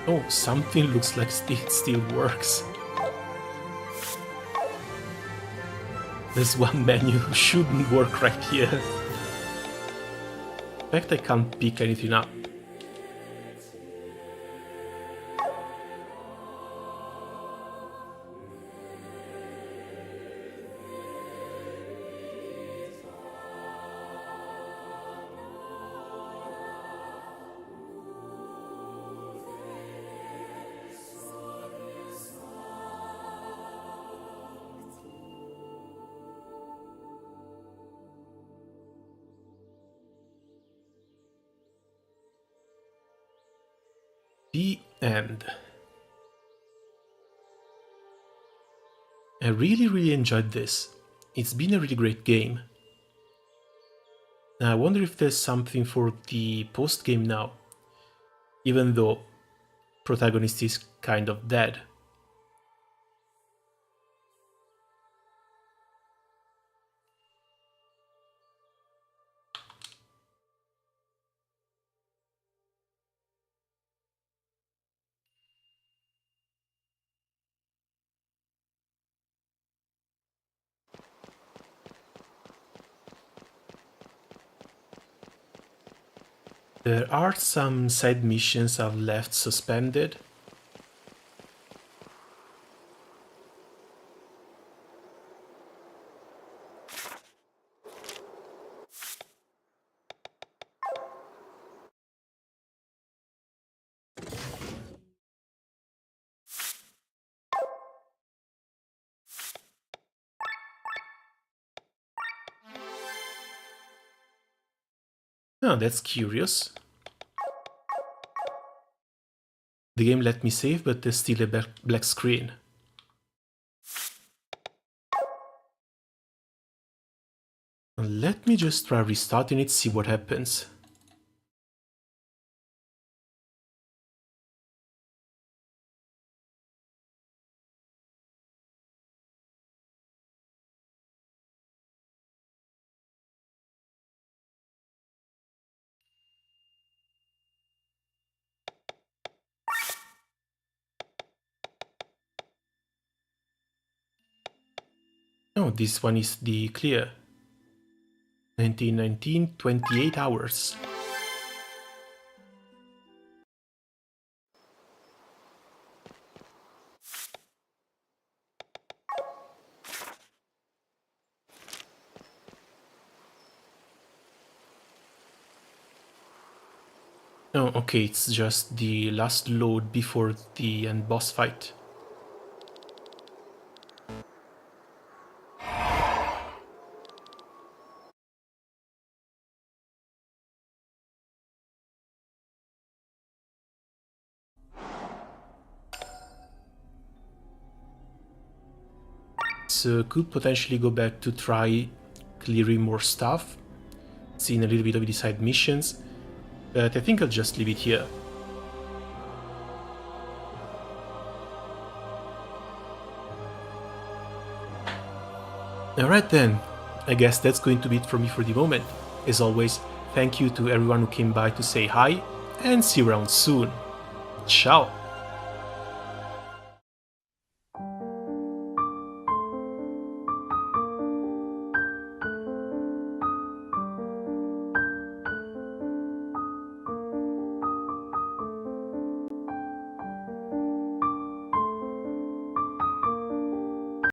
Oh, something looks like it still works. There's one menu who shouldn't work right here. In fact, I can't pick anything up. The end. I really enjoyed this. It's been a really great game. I wonder if there's something for the post-game now, even though protagonist is kind of dead. There are some side missions I've left suspended. Oh, that's curious. The game let me save, but there's still a black screen. Let me just try restarting it, see what happens. No, this one is the clear. 1919, 28 hours. Oh, okay, it's just the last load before the end boss fight. So could potentially go back to try clearing more stuff, seeing a little bit of the side missions, but I think I'll just leave it here. Alright then, I guess that's going to be it for me for the moment. As always, thank you to everyone who came by to say hi, and see you around soon. Ciao!